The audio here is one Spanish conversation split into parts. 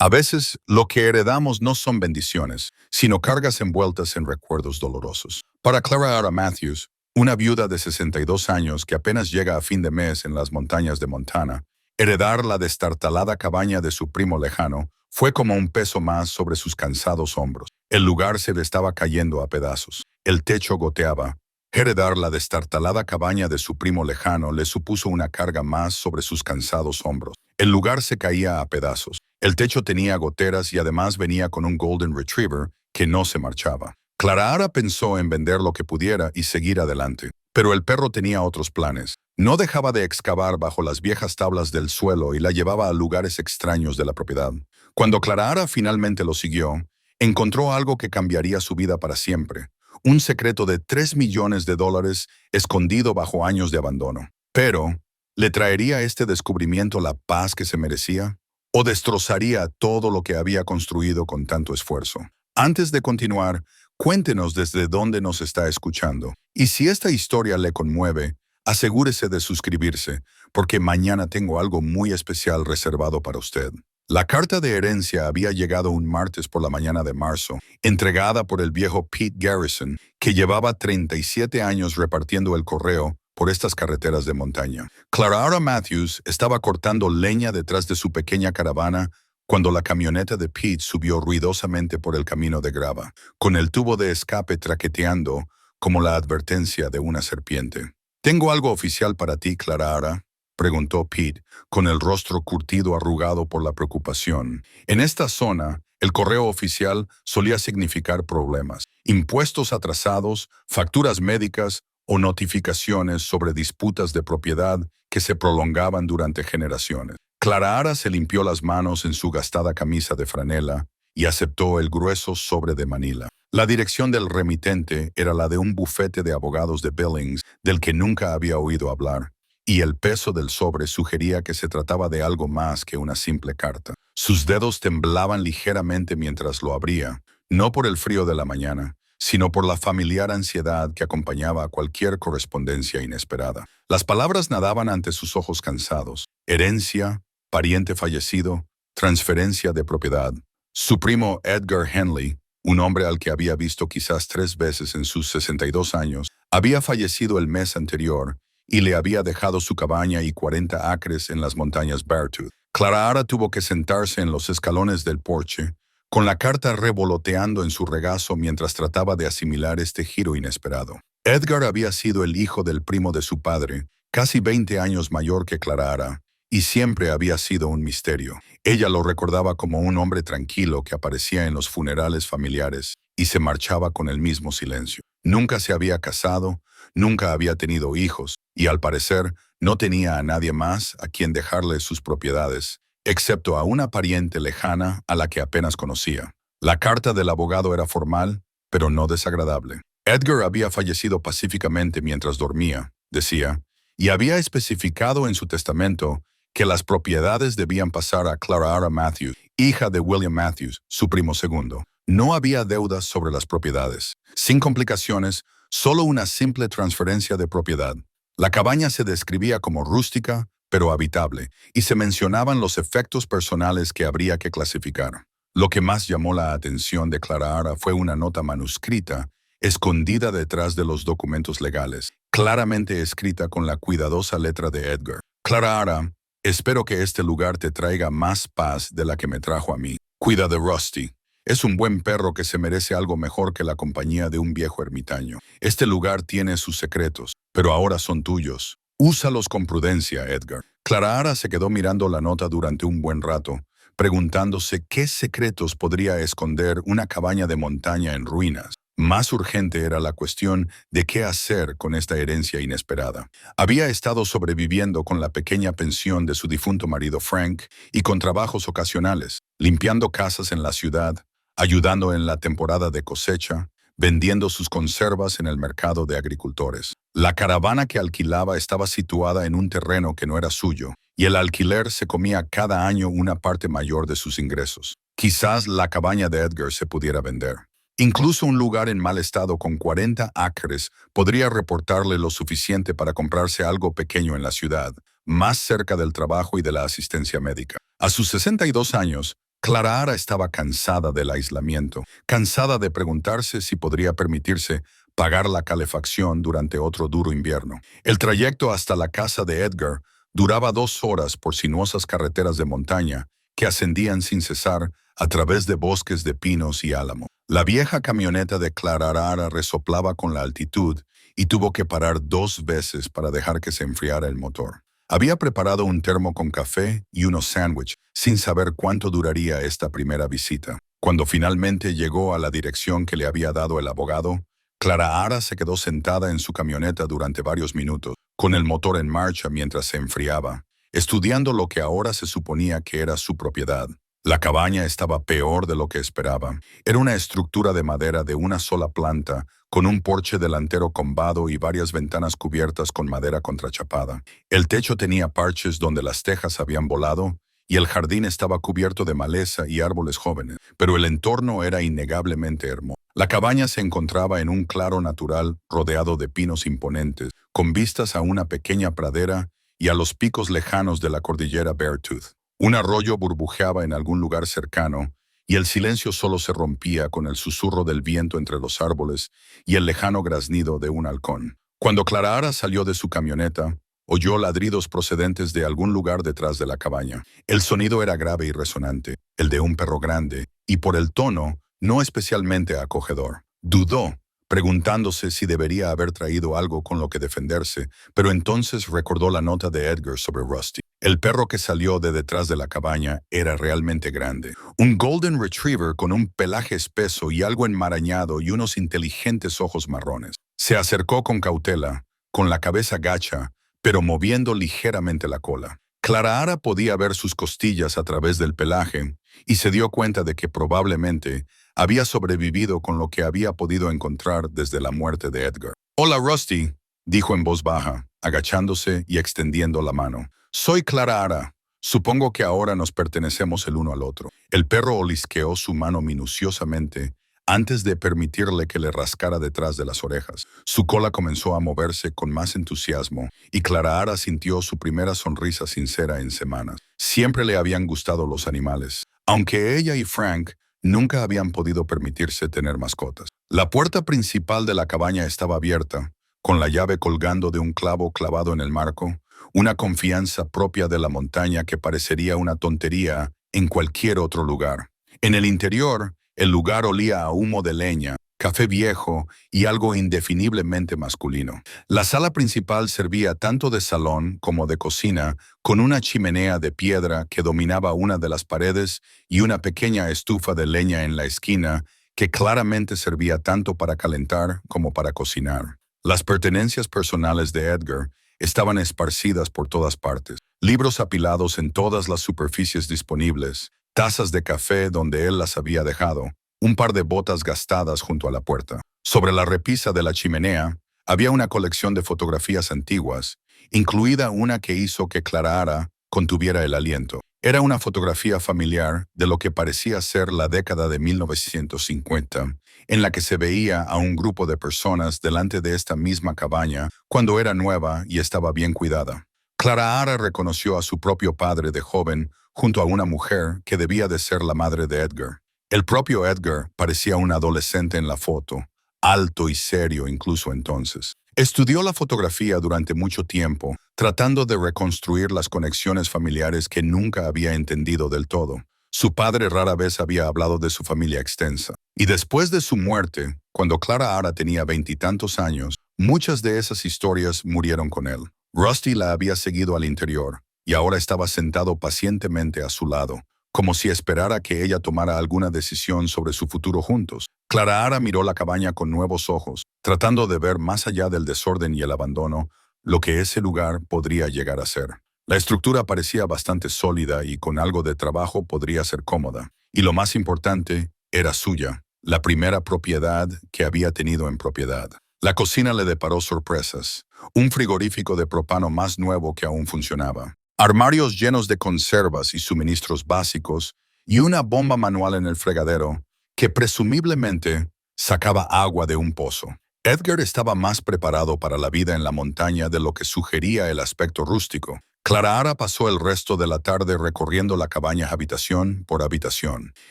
A veces, lo que heredamos no son bendiciones, sino cargas envueltas en recuerdos dolorosos. Para Clara R. Matthews, una viuda de 62 años que apenas llega a fin de mes en las montañas de Montana, heredar la destartalada cabaña de su primo lejano fue como un peso más sobre sus cansados hombros. El lugar se le estaba cayendo a pedazos. El techo goteaba. Heredar la destartalada cabaña de su primo lejano le supuso una carga más sobre sus cansados hombros. El lugar se caía a pedazos. El techo tenía goteras y además venía con un Golden Retriever que no se marchaba. Clara Ara pensó en vender lo que pudiera y seguir adelante, pero el perro tenía otros planes. No dejaba de excavar bajo las viejas tablas del suelo y la llevaba a lugares extraños de la propiedad. Cuando Clara Ara finalmente lo siguió, encontró algo que cambiaría su vida para siempre. Un secreto de $3 millones escondido bajo años de abandono. Pero, ¿le traería este descubrimiento la paz que se merecía? ¿O destrozaría todo lo que había construido con tanto esfuerzo? Antes de continuar, cuéntenos desde dónde nos está escuchando. Y si esta historia le conmueve, asegúrese de suscribirse, porque mañana tengo algo muy especial reservado para usted. La carta de herencia había llegado un martes por la mañana de marzo, entregada por el viejo Pete Garrison, que llevaba 37 años repartiendo el correo por estas carreteras de montaña. Clara R. Matthews estaba cortando leña detrás de su pequeña caravana cuando la camioneta de Pete subió ruidosamente por el camino de grava, con el tubo de escape traqueteando como la advertencia de una serpiente. «¿Tengo algo oficial para ti, Clara R.?» preguntó Pete, con el rostro curtido arrugado por la preocupación. En esta zona, el correo oficial solía significar problemas, impuestos atrasados, facturas médicas o notificaciones sobre disputas de propiedad que se prolongaban durante generaciones. Clara Ara se limpió las manos en su gastada camisa de franela y aceptó el grueso sobre de Manila. La dirección del remitente era la de un bufete de abogados de Billings del que nunca había oído hablar, y el peso del sobre sugería que se trataba de algo más que una simple carta. Sus dedos temblaban ligeramente mientras lo abría, no por el frío de la mañana, sino por la familiar ansiedad que acompañaba a cualquier correspondencia inesperada. Las palabras nadaban ante sus ojos cansados. Herencia, pariente fallecido, transferencia de propiedad. Su primo Edgar Henley, un hombre al que había visto quizás 3 veces en sus 62 años, había fallecido el mes anterior y le había dejado su cabaña y 40 acres en las montañas Beartooth. Clara Ara tuvo que sentarse en los escalones del porche, con la carta revoloteando en su regazo mientras trataba de asimilar este giro inesperado. Edgar había sido el hijo del primo de su padre, casi 20 años mayor que Clara Ara, y siempre había sido un misterio. Ella lo recordaba como un hombre tranquilo que aparecía en los funerales familiares y se marchaba con el mismo silencio. Nunca se había casado, nunca había tenido hijos, y al parecer no tenía a nadie más a quien dejarle sus propiedades, excepto a una pariente lejana a la que apenas conocía. La carta del abogado era formal, pero no desagradable. Edgar había fallecido pacíficamente mientras dormía, decía, y había especificado en su testamento que las propiedades debían pasar a Clara R. Matthews, hija de William Matthews, su primo segundo. No había deudas sobre las propiedades. Sin complicaciones, solo una simple transferencia de propiedad. La cabaña se describía como rústica, pero habitable, y se mencionaban los efectos personales que habría que clasificar. Lo que más llamó la atención de Clara Ara fue una nota manuscrita, escondida detrás de los documentos legales, claramente escrita con la cuidadosa letra de Edgar. Clara Ara, espero que este lugar te traiga más paz de la que me trajo a mí. Cuida de Rusty. Es un buen perro que se merece algo mejor que la compañía de un viejo ermitaño. Este lugar tiene sus secretos, pero ahora son tuyos. Úsalos con prudencia, Edgar. Clara Ara se quedó mirando la nota durante un buen rato, preguntándose qué secretos podría esconder una cabaña de montaña en ruinas. Más urgente era la cuestión de qué hacer con esta herencia inesperada. Había estado sobreviviendo con la pequeña pensión de su difunto marido Frank y con trabajos ocasionales, limpiando casas en la ciudad, ayudando en la temporada de cosecha, vendiendo sus conservas en el mercado de agricultores. La caravana que alquilaba estaba situada en un terreno que no era suyo, y el alquiler se comía cada año una parte mayor de sus ingresos. Quizás la cabaña de Edgar se pudiera vender. Incluso un lugar en mal estado con 40 acres podría reportarle lo suficiente para comprarse algo pequeño en la ciudad, más cerca del trabajo y de la asistencia médica. A sus 62 años, Clara Ara estaba cansada del aislamiento, cansada de preguntarse si podría permitirse pagar la calefacción durante otro duro invierno. El trayecto hasta la casa de Edgar duraba 2 horas por sinuosas carreteras de montaña que ascendían sin cesar a través de bosques de pinos y álamo. La vieja camioneta de Clara Ara resoplaba con la altitud y tuvo que parar 2 veces para dejar que se enfriara el motor. Había preparado un termo con café y unos sándwiches, sin saber cuánto duraría esta primera visita. Cuando finalmente llegó a la dirección que le había dado el abogado, Clara Ara se quedó sentada en su camioneta durante varios minutos, con el motor en marcha mientras se enfriaba, estudiando lo que ahora se suponía que era su propiedad. La cabaña estaba peor de lo que esperaba. Era una estructura de madera de una sola planta, con un porche delantero combado y varias ventanas cubiertas con madera contrachapada. El techo tenía parches donde las tejas habían volado, y el jardín estaba cubierto de maleza y árboles jóvenes, pero el entorno era innegablemente hermoso. La cabaña se encontraba en un claro natural rodeado de pinos imponentes, con vistas a una pequeña pradera y a los picos lejanos de la cordillera Beartooth. Un arroyo burbujeaba en algún lugar cercano, y el silencio solo se rompía con el susurro del viento entre los árboles y el lejano graznido de un halcón. Cuando Clara Ara salió de su camioneta, oyó ladridos procedentes de algún lugar detrás de la cabaña. El sonido era grave y resonante, el de un perro grande, y por el tono, no especialmente acogedor. Dudó, preguntándose si debería haber traído algo con lo que defenderse, pero entonces recordó la nota de Edgar sobre Rusty. El perro que salió de detrás de la cabaña era realmente grande. Un Golden Retriever con un pelaje espeso y algo enmarañado y unos inteligentes ojos marrones. Se acercó con cautela, con la cabeza gacha, pero moviendo ligeramente la cola. Clara Ara podía ver sus costillas a través del pelaje y se dio cuenta de que probablemente había sobrevivido con lo que había podido encontrar desde la muerte de Edgar. «Hola, Rusty», dijo en voz baja, agachándose y extendiendo la mano. «Soy Clara Ara. Supongo que ahora nos pertenecemos el uno al otro». El perro olisqueó su mano minuciosamente antes de permitirle que le rascara detrás de las orejas. Su cola comenzó a moverse con más entusiasmo y Clara Ara sintió su primera sonrisa sincera en semanas. Siempre le habían gustado los animales, aunque ella y Frank nunca habían podido permitirse tener mascotas. La puerta principal de la cabaña estaba abierta, con la llave colgando de un clavo clavado en el marco, una confianza propia de la montaña que parecería una tontería en cualquier otro lugar. En el interior, el lugar olía a humo de leña, café viejo y algo indefiniblemente masculino. La sala principal servía tanto de salón como de cocina, con una chimenea de piedra que dominaba una de las paredes y una pequeña estufa de leña en la esquina que claramente servía tanto para calentar como para cocinar. Las pertenencias personales de Edgar estaban esparcidas por todas partes, libros apilados en todas las superficies disponibles, tazas de café donde él las había dejado, un par de botas gastadas junto a la puerta. Sobre la repisa de la chimenea había una colección de fotografías antiguas, incluida una que hizo que Clara Ara contuviera el aliento. Era una fotografía familiar de lo que parecía ser la década de 1950, en la que se veía a un grupo de personas delante de esta misma cabaña cuando era nueva y estaba bien cuidada. Clara Ara reconoció a su propio padre de joven junto a una mujer que debía de ser la madre de Edgar. El propio Edgar parecía un adolescente en la foto, alto y serio incluso entonces. Estudió la fotografía durante mucho tiempo, tratando de reconstruir las conexiones familiares que nunca había entendido del todo. Su padre rara vez había hablado de su familia extensa. Y después de su muerte, cuando Clara Ara tenía 20 y tantos años, muchas de esas historias murieron con él. Rusty la había seguido al interior, y ahora estaba sentado pacientemente a su lado, como si esperara que ella tomara alguna decisión sobre su futuro juntos. Clara Ara miró la cabaña con nuevos ojos, tratando de ver más allá del desorden y el abandono, lo que ese lugar podría llegar a ser. La estructura parecía bastante sólida y con algo de trabajo podría ser cómoda. Y lo más importante, era suya, la primera propiedad que había tenido en propiedad. La cocina le deparó sorpresas. Un frigorífico de propano más nuevo que aún funcionaba. Armarios llenos de conservas y suministros básicos y una bomba manual en el fregadero que presumiblemente sacaba agua de un pozo. Edgar estaba más preparado para la vida en la montaña de lo que sugería el aspecto rústico. Clara pasó el resto de la tarde recorriendo la cabaña habitación por habitación.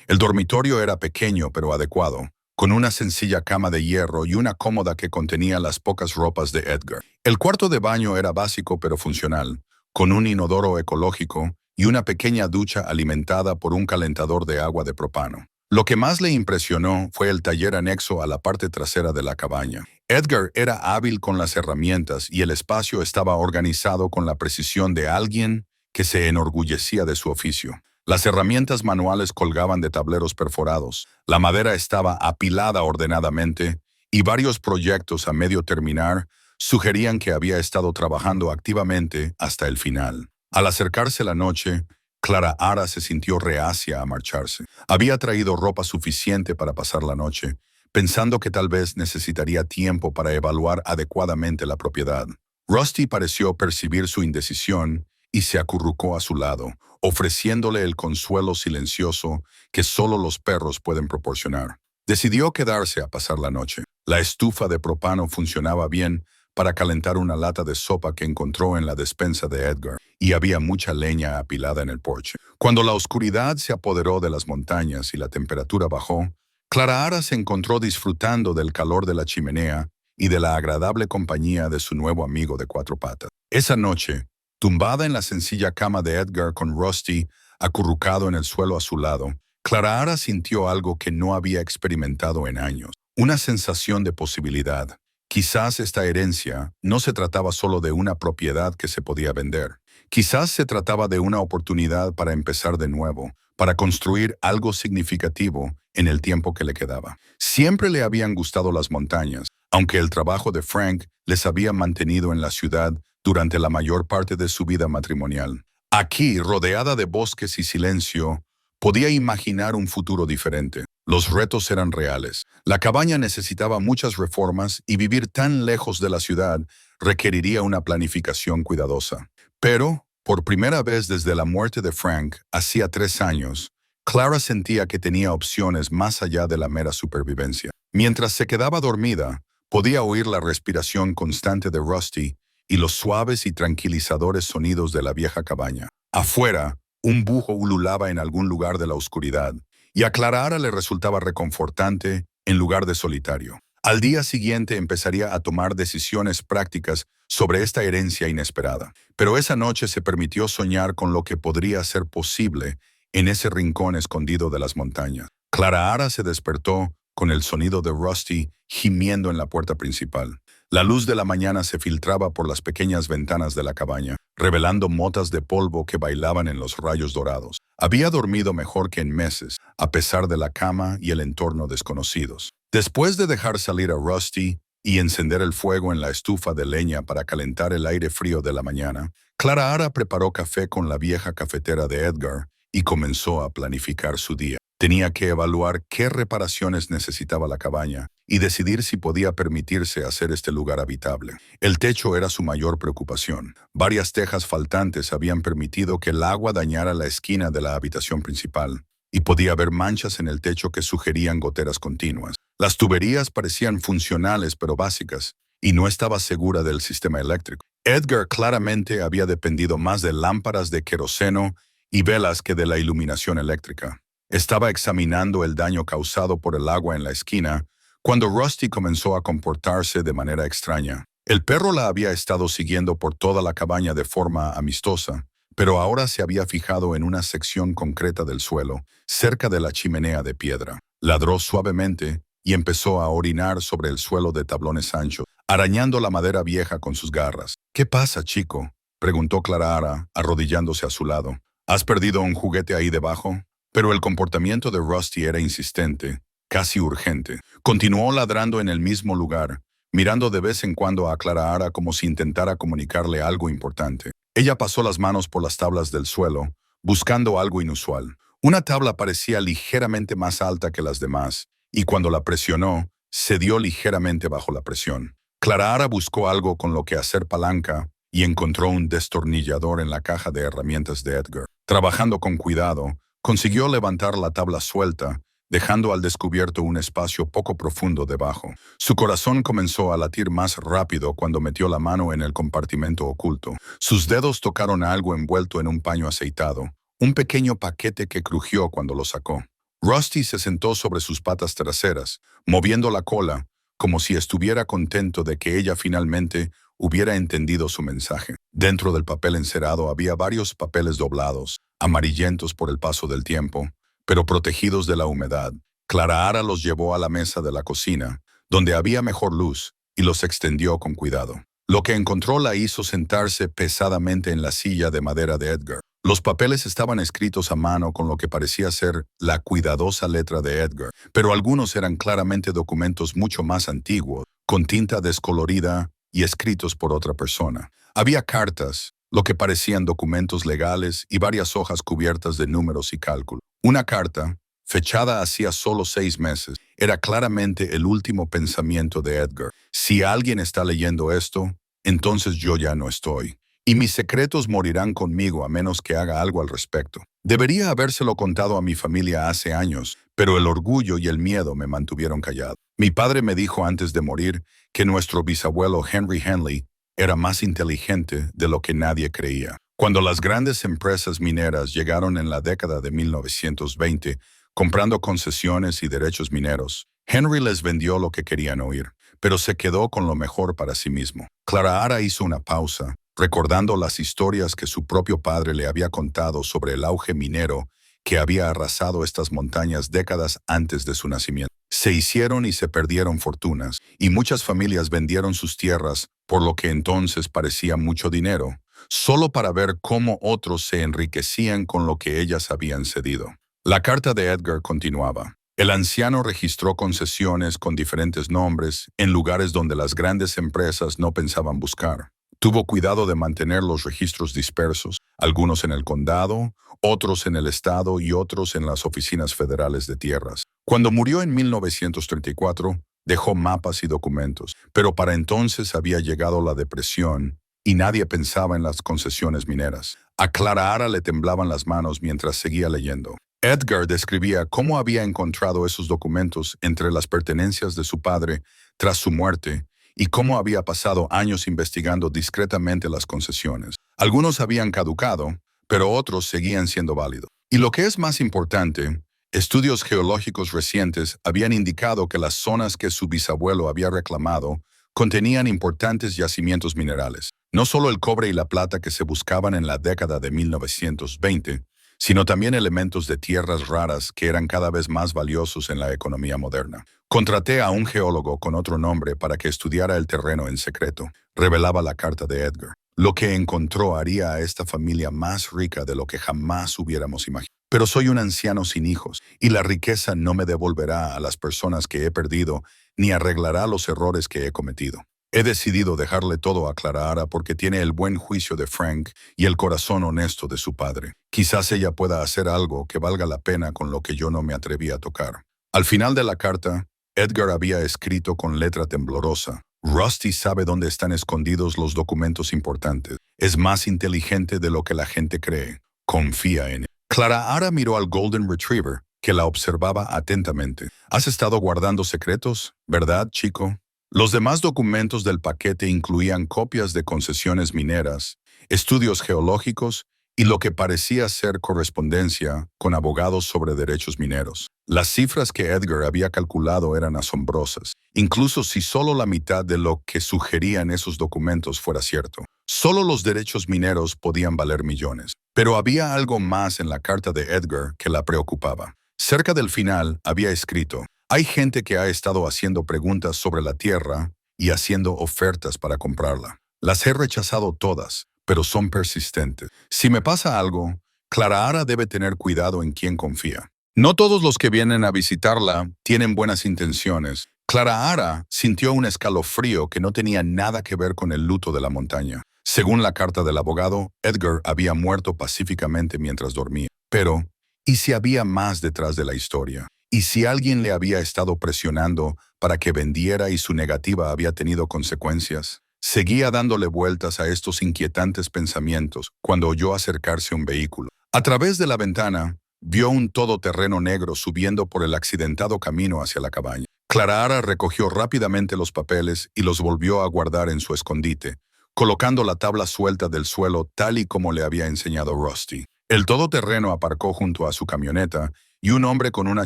El dormitorio era pequeño pero adecuado, con una sencilla cama de hierro y una cómoda que contenía las pocas ropas de Edgar. El cuarto de baño era básico pero funcional, con un inodoro ecológico y una pequeña ducha alimentada por un calentador de agua de propano. Lo que más le impresionó fue el taller anexo a la parte trasera de la cabaña. Edgar era hábil con las herramientas y el espacio estaba organizado con la precisión de alguien que se enorgullecía de su oficio. Las herramientas manuales colgaban de tableros perforados, la madera estaba apilada ordenadamente y varios proyectos a medio terminar sugerían que había estado trabajando activamente hasta el final. Al acercarse la noche, Clara se sintió reacia a marcharse. Había traído ropa suficiente para pasar la noche, pensando que tal vez necesitaría tiempo para evaluar adecuadamente la propiedad. Rusty pareció percibir su indecisión y se acurrucó a su lado, ofreciéndole el consuelo silencioso que solo los perros pueden proporcionar. Decidió quedarse a pasar la noche. La estufa de propano funcionaba bien para calentar una lata de sopa que encontró en la despensa de Edgar, y había mucha leña apilada en el porche. Cuando la oscuridad se apoderó de las montañas y la temperatura bajó, Clara se encontró disfrutando del calor de la chimenea y de la agradable compañía de su nuevo amigo de cuatro patas. Esa noche, tumbada en la sencilla cama de Edgar con Rusty acurrucado en el suelo a su lado, Clara sintió algo que no había experimentado en años, una sensación de posibilidad. Quizás esta herencia no se trataba solo de una propiedad que se podía vender. Quizás se trataba de una oportunidad para empezar de nuevo, para construir algo significativo en el tiempo que le quedaba. Siempre le habían gustado las montañas, aunque el trabajo de Frank les había mantenido en la ciudad durante la mayor parte de su vida matrimonial. Aquí, rodeada de bosques y silencio, podía imaginar un futuro diferente. Los retos eran reales. La cabaña necesitaba muchas reformas y vivir tan lejos de la ciudad requeriría una planificación cuidadosa. Pero, por primera vez desde la muerte de Frank, hacía 3 años, Clara sentía que tenía opciones más allá de la mera supervivencia. Mientras se quedaba dormida, podía oír la respiración constante de Rusty y los suaves y tranquilizadores sonidos de la vieja cabaña. Afuera, un búho ululaba en algún lugar de la oscuridad, y a Clara le resultaba reconfortante en lugar de solitario. Al día siguiente empezaría a tomar decisiones prácticas sobre esta herencia inesperada. Pero esa noche se permitió soñar con lo que podría ser posible en ese rincón escondido de las montañas. Clara se despertó con el sonido de Rusty gimiendo en la puerta principal. La luz de la mañana se filtraba por las pequeñas ventanas de la cabaña, revelando motas de polvo que bailaban en los rayos dorados. Había dormido mejor que en meses, a pesar de la cama y el entorno desconocidos. Después de dejar salir a Rusty y encender el fuego en la estufa de leña para calentar el aire frío de la mañana, Clara preparó café con la vieja cafetera de Edgar y comenzó a planificar su día. Tenía que evaluar qué reparaciones necesitaba la cabaña y decidir si podía permitirse hacer este lugar habitable. El techo era su mayor preocupación. Varias tejas faltantes habían permitido que el agua dañara la esquina de la habitación principal, y podía haber manchas en el techo que sugerían goteras continuas. Las tuberías parecían funcionales pero básicas, y no estaba segura del sistema eléctrico. Edgar claramente había dependido más de lámparas de queroseno y velas que de la iluminación eléctrica. Estaba examinando el daño causado por el agua en la esquina cuando Rusty comenzó a comportarse de manera extraña. El perro la había estado siguiendo por toda la cabaña de forma amistosa, pero ahora se había fijado en una sección concreta del suelo, cerca de la chimenea de piedra. Ladró suavemente y empezó a orinar sobre el suelo de tablones anchos, arañando la madera vieja con sus garras. «¿Qué pasa, chico?», preguntó Clara, arrodillándose a su lado. «¿Has perdido un juguete ahí debajo?». Pero el comportamiento de Rusty era insistente, casi urgente. Continuó ladrando en el mismo lugar, mirando de vez en cuando a Clara como si intentara comunicarle algo importante. Ella pasó las manos por las tablas del suelo, buscando algo inusual. Una tabla parecía ligeramente más alta que las demás, y cuando la presionó, cedió ligeramente bajo la presión. Clara buscó algo con lo que hacer palanca y encontró un destornillador en la caja de herramientas de Edgar. Trabajando con cuidado, consiguió levantar la tabla suelta, dejando al descubierto un espacio poco profundo debajo. Su corazón comenzó a latir más rápido cuando metió la mano en el compartimento oculto. Sus dedos tocaron algo envuelto en un paño aceitado, un pequeño paquete que crujió cuando lo sacó. Rusty se sentó sobre sus patas traseras, moviendo la cola, como si estuviera contento de que ella finalmente hubiera entendido su mensaje. Dentro del papel encerado había varios papeles doblados, amarillentos por el paso del tiempo, pero protegidos de la humedad. Clara los llevó a la mesa de la cocina, donde había mejor luz, y los extendió con cuidado. Lo que encontró la hizo sentarse pesadamente en la silla de madera de Edgar. Los papeles estaban escritos a mano con lo que parecía ser la cuidadosa letra de Edgar, pero algunos eran claramente documentos mucho más antiguos, con tinta descolorida y escritos por otra persona. Había cartas, lo que parecían documentos legales y varias hojas cubiertas de números y cálculos. Una carta, fechada hacía solo 6 meses, era claramente el último pensamiento de Edgar. Si alguien está leyendo esto, entonces yo ya no estoy. Y mis secretos morirán conmigo a menos que haga algo al respecto. Debería habérselo contado a mi familia hace años, pero el orgullo y el miedo me mantuvieron callado. Mi padre me dijo antes de morir que nuestro bisabuelo Henry Henley era más inteligente de lo que nadie creía. Cuando las grandes empresas mineras llegaron en la década de 1920, comprando concesiones y derechos mineros, Henry les vendió lo que querían oír, pero se quedó con lo mejor para sí mismo. Clara hizo una pausa, recordando las historias que su propio padre le había contado sobre el auge minero que había arrasado estas montañas décadas antes de su nacimiento. Se hicieron y se perdieron fortunas, y muchas familias vendieron sus tierras por lo que entonces parecía mucho dinero, solo para ver cómo otros se enriquecían con lo que ellas habían cedido. La carta de Edgar continuaba. El anciano registró concesiones con diferentes nombres en lugares donde las grandes empresas no pensaban buscar. Tuvo cuidado de mantener los registros dispersos, algunos en el condado, otros en el estado y otros en las oficinas federales de tierras. Cuando murió en 1934, dejó mapas y documentos, pero para entonces había llegado la depresión y nadie pensaba en las concesiones mineras. A Clara le temblaban las manos mientras seguía leyendo. Edgar describía cómo había encontrado esos documentos entre las pertenencias de su padre tras su muerte y cómo había pasado años investigando discretamente las concesiones. Algunos habían caducado, pero otros seguían siendo válidos. Y lo que es más importante, estudios geológicos recientes habían indicado que las zonas que su bisabuelo había reclamado contenían importantes yacimientos minerales. No solo el cobre y la plata que se buscaban en la década de 1920, sino también elementos de tierras raras que eran cada vez más valiosos en la economía moderna. Contraté a un geólogo con otro nombre para que estudiara el terreno en secreto, revelaba la carta de Edgar. Lo que encontró haría a esta familia más rica de lo que jamás hubiéramos imaginado. Pero soy un anciano sin hijos, y la riqueza no me devolverá a las personas que he perdido, ni arreglará los errores que he cometido. He decidido dejarle todo a Clara porque tiene el buen juicio de Frank y el corazón honesto de su padre. Quizás ella pueda hacer algo que valga la pena con lo que yo no me atreví a tocar. Al final de la carta, Edgar había escrito con letra temblorosa: Rusty sabe dónde están escondidos los documentos importantes. Es más inteligente de lo que la gente cree. Confía en él. Clara miró al Golden Retriever, que la observaba atentamente. ¿Has estado guardando secretos, verdad, chico? Los demás documentos del paquete incluían copias de concesiones mineras, estudios geológicos y lo que parecía ser correspondencia con abogados sobre derechos mineros. Las cifras que Edgar había calculado eran asombrosas, incluso si solo la mitad de lo que sugerían esos documentos fuera cierto. Solo los derechos mineros podían valer millones. Pero había algo más en la carta de Edgar que la preocupaba. Cerca del final había escrito: hay gente que ha estado haciendo preguntas sobre la tierra y haciendo ofertas para comprarla. Las he rechazado todas, pero son persistentes. Si me pasa algo, Clara debe tener cuidado en quién confía. No todos los que vienen a visitarla tienen buenas intenciones. Clara sintió un escalofrío que no tenía nada que ver con el luto de la montaña. Según la carta del abogado, Edgar había muerto pacíficamente mientras dormía. Pero, ¿y si había más detrás de la historia? ¿Y si alguien le había estado presionando para que vendiera y su negativa había tenido consecuencias? Seguía dándole vueltas a estos inquietantes pensamientos cuando oyó acercarse un vehículo. A través de la ventana, vio un todoterreno negro subiendo por el accidentado camino hacia la cabaña. Clara recogió rápidamente los papeles y los volvió a guardar en su escondite, colocando la tabla suelta del suelo tal y como le había enseñado Rusty. El todoterreno aparcó junto a su camioneta y un hombre con una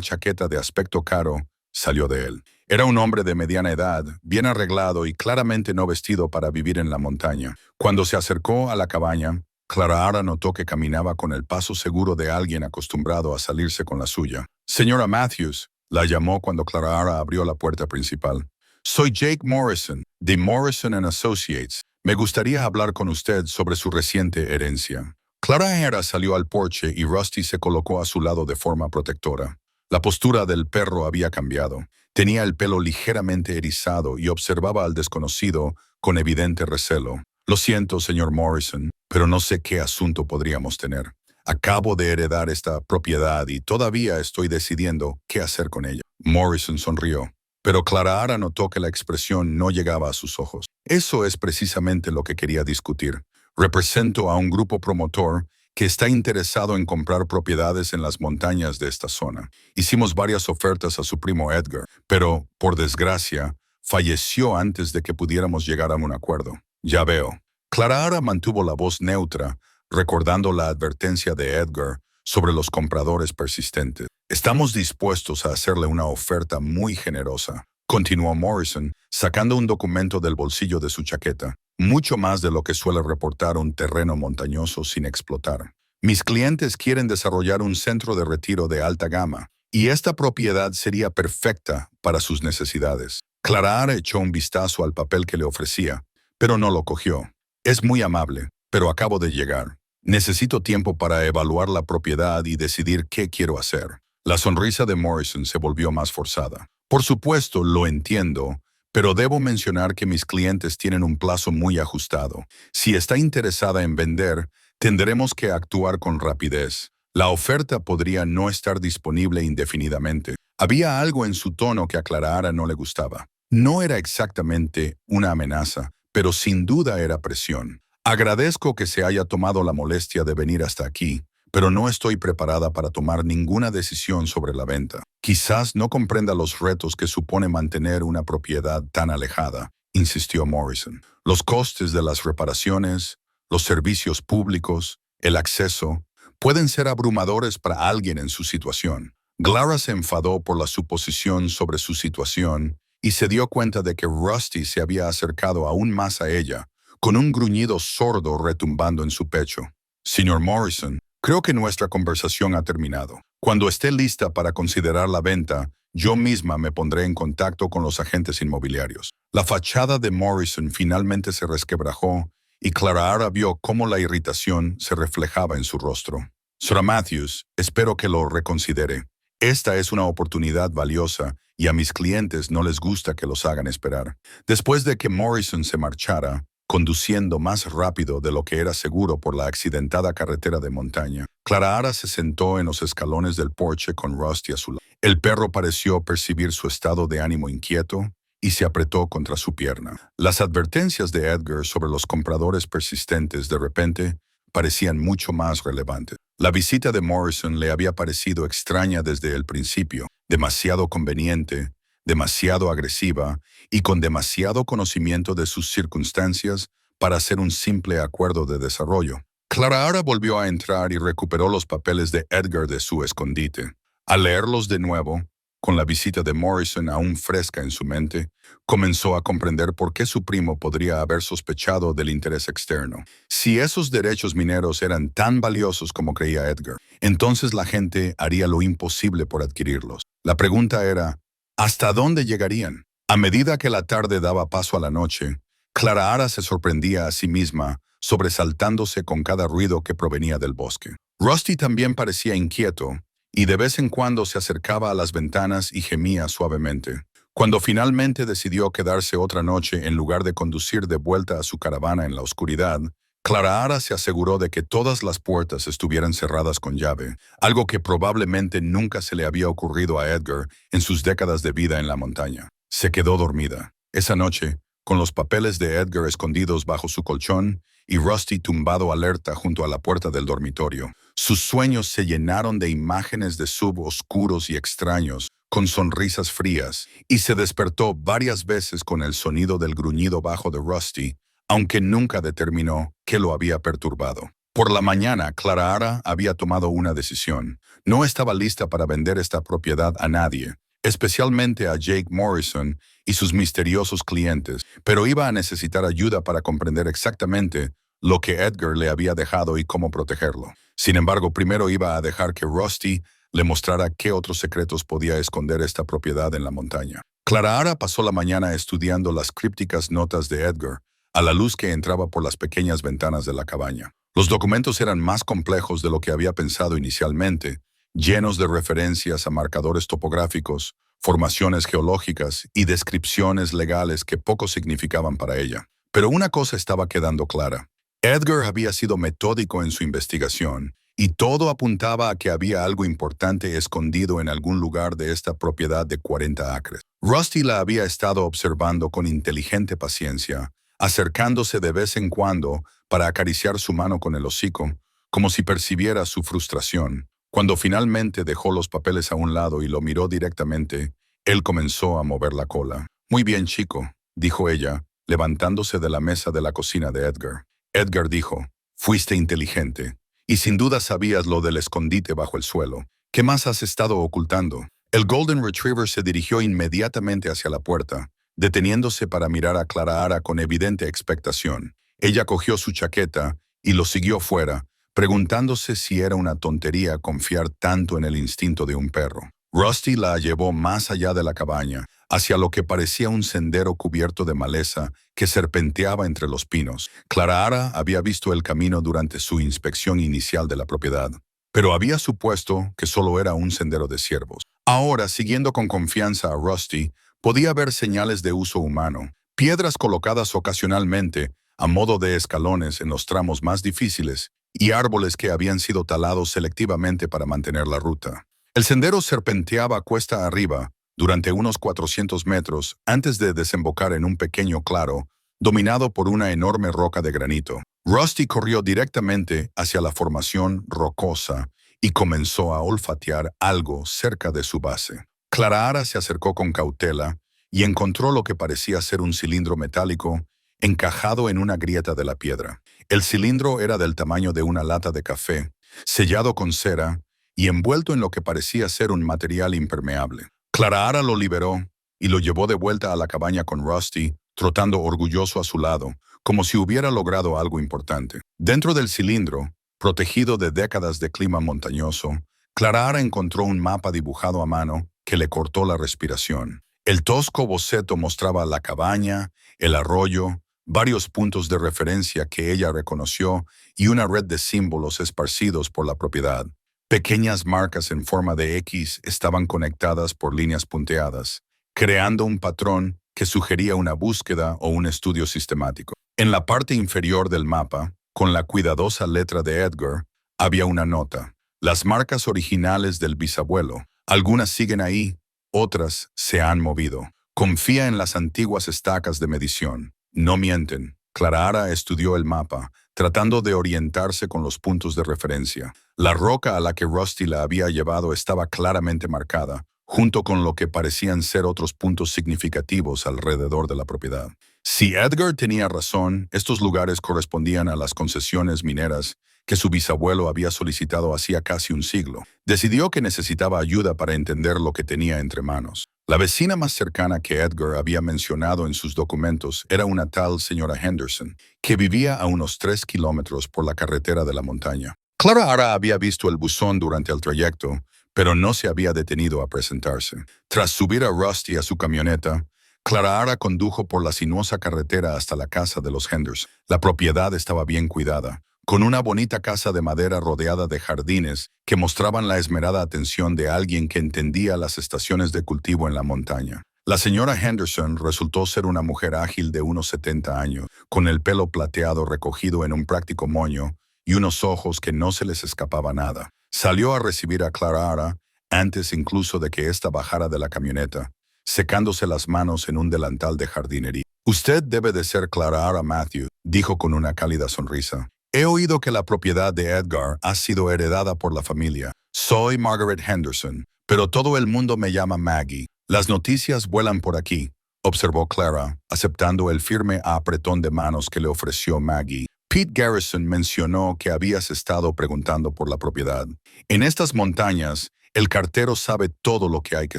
chaqueta de aspecto caro salió de él. Era un hombre de mediana edad, bien arreglado y claramente no vestido para vivir en la montaña. Cuando se acercó a la cabaña, Clara notó que caminaba con el paso seguro de alguien acostumbrado a salirse con la suya. «Señora Matthews», la llamó cuando Clara abrió la puerta principal. «Soy Jake Morrison, de Morrison and Associates. Me gustaría hablar con usted sobre su reciente herencia». Clara salió al porche y Rusty se colocó a su lado de forma protectora. La postura del perro había cambiado. Tenía el pelo ligeramente erizado y observaba al desconocido con evidente recelo. «Lo siento, señor Morrison, pero no sé qué asunto podríamos tener. Acabo de heredar esta propiedad y todavía estoy decidiendo qué hacer con ella». Morrison sonrió, pero Clara notó que la expresión no llegaba a sus ojos. «Eso es precisamente lo que quería discutir. Represento a un grupo promotor que está interesado en comprar propiedades en las montañas de esta zona. Hicimos varias ofertas a su primo Edgar, pero, por desgracia, falleció antes de que pudiéramos llegar a un acuerdo». «Ya veo». Clara mantuvo la voz neutra, recordando la advertencia de Edgar sobre los compradores persistentes. «Estamos dispuestos a hacerle una oferta muy generosa», continuó Morrison, sacando un documento del bolsillo de su chaqueta. «Mucho más de lo que suele reportar un terreno montañoso sin explotar. Mis clientes quieren desarrollar un centro de retiro de alta gama, y esta propiedad sería perfecta para sus necesidades». Clara echó un vistazo al papel que le ofrecía, pero no lo cogió. «Es muy amable, pero acabo de llegar. Necesito tiempo para evaluar la propiedad y decidir qué quiero hacer». La sonrisa de Morrison se volvió más forzada. «Por supuesto, lo entiendo, pero debo mencionar que mis clientes tienen un plazo muy ajustado. Si está interesada en vender, tendremos que actuar con rapidez. La oferta podría no estar disponible indefinidamente». Había algo en su tono que a Clara no le gustaba. No era exactamente una amenaza, pero sin duda era presión. «Agradezco que se haya tomado la molestia de venir hasta aquí, pero no estoy preparada para tomar ninguna decisión sobre la venta. Quizás no comprenda los retos que supone mantener una propiedad tan alejada», insistió Morrison. «Los costes de las reparaciones, los servicios públicos, el acceso, pueden ser abrumadores para alguien en su situación». Clara se enfadó por la suposición sobre su situación y se dio cuenta de que Rusty se había acercado aún más a ella, con un gruñido sordo retumbando en su pecho. «Señor Morrison, creo que nuestra conversación ha terminado. Cuando esté lista para considerar la venta, yo misma me pondré en contacto con los agentes inmobiliarios». La fachada de Morrison finalmente se resquebrajó y Clara vio cómo la irritación se reflejaba en su rostro. «Sra. Matthews, espero que lo reconsidere. Esta es una oportunidad valiosa y a mis clientes no les gusta que los hagan esperar». Después de que Morrison se marchara, conduciendo más rápido de lo que era seguro por la accidentada carretera de montaña, Clara se sentó en los escalones del porche con Rusty a su lado. El perro pareció percibir su estado de ánimo inquieto y se apretó contra su pierna. Las advertencias de Edgar sobre los compradores persistentes de repente parecían mucho más relevantes. La visita de Morrison le había parecido extraña desde el principio, demasiado conveniente, demasiado agresiva y con demasiado conocimiento de sus circunstancias para hacer un simple acuerdo de desarrollo. Clara volvió a entrar y recuperó los papeles de Edgar de su escondite. Al leerlos de nuevo, con la visita de Morrison aún fresca en su mente, comenzó a comprender por qué su primo podría haber sospechado del interés externo. Si esos derechos mineros eran tan valiosos como creía Edgar, entonces la gente haría lo imposible por adquirirlos. La pregunta era, ¿hasta dónde llegarían? A medida que la tarde daba paso a la noche, Clara se sorprendía a sí misma, sobresaltándose con cada ruido que provenía del bosque. Rusty también parecía inquieto, y de vez en cuando se acercaba a las ventanas y gemía suavemente. Cuando finalmente decidió quedarse otra noche en lugar de conducir de vuelta a su caravana en la oscuridad, Clara se aseguró de que todas las puertas estuvieran cerradas con llave, algo que probablemente nunca se le había ocurrido a Edgar en sus décadas de vida en la montaña. Se quedó dormida. Esa noche, con los papeles de Edgar escondidos bajo su colchón y Rusty tumbado alerta junto a la puerta del dormitorio. Sus sueños se llenaron de imágenes de sub oscuros y extraños, con sonrisas frías, y se despertó varias veces con el sonido del gruñido bajo de Rusty, aunque nunca determinó qué lo había perturbado. Por la mañana, Clara había tomado una decisión. No estaba lista para vender esta propiedad a nadie, especialmente a Jake Morrison y sus misteriosos clientes, pero iba a necesitar ayuda para comprender exactamente lo que Edgar le había dejado y cómo protegerlo. Sin embargo, primero iba a dejar que Rusty le mostrara qué otros secretos podía esconder esta propiedad en la montaña. Clara pasó la mañana estudiando las crípticas notas de Edgar, a la luz que entraba por las pequeñas ventanas de la cabaña. Los documentos eran más complejos de lo que había pensado inicialmente, llenos de referencias a marcadores topográficos, formaciones geológicas y descripciones legales que poco significaban para ella. Pero una cosa estaba quedando clara. Edgar había sido metódico en su investigación, y todo apuntaba a que había algo importante escondido en algún lugar de esta propiedad de 40 acres. Rusty la había estado observando con inteligente paciencia, acercándose de vez en cuando para acariciar su mano con el hocico, como si percibiera su frustración. Cuando finalmente dejó los papeles a un lado y lo miró directamente, él comenzó a mover la cola. «Muy bien, chico», dijo ella, levantándose de la mesa de la cocina de Edgar. Edgar dijo, «Fuiste inteligente, y sin duda sabías lo del escondite bajo el suelo. ¿Qué más has estado ocultando?» El Golden Retriever se dirigió inmediatamente hacia la puerta, deteniéndose para mirar a Clara con evidente expectación. Ella cogió su chaqueta y lo siguió fuera, preguntándose si era una tontería confiar tanto en el instinto de un perro. Rusty la llevó más allá de la cabaña, hacia lo que parecía un sendero cubierto de maleza que serpenteaba entre los pinos. Clara había visto el camino durante su inspección inicial de la propiedad, pero había supuesto que solo era un sendero de ciervos. Ahora, siguiendo con confianza a Rusty, podía ver señales de uso humano, piedras colocadas ocasionalmente a modo de escalones en los tramos más difíciles y árboles que habían sido talados selectivamente para mantener la ruta. El sendero serpenteaba cuesta arriba durante unos 400 metros antes de desembocar en un pequeño claro dominado por una enorme roca de granito. Rusty corrió directamente hacia la formación rocosa y comenzó a olfatear algo cerca de su base. Clara se acercó con cautela y encontró lo que parecía ser un cilindro metálico encajado en una grieta de la piedra. El cilindro era del tamaño de una lata de café, sellado con cera y envuelto en lo que parecía ser un material impermeable. Clara lo liberó y lo llevó de vuelta a la cabaña con Rusty, trotando orgulloso a su lado, como si hubiera logrado algo importante. Dentro del cilindro, protegido de décadas de clima montañoso, Clara encontró un mapa dibujado a mano que le cortó la respiración. El tosco boceto mostraba la cabaña, el arroyo, varios puntos de referencia que ella reconoció y una red de símbolos esparcidos por la propiedad. Pequeñas marcas en forma de X estaban conectadas por líneas punteadas, creando un patrón que sugería una búsqueda o un estudio sistemático. En la parte inferior del mapa, con la cuidadosa letra de Edgar, había una nota. Las marcas originales del bisabuelo. Algunas siguen ahí, otras se han movido. Confía en las antiguas estacas de medición. No mienten. Clara estudió el mapa, tratando de orientarse con los puntos de referencia. La roca a la que Rusty la había llevado estaba claramente marcada, junto con lo que parecían ser otros puntos significativos alrededor de la propiedad. Si Edgar tenía razón, estos lugares correspondían a las concesiones mineras que su bisabuelo había solicitado hacía casi un siglo. Decidió que necesitaba ayuda para entender lo que tenía entre manos. La vecina más cercana que Edgar había mencionado en sus documentos era una tal señora Henderson, que vivía a unos 3 kilómetros por la carretera de la montaña. Clara había visto el buzón durante el trayecto, pero no se había detenido a presentarse. Tras subir a Rusty a su camioneta, Clara condujo por la sinuosa carretera hasta la casa de los Henderson. La propiedad estaba bien cuidada, con una bonita casa de madera rodeada de jardines que mostraban la esmerada atención de alguien que entendía las estaciones de cultivo en la montaña. La señora Henderson resultó ser una mujer ágil de unos 70 años, con el pelo plateado recogido en un práctico moño y unos ojos que no se les escapaba nada. Salió a recibir a Clara antes incluso de que ésta bajara de la camioneta, secándose las manos en un delantal de jardinería. Usted debe de ser Clara Matthews, dijo con una cálida sonrisa. He oído que la propiedad de Edgar ha sido heredada por la familia. Soy Margaret Henderson, pero todo el mundo me llama Maggie. Las noticias vuelan por aquí, observó Clara, aceptando el firme apretón de manos que le ofreció Maggie. Pete Garrison mencionó que habías estado preguntando por la propiedad. En estas montañas, el cartero sabe todo lo que hay que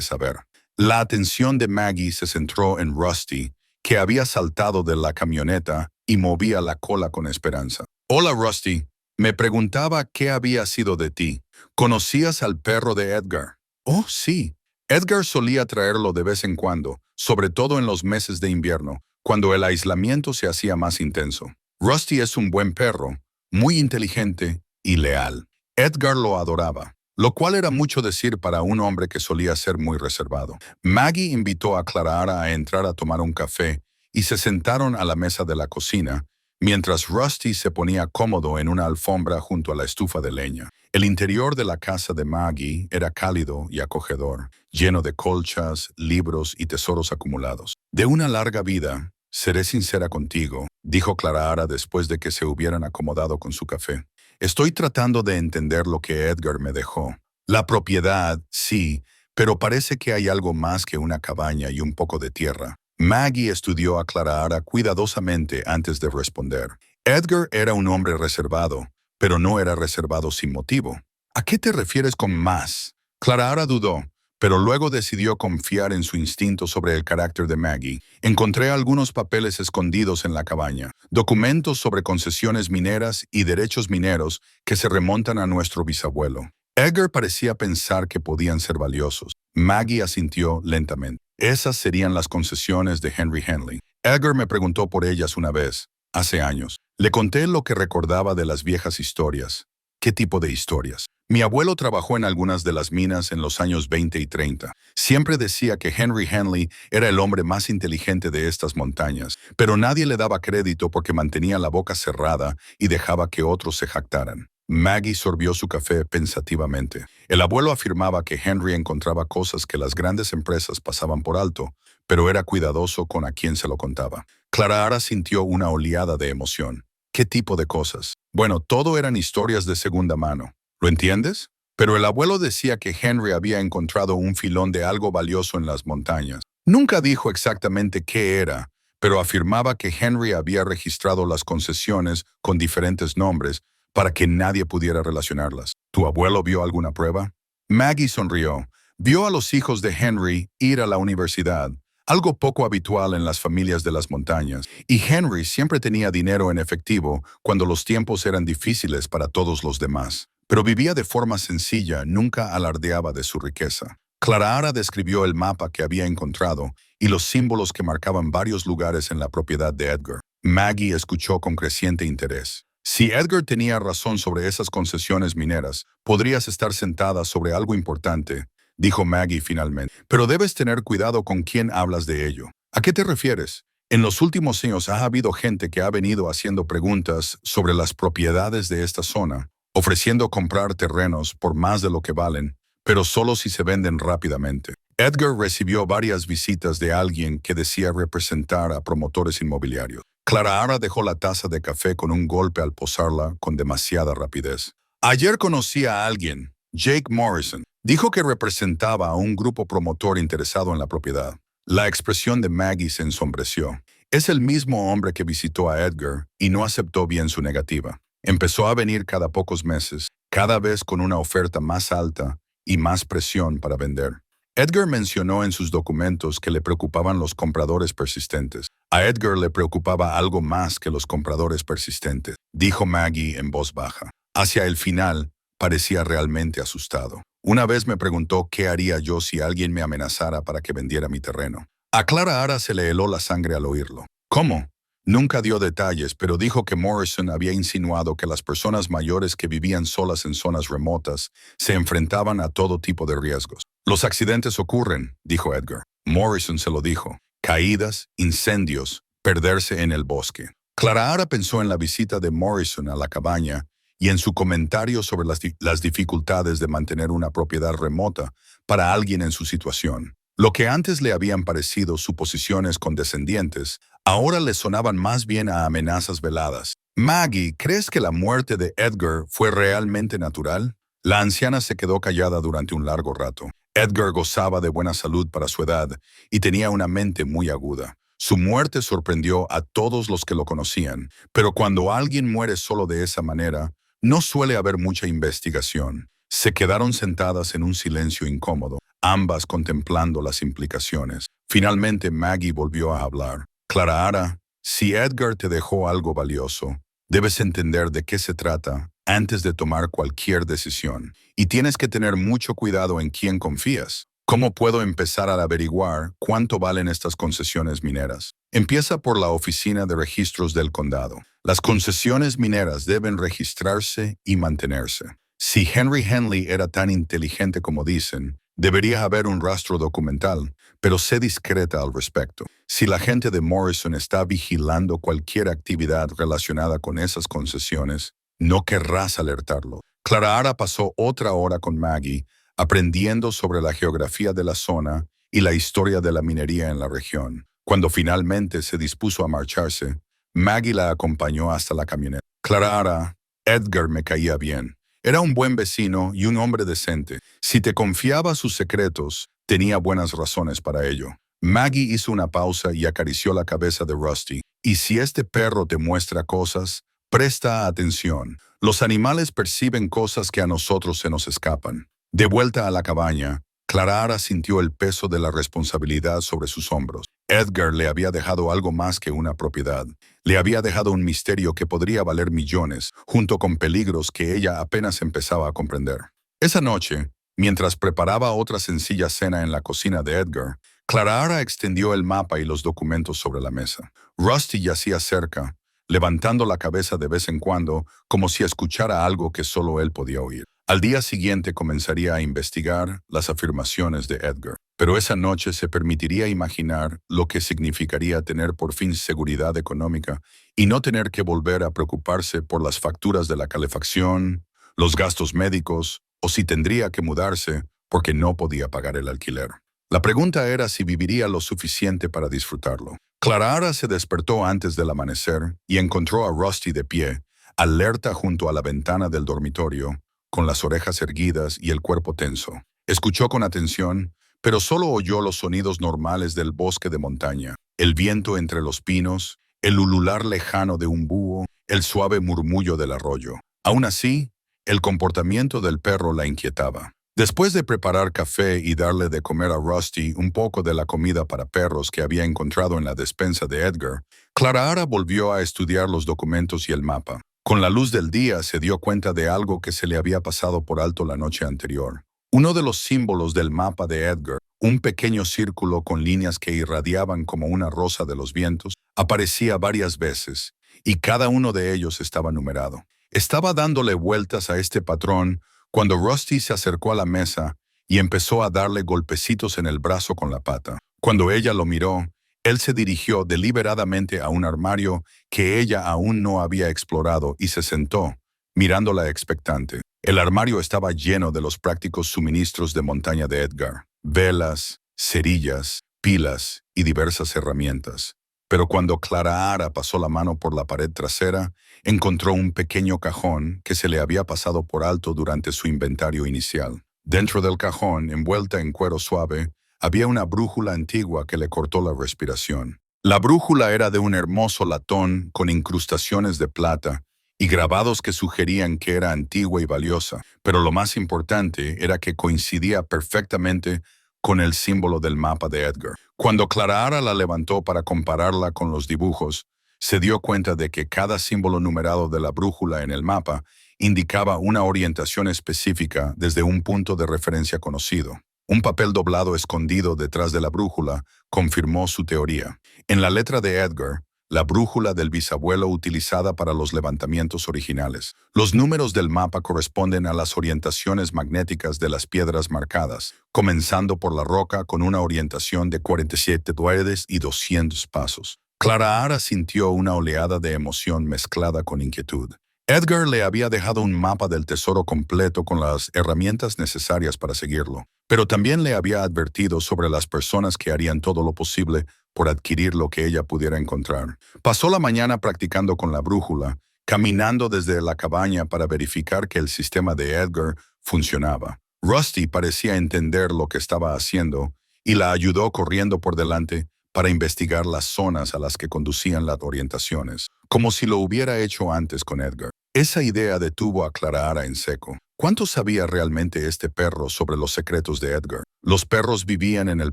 saber. La atención de Maggie se centró en Rusty, que había saltado de la camioneta y movía la cola con esperanza. Hola, Rusty. Me preguntaba qué había sido de ti. ¿Conocías al perro de Edgar? Oh, sí. Edgar solía traerlo de vez en cuando, sobre todo en los meses de invierno, cuando el aislamiento se hacía más intenso. Rusty es un buen perro, muy inteligente y leal. Edgar lo adoraba, lo cual era mucho decir para un hombre que solía ser muy reservado. Maggie invitó a Clara a entrar a tomar un café y se sentaron a la mesa de la cocina, mientras Rusty se ponía cómodo en una alfombra junto a la estufa de leña. El interior de la casa de Maggie era cálido y acogedor, lleno de colchas, libros y tesoros acumulados. De una larga vida, seré sincera contigo, dijo Clara después de que se hubieran acomodado con su café. Estoy tratando de entender lo que Edgar me dejó. La propiedad, sí, pero parece que hay algo más que una cabaña y un poco de tierra. Maggie estudió a Clara cuidadosamente antes de responder. Edgar era un hombre reservado, pero no era reservado sin motivo. ¿A qué te refieres con más? Clara dudó, pero luego decidió confiar en su instinto sobre el carácter de Maggie. Encontré algunos papeles escondidos en la cabaña, documentos sobre concesiones mineras y derechos mineros que se remontan a nuestro bisabuelo. Edgar parecía pensar que podían ser valiosos. Maggie asintió lentamente. Esas serían las concesiones de Henry Henley. Edgar me preguntó por ellas una vez, hace años. Le conté lo que recordaba de las viejas historias. ¿Qué tipo de historias? Mi abuelo trabajó en algunas de las minas en los años 20 y 30. Siempre decía que Henry Henley era el hombre más inteligente de estas montañas, pero nadie le daba crédito porque mantenía la boca cerrada y dejaba que otros se jactaran. Maggie sorbió su café pensativamente. El abuelo afirmaba que Henry encontraba cosas que las grandes empresas pasaban por alto, pero era cuidadoso con a quien se lo contaba. Clara sintió una oleada de emoción. ¿Qué tipo de cosas? Bueno, todo eran historias de segunda mano. ¿Lo entiendes? Pero el abuelo decía que Henry había encontrado un filón de algo valioso en las montañas. Nunca dijo exactamente qué era, pero afirmaba que Henry había registrado las concesiones con diferentes nombres para que nadie pudiera relacionarlas. ¿Tu abuelo vio alguna prueba? Maggie sonrió. Vio a los hijos de Henry ir a la universidad, algo poco habitual en las familias de las montañas, y Henry siempre tenía dinero en efectivo cuando los tiempos eran difíciles para todos los demás. Pero vivía de forma sencilla, nunca alardeaba de su riqueza. Clara describió el mapa que había encontrado y los símbolos que marcaban varios lugares en la propiedad de Edgar. Maggie escuchó con creciente interés. Si Edgar tenía razón sobre esas concesiones mineras, podrías estar sentada sobre algo importante, dijo Maggie finalmente. Pero debes tener cuidado con quién hablas de ello. ¿A qué te refieres? En los últimos años ha habido gente que ha venido haciendo preguntas sobre las propiedades de esta zona, ofreciendo comprar terrenos por más de lo que valen, pero solo si se venden rápidamente. Edgar recibió varias visitas de alguien que decía representar a promotores inmobiliarios. Clara dejó la taza de café con un golpe al posarla con demasiada rapidez. Ayer conocí a alguien, Jake Morrison. Dijo que representaba a un grupo promotor interesado en la propiedad. La expresión de Maggie se ensombreció. Es el mismo hombre que visitó a Edgar y no aceptó bien su negativa. Empezó a venir cada pocos meses, cada vez con una oferta más alta y más presión para vender. Edgar mencionó en sus documentos que le preocupaban los compradores persistentes. A Edgar le preocupaba algo más que los compradores persistentes, dijo Maggie en voz baja. Hacia el final, parecía realmente asustado. Una vez me preguntó qué haría yo si alguien me amenazara para que vendiera mi terreno. A Clara se le heló la sangre al oírlo. ¿Cómo? Nunca dio detalles, pero dijo que Morrison había insinuado que las personas mayores que vivían solas en zonas remotas se enfrentaban a todo tipo de riesgos. Los accidentes ocurren, dijo Edgar. Morrison se lo dijo. Caídas, incendios, perderse en el bosque. Clara pensó en la visita de Morrison a la cabaña y en su comentario sobre las dificultades de mantener una propiedad remota para alguien en su situación. Lo que antes le habían parecido suposiciones condescendientes, ahora le sonaban más bien a amenazas veladas. Maggie, ¿crees que la muerte de Edgar fue realmente natural? La anciana se quedó callada durante un largo rato. Edgar gozaba de buena salud para su edad y tenía una mente muy aguda. Su muerte sorprendió a todos los que lo conocían, pero cuando alguien muere solo de esa manera, no suele haber mucha investigación. Se quedaron sentadas en un silencio incómodo, ambas contemplando las implicaciones. Finalmente Maggie volvió a hablar. Clara, si Edgar te dejó algo valioso, debes entender de qué se trata antes de tomar cualquier decisión. Y tienes que tener mucho cuidado en quién confías. ¿Cómo puedo empezar a averiguar cuánto valen estas concesiones mineras? Empieza por la Oficina de Registros del Condado. Las concesiones mineras deben registrarse y mantenerse. Si Henry Henley era tan inteligente como dicen, debería haber un rastro documental, pero sé discreta al respecto. Si la gente de Morrison está vigilando cualquier actividad relacionada con esas concesiones, no querrás alertarlo. Clara pasó otra hora con Maggie, aprendiendo sobre la geografía de la zona y la historia de la minería en la región. Cuando finalmente se dispuso a marcharse, Maggie la acompañó hasta la camioneta. Clara, Edgar me caía bien. Era un buen vecino y un hombre decente. Si te confiaba sus secretos, tenía buenas razones para ello. Maggie hizo una pausa y acarició la cabeza de Rusty. Y si este perro te muestra cosas, presta atención. Los animales perciben cosas que a nosotros se nos escapan. De vuelta a la cabaña, Clara sintió el peso de la responsabilidad sobre sus hombros. Edgar le había dejado algo más que una propiedad. Le había dejado un misterio que podría valer millones, junto con peligros que ella apenas empezaba a comprender. Esa noche, mientras preparaba otra sencilla cena en la cocina de Edgar, Clara extendió el mapa y los documentos sobre la mesa. Rusty yacía cerca, levantando la cabeza de vez en cuando, como si escuchara algo que solo él podía oír. Al día siguiente comenzaría a investigar las afirmaciones de Edgar, pero esa noche se permitiría imaginar lo que significaría tener por fin seguridad económica y no tener que volver a preocuparse por las facturas de la calefacción, los gastos médicos o si tendría que mudarse porque no podía pagar el alquiler. La pregunta era si viviría lo suficiente para disfrutarlo. Clara se despertó antes del amanecer y encontró a Rusty de pie, alerta junto a la ventana del dormitorio, con las orejas erguidas y el cuerpo tenso. Escuchó con atención, pero solo oyó los sonidos normales del bosque de montaña, el viento entre los pinos, el ulular lejano de un búho, el suave murmullo del arroyo. Aún así, el comportamiento del perro la inquietaba. Después de preparar café y darle de comer a Rusty un poco de la comida para perros que había encontrado en la despensa de Edgar, Clara volvió a estudiar los documentos y el mapa. Con la luz del día se dio cuenta de algo que se le había pasado por alto la noche anterior. Uno de los símbolos del mapa de Edgar, un pequeño círculo con líneas que irradiaban como una rosa de los vientos, aparecía varias veces, y cada uno de ellos estaba numerado. Estaba dándole vueltas a este patrón cuando Rusty se acercó a la mesa y empezó a darle golpecitos en el brazo con la pata. Cuando ella lo miró, él se dirigió deliberadamente a un armario que ella aún no había explorado y se sentó, mirándola expectante. El armario estaba lleno de los prácticos suministros de montaña de Edgar: velas, cerillas, pilas y diversas herramientas. Pero cuando Clara pasó la mano por la pared trasera, encontró un pequeño cajón que se le había pasado por alto durante su inventario inicial. Dentro del cajón, envuelta en cuero suave, había una brújula antigua que le cortó la respiración. La brújula era de un hermoso latón con incrustaciones de plata y grabados que sugerían que era antigua y valiosa, pero lo más importante era que coincidía perfectamente con el símbolo del mapa de Edgar. Cuando Clara la levantó para compararla con los dibujos, se dio cuenta de que cada símbolo numerado de la brújula en el mapa indicaba una orientación específica desde un punto de referencia conocido. Un papel doblado escondido detrás de la brújula confirmó su teoría. En la letra de Edgar, la brújula del bisabuelo utilizada para los levantamientos originales. Los números del mapa corresponden a las orientaciones magnéticas de las piedras marcadas, comenzando por la roca con una orientación de 47 duedes y 200 pasos. Clara sintió una oleada de emoción mezclada con inquietud. Edgar le había dejado un mapa del tesoro completo con las herramientas necesarias para seguirlo, pero también le había advertido sobre las personas que harían todo lo posible por adquirir lo que ella pudiera encontrar. Pasó la mañana practicando con la brújula, caminando desde la cabaña para verificar que el sistema de Edgar funcionaba. Rusty parecía entender lo que estaba haciendo y la ayudó corriendo por delante para investigar las zonas a las que conducían las orientaciones, como si lo hubiera hecho antes con Edgar. Esa idea detuvo a Clara en seco. ¿Cuánto sabía realmente este perro sobre los secretos de Edgar? Los perros vivían en el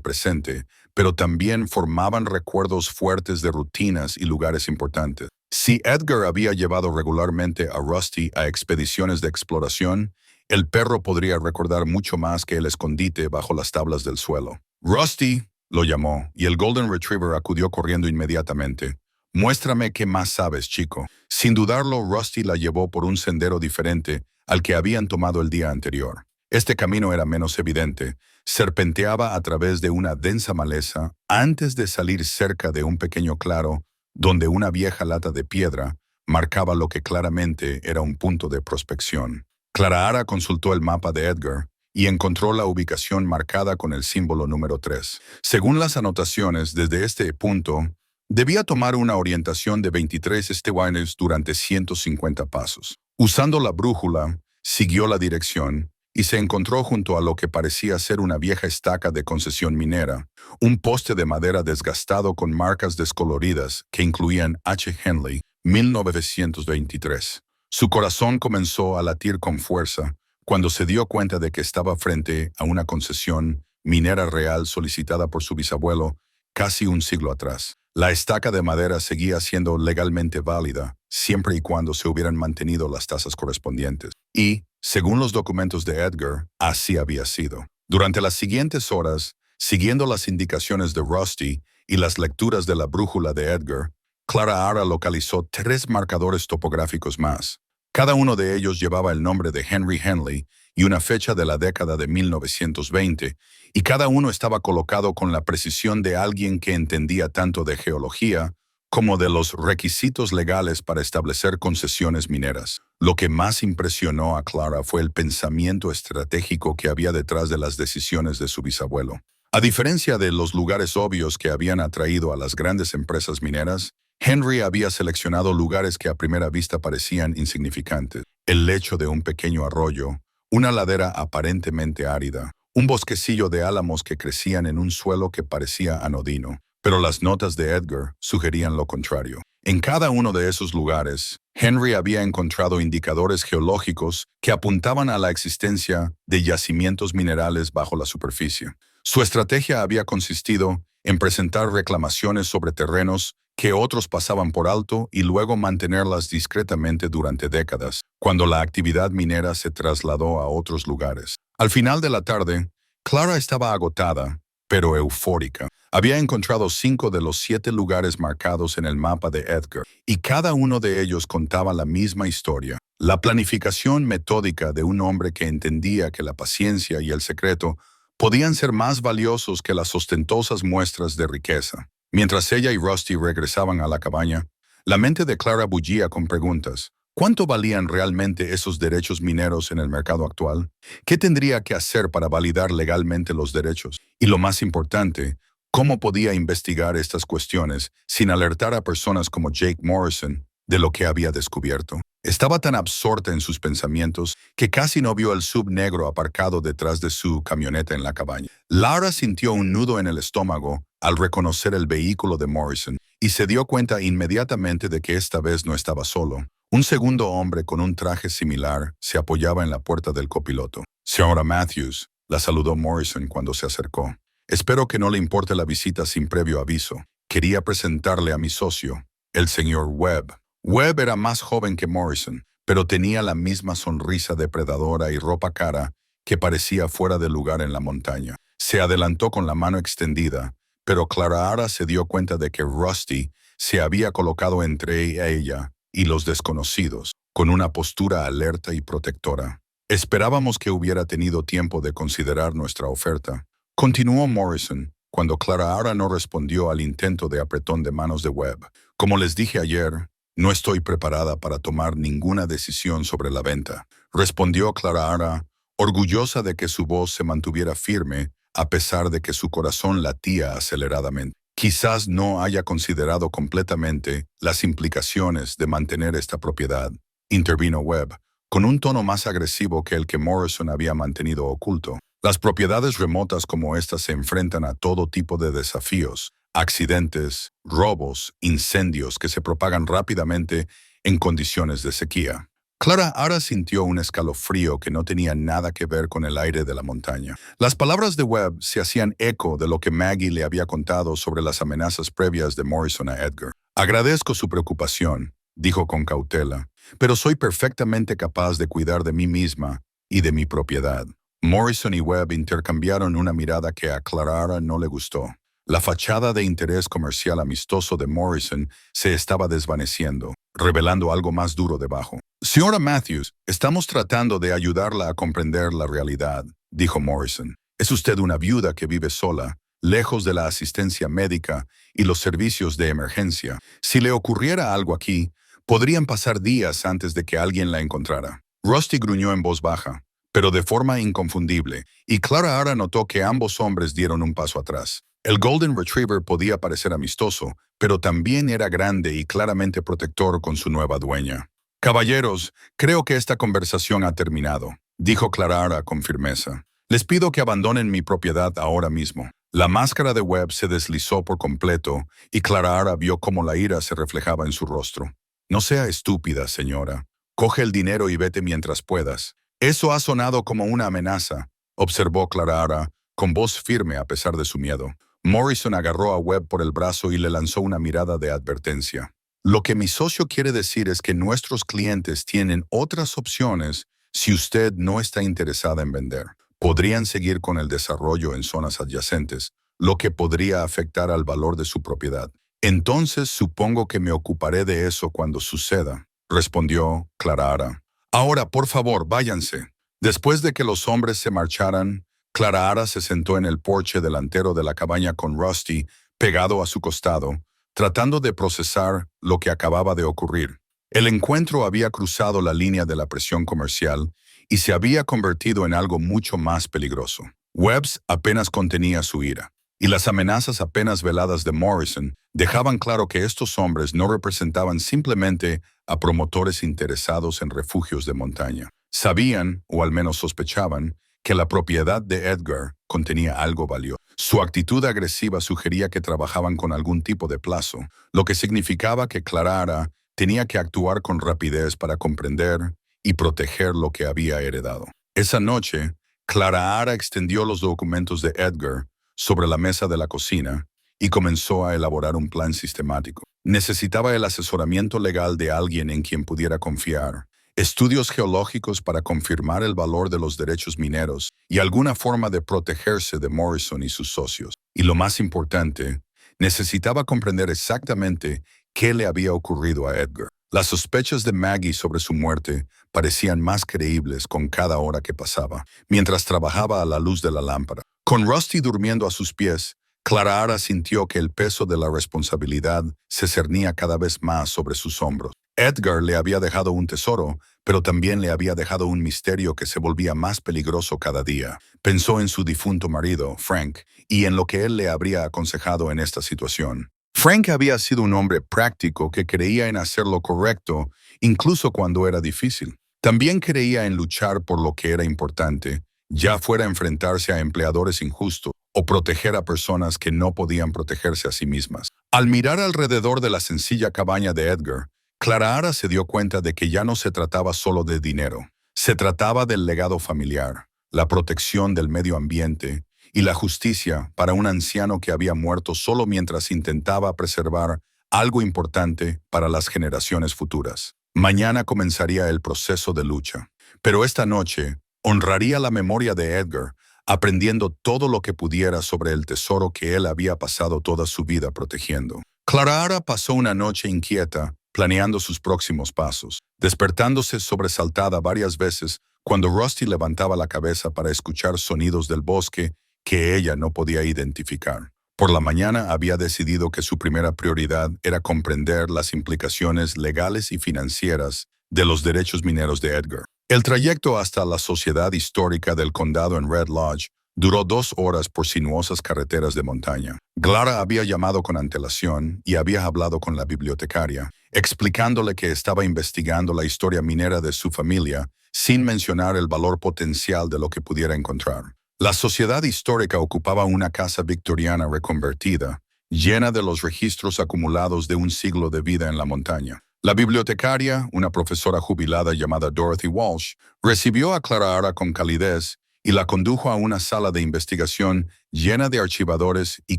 presente, pero también formaban recuerdos fuertes de rutinas y lugares importantes. Si Edgar había llevado regularmente a Rusty a expediciones de exploración, el perro podría recordar mucho más que el escondite bajo las tablas del suelo. Rusty, lo llamó, y el Golden Retriever acudió corriendo inmediatamente. Muéstrame qué más sabes, chico. Sin dudarlo, Rusty la llevó por un sendero diferente al que habían tomado el día anterior. Este camino era menos evidente. Serpenteaba a través de una densa maleza antes de salir cerca de un pequeño claro donde una vieja lata de piedra marcaba lo que claramente era un punto de prospección. Clara consultó el mapa de Edgar y encontró la ubicación marcada con el símbolo número 3. Según las anotaciones, desde este punto, debía tomar una orientación de 23 esteguanes durante 150 pasos. Usando la brújula, siguió la dirección y se encontró junto a lo que parecía ser una vieja estaca de concesión minera, un poste de madera desgastado con marcas descoloridas que incluían H. Henley, 1923. Su corazón comenzó a latir con fuerza cuando se dio cuenta de que estaba frente a una concesión minera real solicitada por su bisabuelo casi un siglo atrás. La estaca de madera seguía siendo legalmente válida, siempre y cuando se hubieran mantenido las tasas correspondientes. Y, según los documentos de Edgar, así había sido. Durante las siguientes horas, siguiendo las indicaciones de Rusty y las lecturas de la brújula de Edgar, Clara localizó 3 marcadores topográficos más. Cada uno de ellos llevaba el nombre de Henry Henley y una fecha de la década de 1920, y cada uno estaba colocado con la precisión de alguien que entendía tanto de geología como de los requisitos legales para establecer concesiones mineras. Lo que más impresionó a Clara fue el pensamiento estratégico que había detrás de las decisiones de su bisabuelo. A diferencia de los lugares obvios que habían atraído a las grandes empresas mineras, Henry había seleccionado lugares que a primera vista parecían insignificantes. El lecho de un pequeño arroyo, una ladera aparentemente árida, un bosquecillo de álamos que crecían en un suelo que parecía anodino, pero las notas de Edgar sugerían lo contrario. En cada uno de esos lugares, Henry había encontrado indicadores geológicos que apuntaban a la existencia de yacimientos minerales bajo la superficie. Su estrategia había consistido en presentar reclamaciones sobre terrenos que otros pasaban por alto y luego mantenerlas discretamente durante décadas, cuando la actividad minera se trasladó a otros lugares. Al final de la tarde, Clara estaba agotada, pero eufórica. Había encontrado 5 de los 7 lugares marcados en el mapa de Edgar, y cada uno de ellos contaba la misma historia. La planificación metódica de un hombre que entendía que la paciencia y el secreto podían ser más valiosos que las ostentosas muestras de riqueza. Mientras ella y Rusty regresaban a la cabaña, la mente de Clara bullía con preguntas. ¿Cuánto valían realmente esos derechos mineros en el mercado actual? ¿Qué tendría que hacer para validar legalmente los derechos? Y lo más importante, ¿cómo podía investigar estas cuestiones sin alertar a personas como Jake Morrison de lo que había descubierto? Estaba tan absorta en sus pensamientos que casi no vio el sub negro aparcado detrás de su camioneta en la cabaña. Lara sintió un nudo en el estómago al reconocer el vehículo de Morrison y se dio cuenta inmediatamente de que esta vez no estaba solo. Un segundo hombre con un traje similar se apoyaba en la puerta del copiloto. «Señora Matthews», la saludó Morrison cuando se acercó. «Espero que no le importe la visita sin previo aviso. Quería presentarle a mi socio, el señor Webb». Webb era más joven que Morrison, pero tenía la misma sonrisa depredadora y ropa cara que parecía fuera de lugar en la montaña. Se adelantó con la mano extendida, pero Clara se dio cuenta de que Rusty se había colocado entre ella y los desconocidos, con una postura alerta y protectora. «Esperábamos que hubiera tenido tiempo de considerar nuestra oferta», continuó Morrison, cuando Clara no respondió al intento de apretón de manos de Webb. «Como les dije ayer, No estoy preparada para tomar ninguna decisión sobre la venta, respondió Clara Ara, orgullosa de que su voz se mantuviera firme a pesar de que su corazón latía aceleradamente. Quizás no haya considerado completamente las implicaciones de mantener esta propiedad, intervino Webb, con un tono más agresivo que el que Morrison había mantenido oculto. Las propiedades remotas como estas se enfrentan a todo tipo de desafíos, accidentes, robos, incendios que se propagan rápidamente en condiciones de sequía. Clara ahora sintió un escalofrío que no tenía nada que ver con el aire de la montaña. Las palabras de Webb se hacían eco de lo que Maggie le había contado sobre las amenazas previas de Morrison a Edgar. Agradezco su preocupación, dijo con cautela, pero soy perfectamente capaz de cuidar de mí misma y de mi propiedad. Morrison y Webb intercambiaron una mirada que a Clara no le gustó. La fachada de interés comercial amistoso de Morrison se estaba desvaneciendo, revelando algo más duro debajo. Señora Matthews, estamos tratando de ayudarla a comprender la realidad, dijo Morrison. Es usted una viuda que vive sola, lejos de la asistencia médica y los servicios de emergencia. Si le ocurriera algo aquí, podrían pasar días antes de que alguien la encontrara. Rusty gruñó en voz baja, pero de forma inconfundible, y Clara ahora notó que ambos hombres dieron un paso atrás. El Golden Retriever podía parecer amistoso, pero también era grande y claramente protector con su nueva dueña. Caballeros, creo que esta conversación ha terminado, dijo Clara con firmeza. Les pido que abandonen mi propiedad ahora mismo. La máscara de Webb se deslizó por completo y Clara vio cómo la ira se reflejaba en su rostro. No sea estúpida, señora. Coge el dinero y vete mientras puedas. Eso ha sonado como una amenaza, observó Clara con voz firme a pesar de su miedo. Morrison agarró a Webb por el brazo y le lanzó una mirada de advertencia. Lo que mi socio quiere decir es que nuestros clientes tienen otras opciones si usted no está interesada en vender. Podrían seguir con el desarrollo en zonas adyacentes, lo que podría afectar al valor de su propiedad. Entonces supongo que me ocuparé de eso cuando suceda, respondió Clara. Ahora, por favor, váyanse. Después de que los hombres se marcharan, Clara se sentó en el porche delantero de la cabaña con Rusty pegado a su costado, tratando de procesar lo que acababa de ocurrir. El encuentro había cruzado la línea de la presión comercial y se había convertido en algo mucho más peligroso. Webbs apenas contenía su ira, y las amenazas apenas veladas de Morrison dejaban claro que estos hombres no representaban simplemente a promotores interesados en refugios de montaña. Sabían, o al menos sospechaban, que la propiedad de Edgar contenía algo valioso. Su actitud agresiva sugería que trabajaban con algún tipo de plazo, lo que significaba que Clara tenía que actuar con rapidez para comprender y proteger lo que había heredado. Esa noche, Clara extendió los documentos de Edgar sobre la mesa de la cocina y comenzó a elaborar un plan sistemático. Necesitaba el asesoramiento legal de alguien en quien pudiera confiar, estudios geológicos para confirmar el valor de los derechos mineros y alguna forma de protegerse de Morrison y sus socios. Y lo más importante, necesitaba comprender exactamente qué le había ocurrido a Edgar. Las sospechas de Maggie sobre su muerte parecían más creíbles con cada hora que pasaba, mientras trabajaba a la luz de la lámpara. Con Rusty durmiendo a sus pies, Clara sintió que el peso de la responsabilidad se cernía cada vez más sobre sus hombros. Edgar le había dejado un tesoro, pero también le había dejado un misterio que se volvía más peligroso cada día. Pensó en su difunto marido, Frank, y en lo que él le habría aconsejado en esta situación. Frank había sido un hombre práctico que creía en hacer lo correcto, incluso cuando era difícil. También creía en luchar por lo que era importante, ya fuera enfrentarse a empleadores injustos o proteger a personas que no podían protegerse a sí mismas. Al mirar alrededor de la sencilla cabaña de Edgar, Clara se dio cuenta de que ya no se trataba solo de dinero. Se trataba del legado familiar, la protección del medio ambiente y la justicia para un anciano que había muerto solo mientras intentaba preservar algo importante para las generaciones futuras. Mañana comenzaría el proceso de lucha, pero esta noche honraría la memoria de Edgar, aprendiendo todo lo que pudiera sobre el tesoro que él había pasado toda su vida protegiendo. Clara pasó una noche inquieta, planeando sus próximos pasos, despertándose sobresaltada varias veces cuando Rusty levantaba la cabeza para escuchar sonidos del bosque que ella no podía identificar. Por la mañana había decidido que su primera prioridad era comprender las implicaciones legales y financieras de los derechos mineros de Edgar. El trayecto hasta la Sociedad Histórica del Condado en Red Lodge duró 2 horas por sinuosas carreteras de montaña. Clara había llamado con antelación y había hablado con la bibliotecaria, explicándole que estaba investigando la historia minera de su familia, sin mencionar el valor potencial de lo que pudiera encontrar. La Sociedad Histórica ocupaba una casa victoriana reconvertida, llena de los registros acumulados de un siglo de vida en la montaña. La bibliotecaria, una profesora jubilada llamada Dorothy Walsh, recibió a Clara con calidez y la condujo a una sala de investigación llena de archivadores y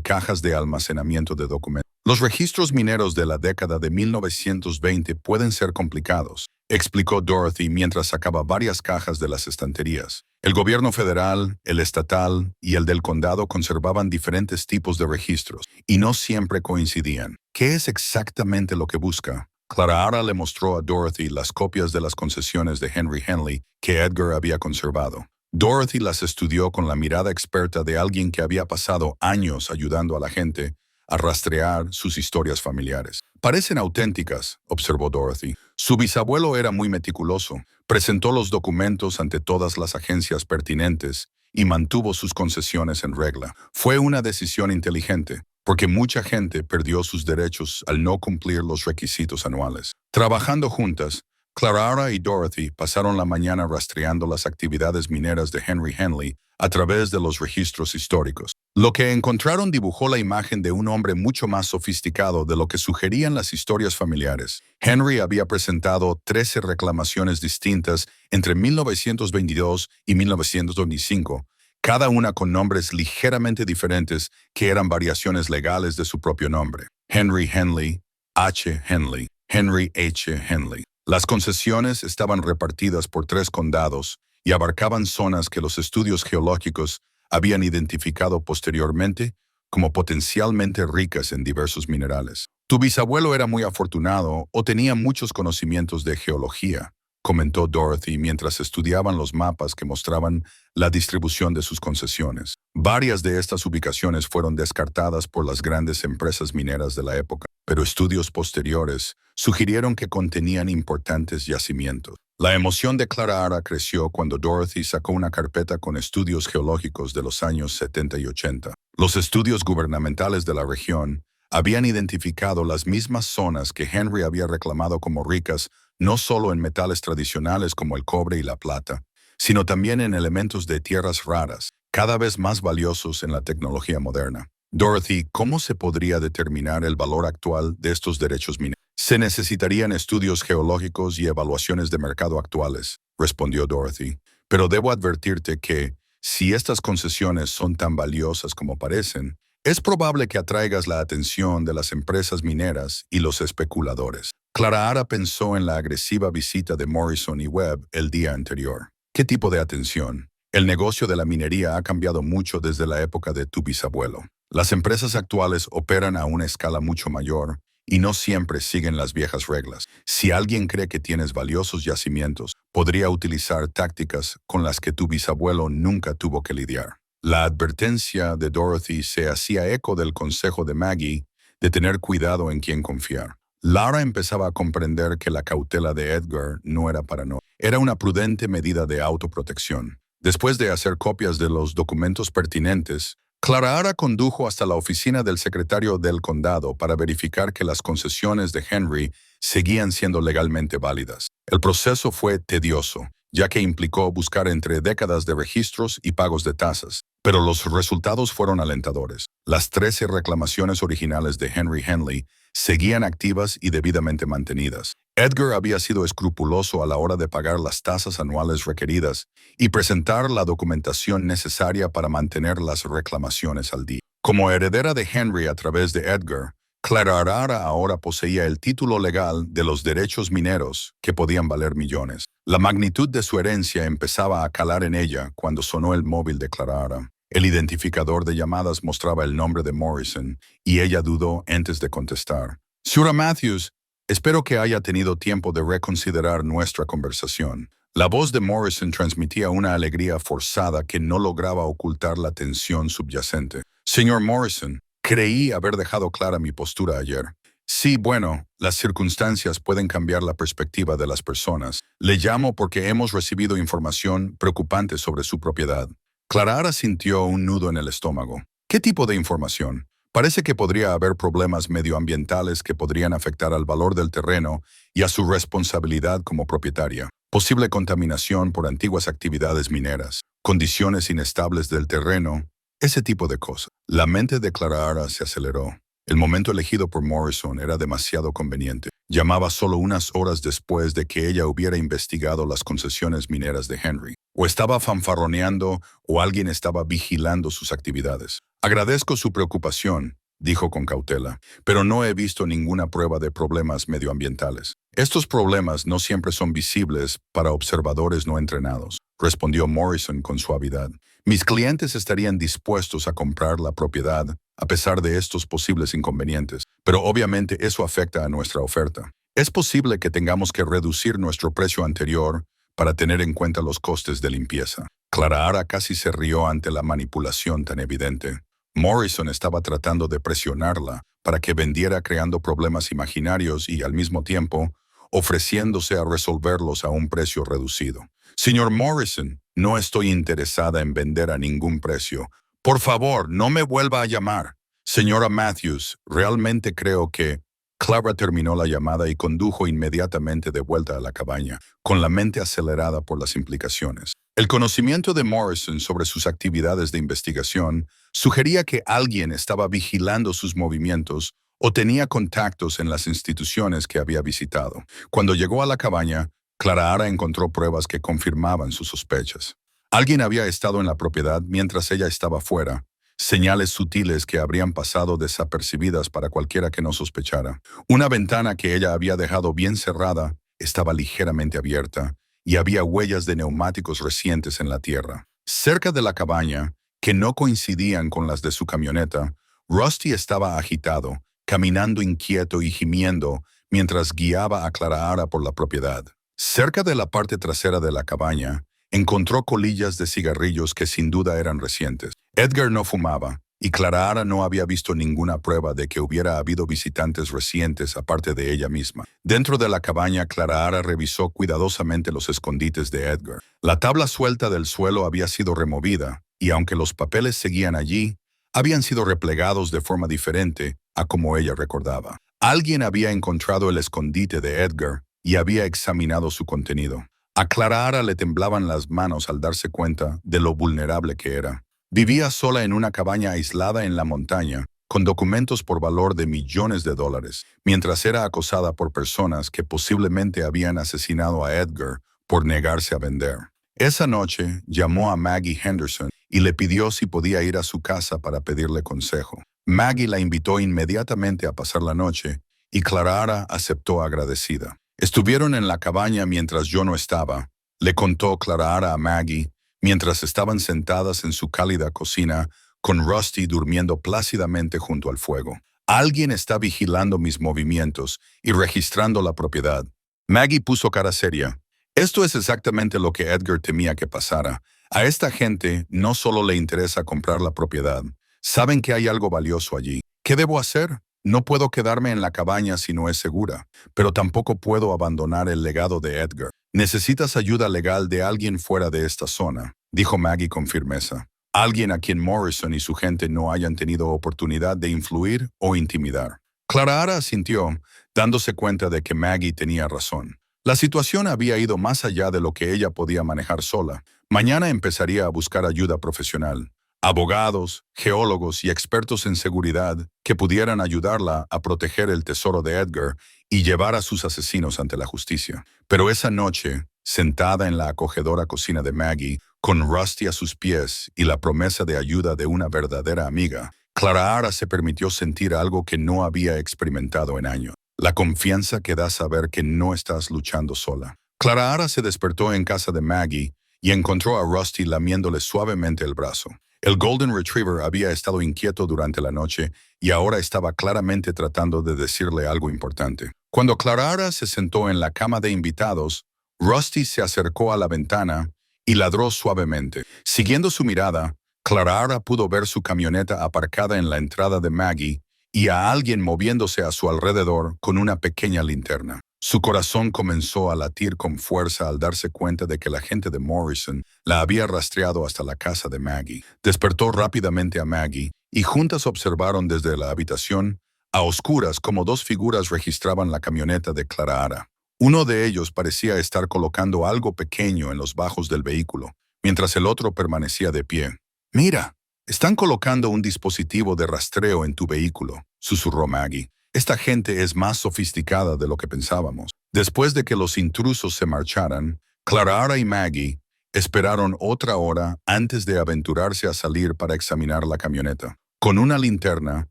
cajas de almacenamiento de documentos. Los registros mineros de la década de 1920 pueden ser complicados, explicó Dorothy mientras sacaba varias cajas de las estanterías. El gobierno federal, el estatal y el del condado conservaban diferentes tipos de registros y no siempre coincidían. ¿Qué es exactamente lo que busca? Clara le mostró a Dorothy las copias de las concesiones de Henry Henley que Edgar había conservado. Dorothy las estudió con la mirada experta de alguien que había pasado años ayudando a la gente a rastrear sus historias familiares. Parecen auténticas, observó Dorothy. Su bisabuelo era muy meticuloso, presentó los documentos ante todas las agencias pertinentes y mantuvo sus concesiones en regla. Fue una decisión inteligente, porque mucha gente perdió sus derechos al no cumplir los requisitos anuales. Trabajando juntas, Clara y Dorothy pasaron la mañana rastreando las actividades mineras de Henry Henley a través de los registros históricos. Lo que encontraron dibujó la imagen de un hombre mucho más sofisticado de lo que sugerían las historias familiares. Henry había presentado 13 reclamaciones distintas entre 1922 y 1925, cada una con nombres ligeramente diferentes que eran variaciones legales de su propio nombre. Henry Henley, H. Henley, Henry H. Henley. Las concesiones estaban repartidas por 3 condados y abarcaban zonas que los estudios geológicos habían identificado posteriormente como potencialmente ricas en diversos minerales. Tu bisabuelo era muy afortunado o tenía muchos conocimientos de geología, comentó Dorothy mientras estudiaban los mapas que mostraban la distribución de sus concesiones. Varias de estas ubicaciones fueron descartadas por las grandes empresas mineras de la época, pero estudios posteriores sugirieron que contenían importantes yacimientos. La emoción de Clara creció cuando Dorothy sacó una carpeta con estudios geológicos de los años 70 y 80. Los estudios gubernamentales de la región habían identificado las mismas zonas que Henry había reclamado como ricas no solo en metales tradicionales como el cobre y la plata, sino también en elementos de tierras raras, cada vez más valiosos en la tecnología moderna. Dorothy, ¿cómo se podría determinar el valor actual de estos derechos mineros? Se necesitarían estudios geológicos y evaluaciones de mercado actuales, respondió Dorothy. Pero debo advertirte que, si estas concesiones son tan valiosas como parecen, es probable que atraigas la atención de las empresas mineras y los especuladores. Clara pensó en la agresiva visita de Morrison y Webb el día anterior. ¿Qué tipo de atención? El negocio de la minería ha cambiado mucho desde la época de tu bisabuelo. Las empresas actuales operan a una escala mucho mayor y no siempre siguen las viejas reglas. Si alguien cree que tienes valiosos yacimientos, podría utilizar tácticas con las que tu bisabuelo nunca tuvo que lidiar. La advertencia de Dorothy se hacía eco del consejo de Maggie de tener cuidado en quién confiar. Lara empezaba a comprender que la cautela de Edgar no era paranoia. Era una prudente medida de autoprotección. Después de hacer copias de los documentos pertinentes, Clara condujo hasta la oficina del secretario del condado para verificar que las concesiones de Henry seguían siendo legalmente válidas. El proceso fue tedioso, ya que implicó buscar entre décadas de registros y pagos de tasas, pero los resultados fueron alentadores. Las 13 reclamaciones originales de Henry Henley seguían activas y debidamente mantenidas. Edgar había sido escrupuloso a la hora de pagar las tasas anuales requeridas y presentar la documentación necesaria para mantener las reclamaciones al día. Como heredera de Henry a través de Edgar, Clara ahora poseía el título legal de los derechos mineros que podían valer millones. La magnitud de su herencia empezaba a calar en ella cuando sonó el móvil de Clara. El identificador de llamadas mostraba el nombre de Morrison y ella dudó antes de contestar. Señora Matthews, espero que haya tenido tiempo de reconsiderar nuestra conversación. La voz de Morrison transmitía una alegría forzada que no lograba ocultar la tensión subyacente. Señor Morrison, Creí haber dejado clara mi postura ayer. Sí, bueno, las circunstancias pueden cambiar la perspectiva de las personas. Le llamo porque hemos recibido información preocupante sobre su propiedad. Clara sintió un nudo en el estómago. ¿Qué tipo de información? Parece que podría haber problemas medioambientales que podrían afectar al valor del terreno y a su responsabilidad como propietaria. Posible contaminación por antiguas actividades mineras, condiciones inestables del terreno, ese tipo de cosas. La mente de Clara se aceleró. El momento elegido por Morrison era demasiado conveniente. Llamaba solo unas horas después de que ella hubiera investigado las concesiones mineras de Henry. O estaba fanfarroneando o alguien estaba vigilando sus actividades. Agradezco su preocupación, dijo con cautela, pero no he visto ninguna prueba de problemas medioambientales. Estos problemas no siempre son visibles para observadores no entrenados, respondió Morrison con suavidad. Mis clientes estarían dispuestos a comprar la propiedad a pesar de estos posibles inconvenientes, pero obviamente eso afecta a nuestra oferta. Es posible que tengamos que reducir nuestro precio anterior para tener en cuenta los costes de limpieza. Clara casi se rió ante la manipulación tan evidente. Morrison estaba tratando de presionarla para que vendiera creando problemas imaginarios y, al mismo tiempo, ofreciéndose a resolverlos a un precio reducido. Señor Morrison, no estoy interesada en vender a ningún precio. Por favor, no me vuelva a llamar. Señora Matthews, realmente creo que... Clara terminó la llamada y condujo inmediatamente de vuelta a la cabaña, con la mente acelerada por las implicaciones. El conocimiento de Morrison sobre sus actividades de investigación sugería que alguien estaba vigilando sus movimientos o tenía contactos en las instituciones que había visitado. Cuando llegó a la cabaña, Clara encontró pruebas que confirmaban sus sospechas. Alguien había estado en la propiedad mientras ella estaba fuera, señales sutiles que habrían pasado desapercibidas para cualquiera que no sospechara. Una ventana que ella había dejado bien cerrada estaba ligeramente abierta y había huellas de neumáticos recientes en la tierra. Cerca de la cabaña, que no coincidían con las de su camioneta, Rusty estaba agitado, caminando inquieto y gimiendo mientras guiaba a Clara por la propiedad. Cerca de la parte trasera de la cabaña, encontró colillas de cigarrillos que sin duda eran recientes. Edgar no fumaba, y Clara no había visto ninguna prueba de que hubiera habido visitantes recientes aparte de ella misma. Dentro de la cabaña, Clara revisó cuidadosamente los escondites de Edgar. La tabla suelta del suelo había sido removida, y aunque los papeles seguían allí, habían sido replegados de forma diferente a como ella recordaba. Alguien había encontrado el escondite de Edgar y había examinado su contenido. A Clara le temblaban las manos al darse cuenta de lo vulnerable que era. Vivía sola en una cabaña aislada en la montaña, con documentos por valor de millones de dólares, mientras era acosada por personas que posiblemente habían asesinado a Edgar por negarse a vender. Esa noche llamó a Maggie Henderson y le pidió si podía ir a su casa para pedirle consejo. Maggie la invitó inmediatamente a pasar la noche y Clara aceptó agradecida. Estuvieron en la cabaña mientras yo no estaba, le contó Clara a Maggie, mientras estaban sentadas en su cálida cocina, con Rusty durmiendo plácidamente junto al fuego. Alguien está vigilando mis movimientos y registrando la propiedad. Maggie puso cara seria. Esto es exactamente lo que Edgar temía que pasara. A esta gente no solo le interesa comprar la propiedad, saben que hay algo valioso allí. ¿Qué debo hacer? No puedo quedarme en la cabaña si no es segura, pero tampoco puedo abandonar el legado de Edgar. Necesitas ayuda legal de alguien fuera de esta zona, dijo Maggie con firmeza. Alguien a quien Morrison y su gente no hayan tenido oportunidad de influir o intimidar. Clara asintió, dándose cuenta de que Maggie tenía razón. La situación había ido más allá de lo que ella podía manejar sola. Mañana empezaría a buscar ayuda profesional. Abogados, geólogos y expertos en seguridad que pudieran ayudarla a proteger el tesoro de Edgar y llevar a sus asesinos ante la justicia. Pero esa noche, sentada en la acogedora cocina de Maggie, con Rusty a sus pies y la promesa de ayuda de una verdadera amiga, Clara se permitió sentir algo que no había experimentado en años. La confianza que da saber que no estás luchando sola. Clara se despertó en casa de Maggie y encontró a Rusty lamiéndole suavemente el brazo. El Golden Retriever había estado inquieto durante la noche y ahora estaba claramente tratando de decirle algo importante. Cuando Clara se sentó en la cama de invitados, Rusty se acercó a la ventana y ladró suavemente. Siguiendo su mirada, Clara pudo ver su camioneta aparcada en la entrada de Maggie y a alguien moviéndose a su alrededor con una pequeña linterna. Su corazón comenzó a latir con fuerza al darse cuenta de que la gente de Morrison la había rastreado hasta la casa de Maggie. Despertó rápidamente a Maggie y juntas observaron desde la habitación, a oscuras, como dos figuras registraban la camioneta de Clara. Uno de ellos parecía estar colocando algo pequeño en los bajos del vehículo, mientras el otro permanecía de pie. «Mira, están colocando un dispositivo de rastreo en tu vehículo», susurró Maggie. «Esta gente es más sofisticada de lo que pensábamos». Después de que los intrusos se marcharan, Clara y Maggie esperaron otra hora antes de aventurarse a salir para examinar la camioneta. Con una linterna,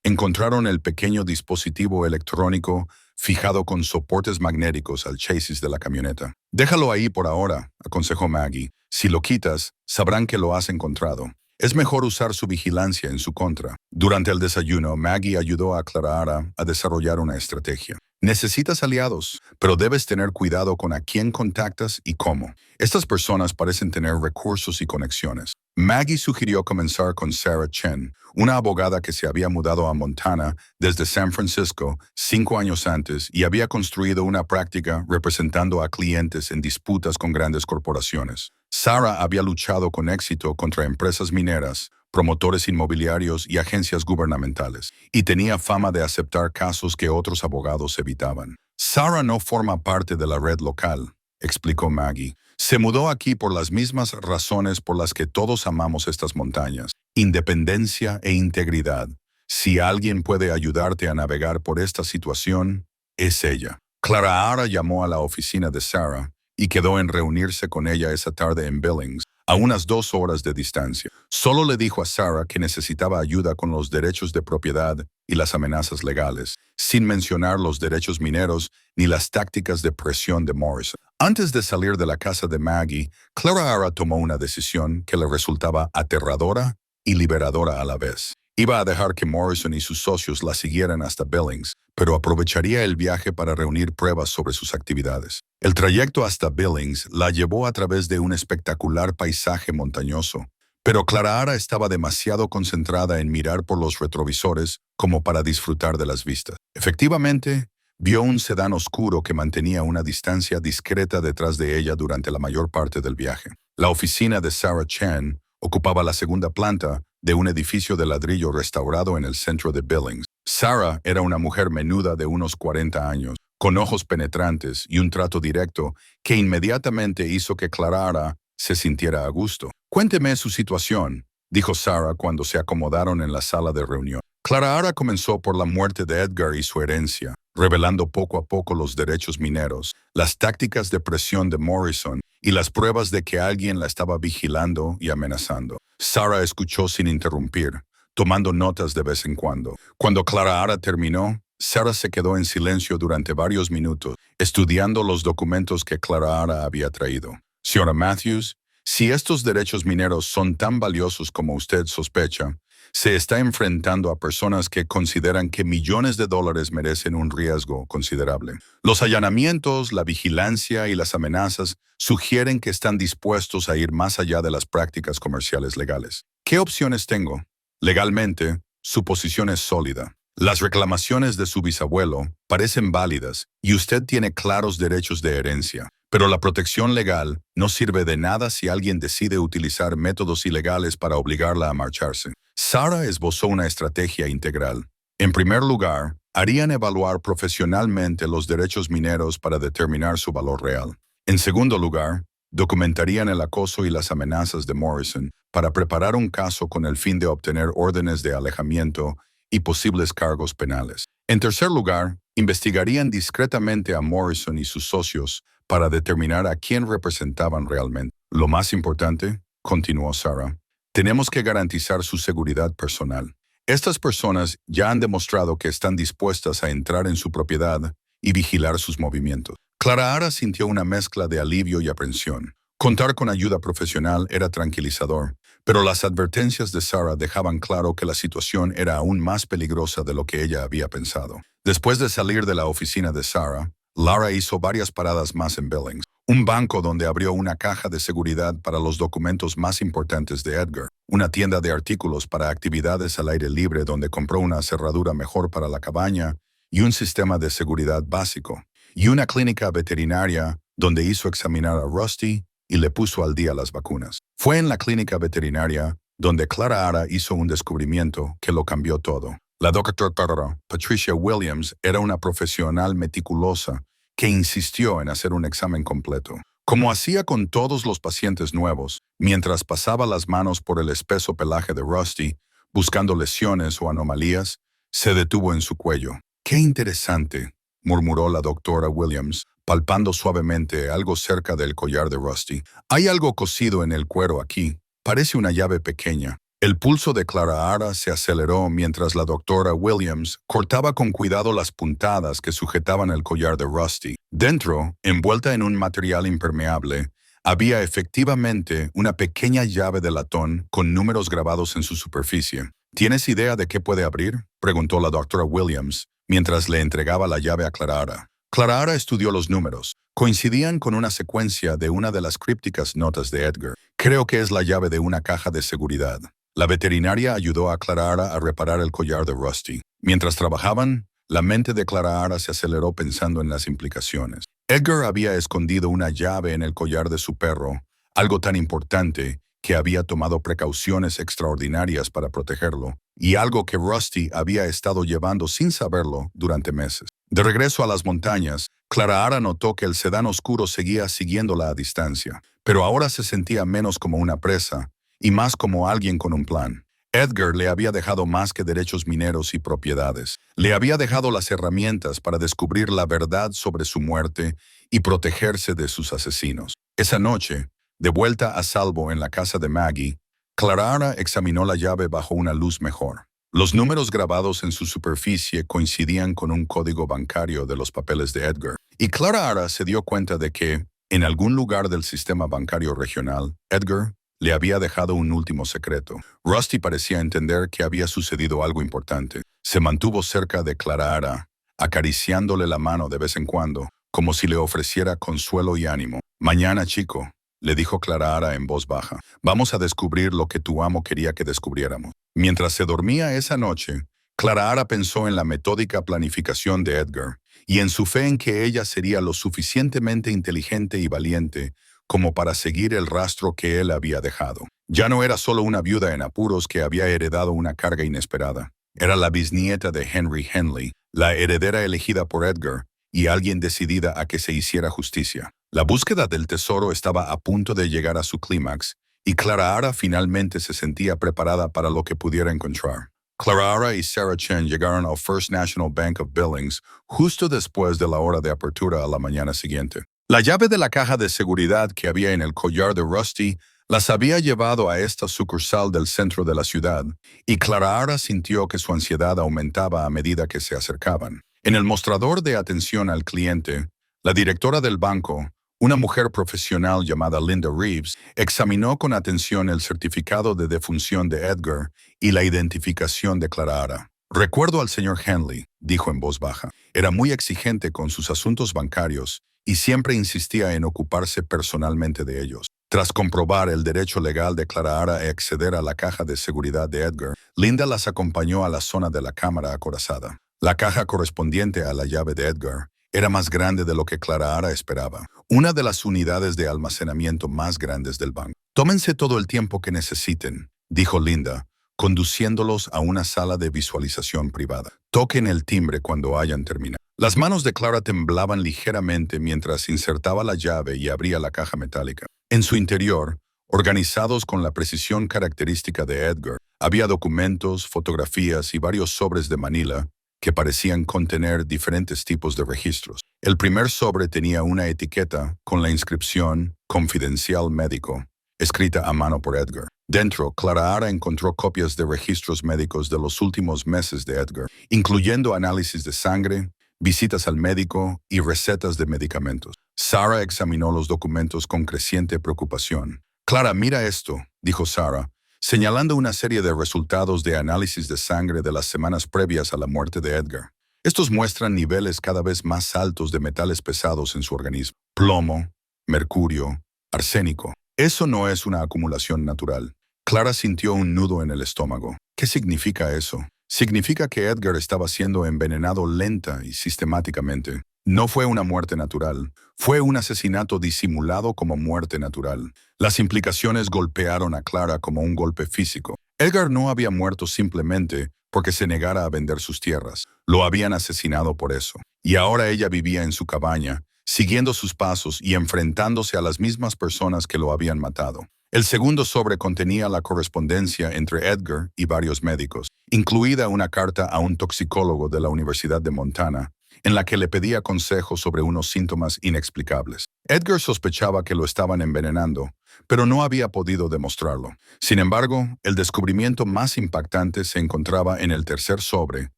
encontraron el pequeño dispositivo electrónico fijado con soportes magnéticos al chasis de la camioneta. «Déjalo ahí por ahora», aconsejó Maggie. «Si lo quitas, sabrán que lo has encontrado. Es mejor usar su vigilancia en su contra». Durante el desayuno, Maggie ayudó a Clara a desarrollar una estrategia. «Necesitas aliados, pero debes tener cuidado con a quién contactas y cómo. Estas personas parecen tener recursos y conexiones». Maggie sugirió comenzar con Sarah Chen, una abogada que se había mudado a Montana desde San Francisco 5 años antes y había construido una práctica representando a clientes en disputas con grandes corporaciones. Sarah había luchado con éxito contra empresas mineras, promotores inmobiliarios y agencias gubernamentales, y tenía fama de aceptar casos que otros abogados evitaban. «Sarah no forma parte de la red local», explicó Maggie. «Se mudó aquí por las mismas razones por las que todos amamos estas montañas: independencia e integridad. Si alguien puede ayudarte a navegar por esta situación, es ella». Clara llamó a la oficina de Sarah y quedó en reunirse con ella esa tarde en Billings, a unas 2 horas de distancia. Solo le dijo a Sarah que necesitaba ayuda con los derechos de propiedad y las amenazas legales, sin mencionar los derechos mineros ni las tácticas de presión de Morrison. Antes de salir de la casa de Maggie, Clara tomó una decisión que le resultaba aterradora y liberadora a la vez. Iba a dejar que Morrison y sus socios la siguieran hasta Billings, pero aprovecharía el viaje para reunir pruebas sobre sus actividades. El trayecto hasta Billings la llevó a través de un espectacular paisaje montañoso, pero Clara estaba demasiado concentrada en mirar por los retrovisores como para disfrutar de las vistas. Efectivamente, vio un sedán oscuro que mantenía una distancia discreta detrás de ella durante la mayor parte del viaje. La oficina de Sarah Chen ocupaba la segunda planta de un edificio de ladrillo restaurado en el centro de Billings. Sarah era una mujer menuda de unos 40 años, con ojos penetrantes y un trato directo que inmediatamente hizo que Clara se sintiera a gusto. «Cuénteme su situación», dijo Sarah cuando se acomodaron en la sala de reunión. Clara comenzó por la muerte de Edgar y su herencia, revelando poco a poco los derechos mineros, las tácticas de presión de Morrison y las pruebas de que alguien la estaba vigilando y amenazando. Sarah escuchó sin interrumpir, tomando notas de vez en cuando. Cuando Clara terminó, Sarah se quedó en silencio durante varios minutos, estudiando los documentos que Clara había traído. «Señora Matthews, si estos derechos mineros son tan valiosos como usted sospecha, se está enfrentando a personas que consideran que millones de dólares merecen un riesgo considerable. Los allanamientos, la vigilancia y las amenazas sugieren que están dispuestos a ir más allá de las prácticas comerciales legales. ¿Qué opciones tengo? Legalmente, su posición es sólida. Las reclamaciones de su bisabuelo parecen válidas y usted tiene claros derechos de herencia. Pero la protección legal no sirve de nada si alguien decide utilizar métodos ilegales para obligarla a marcharse». Sarah esbozó una estrategia integral. En primer lugar, harían evaluar profesionalmente los derechos mineros para determinar su valor real. En segundo lugar, documentarían el acoso y las amenazas de Morrison para preparar un caso con el fin de obtener órdenes de alejamiento y posibles cargos penales. En tercer lugar, investigarían discretamente a Morrison y sus socios para determinar a quién representaban realmente. Lo más importante, continuó Sarah, tenemos que garantizar su seguridad personal. Estas personas ya han demostrado que están dispuestas a entrar en su propiedad y vigilar sus movimientos. Clara sintió una mezcla de alivio y aprensión. Contar con ayuda profesional era tranquilizador, pero las advertencias de Sarah dejaban claro que la situación era aún más peligrosa de lo que ella había pensado. Después de salir de la oficina de Sarah, Lara hizo varias paradas más en Billings. Un banco donde abrió una caja de seguridad para los documentos más importantes de Edgar, una tienda de artículos para actividades al aire libre donde compró una cerradura mejor para la cabaña y un sistema de seguridad básico, y una clínica veterinaria donde hizo examinar a Rusty y le puso al día las vacunas. Fue en la clínica veterinaria donde Clara Ara hizo un descubrimiento que lo cambió todo. La doctora Patricia Williams era una profesional meticulosa que insistió en hacer un examen completo. Como hacía con todos los pacientes nuevos, mientras pasaba las manos por el espeso pelaje de Rusty, buscando lesiones o anomalías, se detuvo en su cuello. «Qué interesante», murmuró la doctora Williams, palpando suavemente algo cerca del collar de Rusty. «Hay algo cosido en el cuero aquí. Parece una llave pequeña». El pulso de Clara Ara se aceleró mientras la doctora Williams cortaba con cuidado las puntadas que sujetaban el collar de Rusty. Dentro, envuelta en un material impermeable, había efectivamente una pequeña llave de latón con números grabados en su superficie. «¿Tienes idea de qué puede abrir?», preguntó la doctora Williams, mientras le entregaba la llave a Clara Ara. Clara Ara estudió los números. Coincidían con una secuencia de una de las crípticas notas de Edgar. «Creo que es la llave de una caja de seguridad». La veterinaria ayudó a Clara Ara a reparar el collar de Rusty. Mientras trabajaban, la mente de Clara Ara se aceleró pensando en las implicaciones. Edgar había escondido una llave en el collar de su perro, algo tan importante que había tomado precauciones extraordinarias para protegerlo, y algo que Rusty había estado llevando sin saberlo durante meses. De regreso a las montañas, Clara Ara notó que el sedán oscuro seguía siguiéndola a distancia, pero ahora se sentía menos como una presa y más como alguien con un plan. Edgar le había dejado más que derechos mineros y propiedades. Le había dejado las herramientas para descubrir la verdad sobre su muerte y protegerse de sus asesinos. Esa noche, de vuelta a salvo en la casa de Maggie, Clara Ara examinó la llave bajo una luz mejor. Los números grabados en su superficie coincidían con un código bancario de los papeles de Edgar, y Clara Ara se dio cuenta de que, en algún lugar del sistema bancario regional, Edgar le había dejado un último secreto. Rusty parecía entender que había sucedido algo importante. Se mantuvo cerca de Clara Ara, acariciándole la mano de vez en cuando, como si le ofreciera consuelo y ánimo. «Mañana, chico», le dijo Clara Ara en voz baja, «vamos a descubrir lo que tu amo quería que descubriéramos». Mientras se dormía esa noche, Clara Ara pensó en la metódica planificación de Edgar y en su fe en que ella sería lo suficientemente inteligente y valiente como para seguir el rastro que él había dejado. Ya no era solo una viuda en apuros que había heredado una carga inesperada. Era la bisnieta de Henry Henley, la heredera elegida por Edgar, y alguien decidida a que se hiciera justicia. La búsqueda del tesoro estaba a punto de llegar a su clímax, y Clara Ara finalmente se sentía preparada para lo que pudiera encontrar. Clara Ara y Sarah Chen llegaron al First National Bank of Billings justo después de la hora de apertura a la mañana siguiente. La llave de la caja de seguridad que había en el collar de Rusty las había llevado a esta sucursal del centro de la ciudad, y Clara Ara sintió que su ansiedad aumentaba a medida que se acercaban. En el mostrador de atención al cliente, la directora del banco, una mujer profesional llamada Linda Reeves, examinó con atención el certificado de defunción de Edgar y la identificación de Clara Ara. «Recuerdo al señor Henley», dijo en voz baja. «Era muy exigente con sus asuntos bancarios y siempre insistía en ocuparse personalmente de ellos». Tras comprobar el derecho legal de Clara Ara a acceder a la caja de seguridad de Edgar, Linda las acompañó a la zona de la cámara acorazada. La caja correspondiente a la llave de Edgar era más grande de lo que Clara Ara esperaba, una de las unidades de almacenamiento más grandes del banco. «Tómense todo el tiempo que necesiten», dijo Linda, conduciéndolos a una sala de visualización privada. «Toquen el timbre cuando hayan terminado». Las manos de Clara temblaban ligeramente mientras insertaba la llave y abría la caja metálica. En su interior, organizados con la precisión característica de Edgar, había documentos, fotografías y varios sobres de Manila que parecían contener diferentes tipos de registros. El primer sobre tenía una etiqueta con la inscripción «Confidencial médico», escrita a mano por Edgar. Dentro, Clara Ara encontró copias de registros médicos de los últimos meses de Edgar, incluyendo análisis de sangre, visitas al médico y recetas de medicamentos. Sarah examinó los documentos con creciente preocupación. «Clara, mira esto», dijo Sarah, señalando una serie de resultados de análisis de sangre de las semanas previas a la muerte de Edgar. Estos muestran niveles cada vez más altos de metales pesados en su organismo: plomo, mercurio, arsénico. Eso no es una acumulación natural. Clara sintió un nudo en el estómago. ¿Qué significa eso? Significa que Edgar estaba siendo envenenado lenta y sistemáticamente. No fue una muerte natural. Fue un asesinato disimulado como muerte natural. Las implicaciones golpearon a Clara como un golpe físico. Edgar no había muerto simplemente porque se negara a vender sus tierras. Lo habían asesinado por eso. Y ahora ella vivía en su cabaña, siguiendo sus pasos y enfrentándose a las mismas personas que lo habían matado. El segundo sobre contenía la correspondencia entre Edgar y varios médicos, incluida una carta a un toxicólogo de la Universidad de Montana, en la que le pedía consejos sobre unos síntomas inexplicables. Edgar sospechaba que lo estaban envenenando, pero no había podido demostrarlo. Sin embargo, el descubrimiento más impactante se encontraba en el tercer sobre,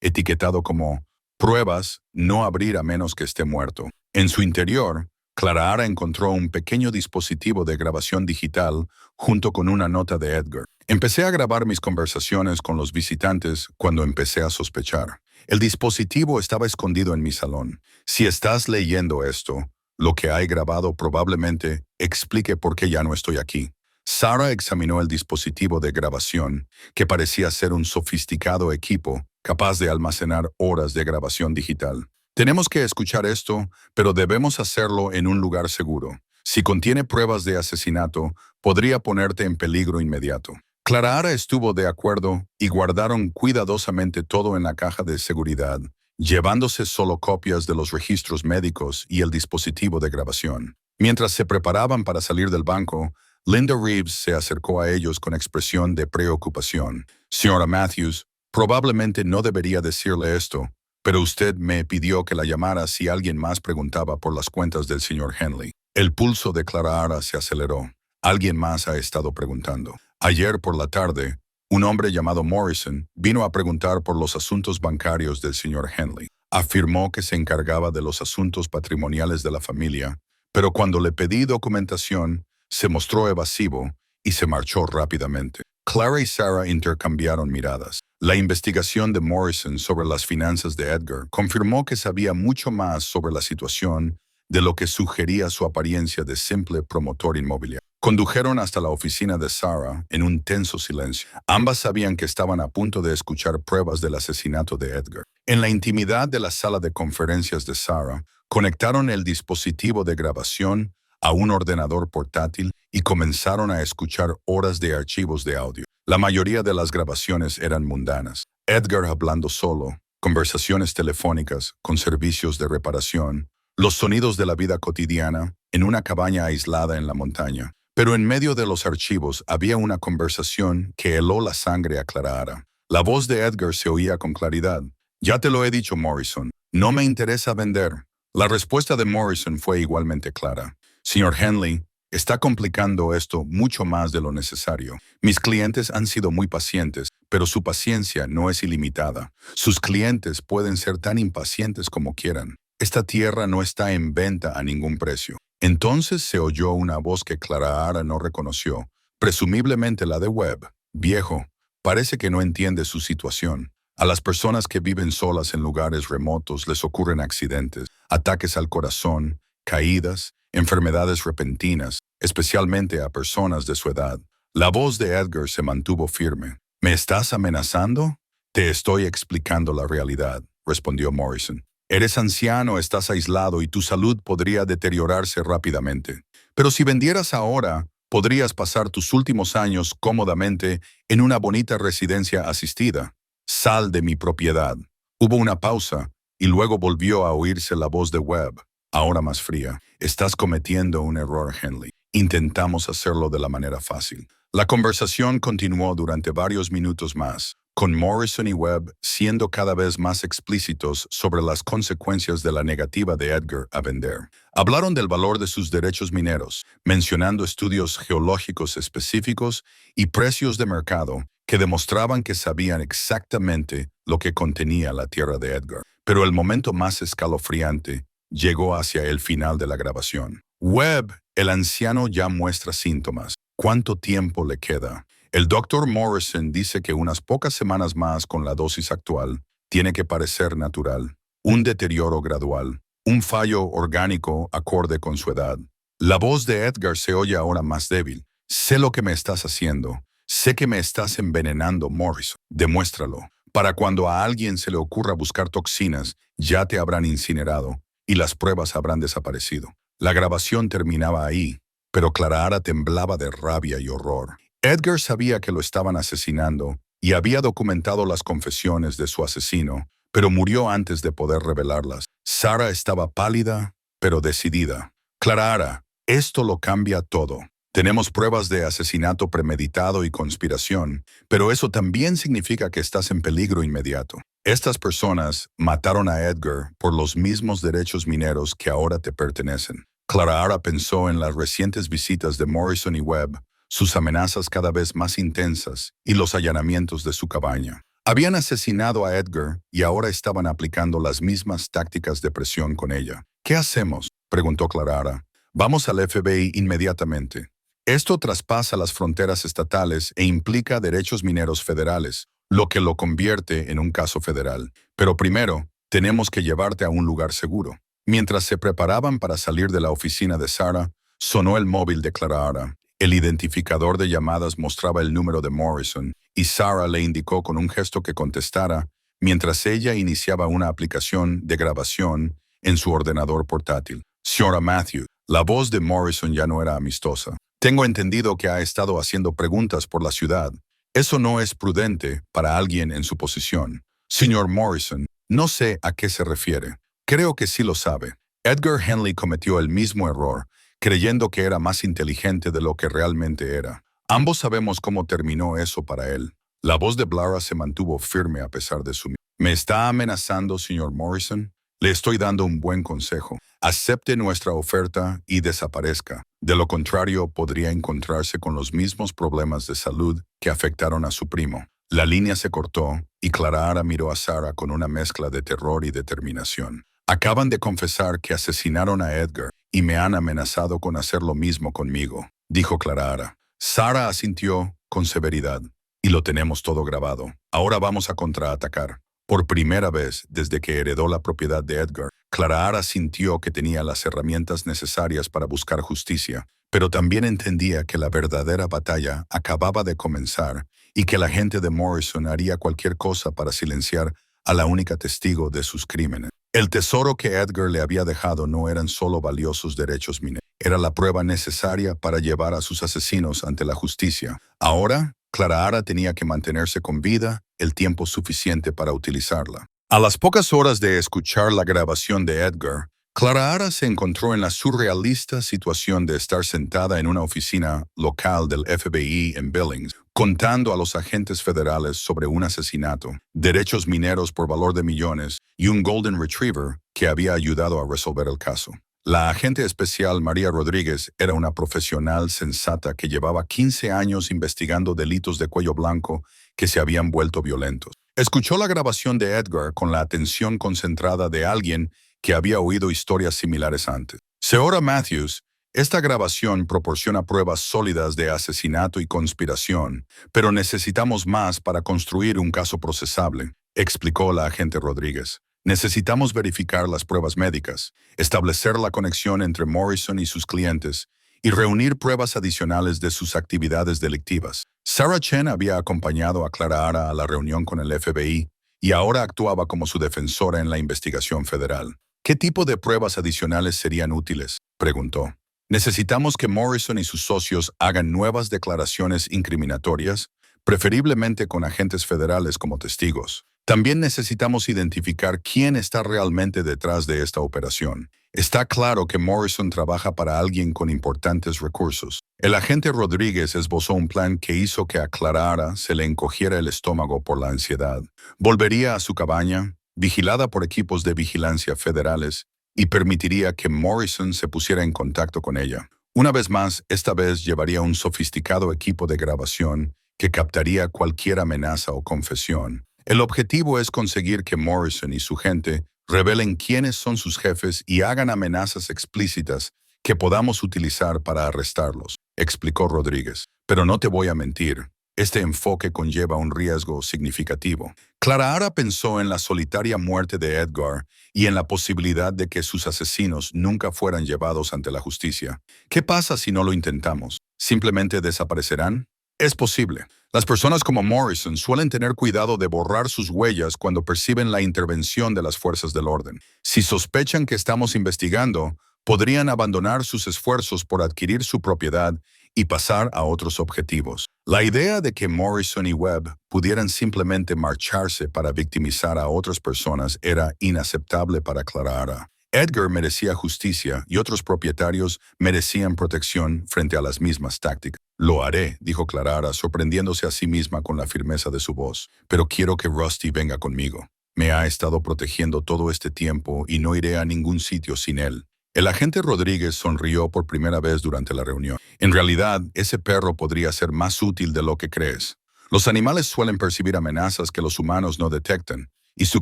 etiquetado como «Pruebas, no abrir a menos que esté muerto». En su interior, Clara Ara encontró un pequeño dispositivo de grabación digital junto con una nota de Edgar. Empecé a grabar mis conversaciones con los visitantes cuando empecé a sospechar. El dispositivo estaba escondido en mi salón. Si estás leyendo esto, lo que hay grabado probablemente explique por qué ya no estoy aquí. Sarah examinó el dispositivo de grabación, que parecía ser un sofisticado equipo capaz de almacenar horas de grabación digital. Tenemos que escuchar esto, pero debemos hacerlo en un lugar seguro. Si contiene pruebas de asesinato, podría ponerte en peligro inmediato. Clara Ara estuvo de acuerdo y guardaron cuidadosamente todo en la caja de seguridad, llevándose solo copias de los registros médicos y el dispositivo de grabación. Mientras se preparaban para salir del banco, Linda Reeves se acercó a ellos con expresión de preocupación. Señora Matthews, probablemente no debería decirle esto, pero usted me pidió que la llamara si alguien más preguntaba por las cuentas del señor Henley. El pulso de Clara Ara se aceleró. Alguien más ha estado preguntando. Ayer por la tarde, un hombre llamado Morrison vino a preguntar por los asuntos bancarios del señor Henley. Afirmó que se encargaba de los asuntos patrimoniales de la familia, pero cuando le pedí documentación, se mostró evasivo y se marchó rápidamente. Clara y Sarah intercambiaron miradas. La investigación de Morrison sobre las finanzas de Edgar confirmó que sabía mucho más sobre la situación de lo que sugería su apariencia de simple promotor inmobiliario. Condujeron hasta la oficina de Sarah en un tenso silencio. Ambas sabían que estaban a punto de escuchar pruebas del asesinato de Edgar. En la intimidad de la sala de conferencias de Sarah, conectaron el dispositivo de grabación a un ordenador portátil y comenzaron a escuchar horas de archivos de audio. La mayoría de las grabaciones eran mundanas. Edgar hablando solo, conversaciones telefónicas con servicios de reparación, los sonidos de la vida cotidiana en una cabaña aislada en la montaña. Pero en medio de los archivos había una conversación que heló la sangre a Clara Ara. La voz de Edgar se oía con claridad. «Ya te lo he dicho, Morrison. No me interesa vender». La respuesta de Morrison fue igualmente clara. «Señor Henley, está complicando esto mucho más de lo necesario. Mis clientes han sido muy pacientes, pero su paciencia no es ilimitada. Sus clientes pueden ser tan impacientes como quieran. Esta tierra no está en venta a ningún precio». Entonces se oyó una voz que Clara Ara no reconoció, presumiblemente la de Webb. «Viejo, parece que no entiende su situación. A las personas que viven solas en lugares remotos les ocurren accidentes, ataques al corazón, caídas, enfermedades repentinas, especialmente a personas de su edad». La voz de Edgar se mantuvo firme. «¿Me estás amenazando?» «Te estoy explicando la realidad», respondió Morrison. «Eres anciano, estás aislado y tu salud podría deteriorarse rápidamente. Pero si vendieras ahora, podrías pasar tus últimos años cómodamente en una bonita residencia asistida. Sal de mi propiedad». Hubo una pausa y luego volvió a oírse la voz de Webb, ahora más fría. «Estás cometiendo un error, Henley. Intentamos hacerlo de la manera fácil». La conversación continuó durante varios minutos más, con Morrison y Webb siendo cada vez más explícitos sobre las consecuencias de la negativa de Edgar a vender. Hablaron del valor de sus derechos mineros, mencionando estudios geológicos específicos y precios de mercado que demostraban que sabían exactamente lo que contenía la tierra de Edgar. Pero el momento más escalofriante llegó hacia el final de la grabación. «Webb, el anciano ya muestra síntomas. ¿Cuánto tiempo le queda?» El Dr. Morrison dice que unas pocas semanas más con la dosis actual tiene que parecer natural. Un deterioro gradual, un fallo orgánico acorde con su edad. La voz de Edgar se oye ahora más débil. Sé lo que me estás haciendo. Sé que me estás envenenando, Morrison. Demuéstralo. Para cuando a alguien se le ocurra buscar toxinas, ya te habrán incinerado y las pruebas habrán desaparecido. La grabación terminaba ahí, pero Clara temblaba de rabia y horror. Edgar sabía que lo estaban asesinando y había documentado las confesiones de su asesino, pero murió antes de poder revelarlas. Sarah estaba pálida, pero decidida. Clara, esto lo cambia todo. Tenemos pruebas de asesinato premeditado y conspiración, pero eso también significa que estás en peligro inmediato. Estas personas mataron a Edgar por los mismos derechos mineros que ahora te pertenecen. Clara pensó en las recientes visitas de Morrison y Webb, sus amenazas cada vez más intensas y los allanamientos de su cabaña. Habían asesinado a Edgar y ahora estaban aplicando las mismas tácticas de presión con ella. ¿Qué hacemos?, preguntó Clara. Vamos al FBI inmediatamente. Esto traspasa las fronteras estatales e implica derechos mineros federales, lo que lo convierte en un caso federal. Pero primero, tenemos que llevarte a un lugar seguro. Mientras se preparaban para salir de la oficina de Sarah, sonó el móvil de Clara. El identificador de llamadas mostraba el número de Morrison, y Sarah le indicó con un gesto que contestara, mientras ella iniciaba una aplicación de grabación en su ordenador portátil. Señora Matthews, la voz de Morrison ya no era amistosa. Tengo entendido que ha estado haciendo preguntas por la ciudad. Eso no es prudente para alguien en su posición. Señor Morrison, no sé a qué se refiere. Creo que sí lo sabe. Edgar Henley cometió el mismo error, creyendo que era más inteligente de lo que realmente era. Ambos sabemos cómo terminó eso para él. La voz de Blara se mantuvo firme a pesar de su... ¿Me está amenazando, señor Morrison? Le estoy dando un buen consejo. Acepte nuestra oferta y desaparezca. De lo contrario, podría encontrarse con los mismos problemas de salud que afectaron a su primo. La línea se cortó y Clara miró a Sarah con una mezcla de terror y determinación. Acaban de confesar que asesinaron a Edgar y me han amenazado con hacer lo mismo conmigo, dijo Clara. Sarah asintió con severidad. Y lo tenemos todo grabado. Ahora vamos a contraatacar. Por primera vez desde que heredó la propiedad de Edgar, Clara sintió que tenía las herramientas necesarias para buscar justicia, pero también entendía que la verdadera batalla acababa de comenzar y que la gente de Morrison haría cualquier cosa para silenciar a la única testigo de sus crímenes. El tesoro que Edgar le había dejado no eran solo valiosos derechos mineros, era la prueba necesaria para llevar a sus asesinos ante la justicia. Ahora, Clara tenía que mantenerse con vida el tiempo suficiente para utilizarla. A las pocas horas de escuchar la grabación de Edgar, Clara se encontró en la surrealista situación de estar sentada en una oficina local del FBI en Billings, contando a los agentes federales sobre un asesinato, derechos mineros por valor de millones y un Golden Retriever que había ayudado a resolver el caso. La agente especial María Rodríguez era una profesional sensata que llevaba 15 años investigando delitos de cuello blanco que se habían vuelto violentos. Escuchó la grabación de Edgar con la atención concentrada de alguien que había oído historias similares antes. Señora Matthews, esta grabación proporciona pruebas sólidas de asesinato y conspiración, pero necesitamos más para construir un caso procesable, explicó la agente Rodríguez. Necesitamos verificar las pruebas médicas, establecer la conexión entre Morrison y sus clientes y reunir pruebas adicionales de sus actividades delictivas. Sarah Chen había acompañado a Clara a la reunión con el FBI y ahora actuaba como su defensora en la investigación federal. ¿Qué tipo de pruebas adicionales serían útiles?, preguntó. Necesitamos que Morrison y sus socios hagan nuevas declaraciones incriminatorias, preferiblemente con agentes federales como testigos. También necesitamos identificar quién está realmente detrás de esta operación. Está claro que Morrison trabaja para alguien con importantes recursos. El agente Rodríguez esbozó un plan que hizo que a Clara se le encogiera el estómago por la ansiedad. Volvería a su cabaña, vigilada por equipos de vigilancia federales, y permitiría que Morrison se pusiera en contacto con ella. Una vez más, esta vez llevaría un sofisticado equipo de grabación que captaría cualquier amenaza o confesión. El objetivo es conseguir que Morrison y su gente revelen quiénes son sus jefes y hagan amenazas explícitas que podamos utilizar para arrestarlos, explicó Rodríguez. Pero no te voy a mentir, Este enfoque conlleva un riesgo significativo. Clara Ara pensó en la solitaria muerte de Edgar y en la posibilidad de que sus asesinos nunca fueran llevados ante la justicia. ¿Qué pasa si no lo intentamos? ¿Simplemente desaparecerán? Es posible. Las personas como Morrison suelen tener cuidado de borrar sus huellas cuando perciben la intervención de las fuerzas del orden. Si sospechan que estamos investigando, podrían abandonar sus esfuerzos por adquirir su propiedad y pasar a otros objetivos. La idea de que Morrison y Webb pudieran simplemente marcharse para victimizar a otras personas era inaceptable para Clara Ara. Edgar merecía justicia y otros propietarios merecían protección frente a las mismas tácticas. Lo haré, dijo Clara Ara, sorprendiéndose a sí misma con la firmeza de su voz. Pero quiero que Rusty venga conmigo. Me ha estado protegiendo todo este tiempo y no iré a ningún sitio sin él. El agente Rodríguez sonrió por primera vez durante la reunión. En realidad, ese perro podría ser más útil de lo que crees. Los animales suelen percibir amenazas que los humanos no detectan, y su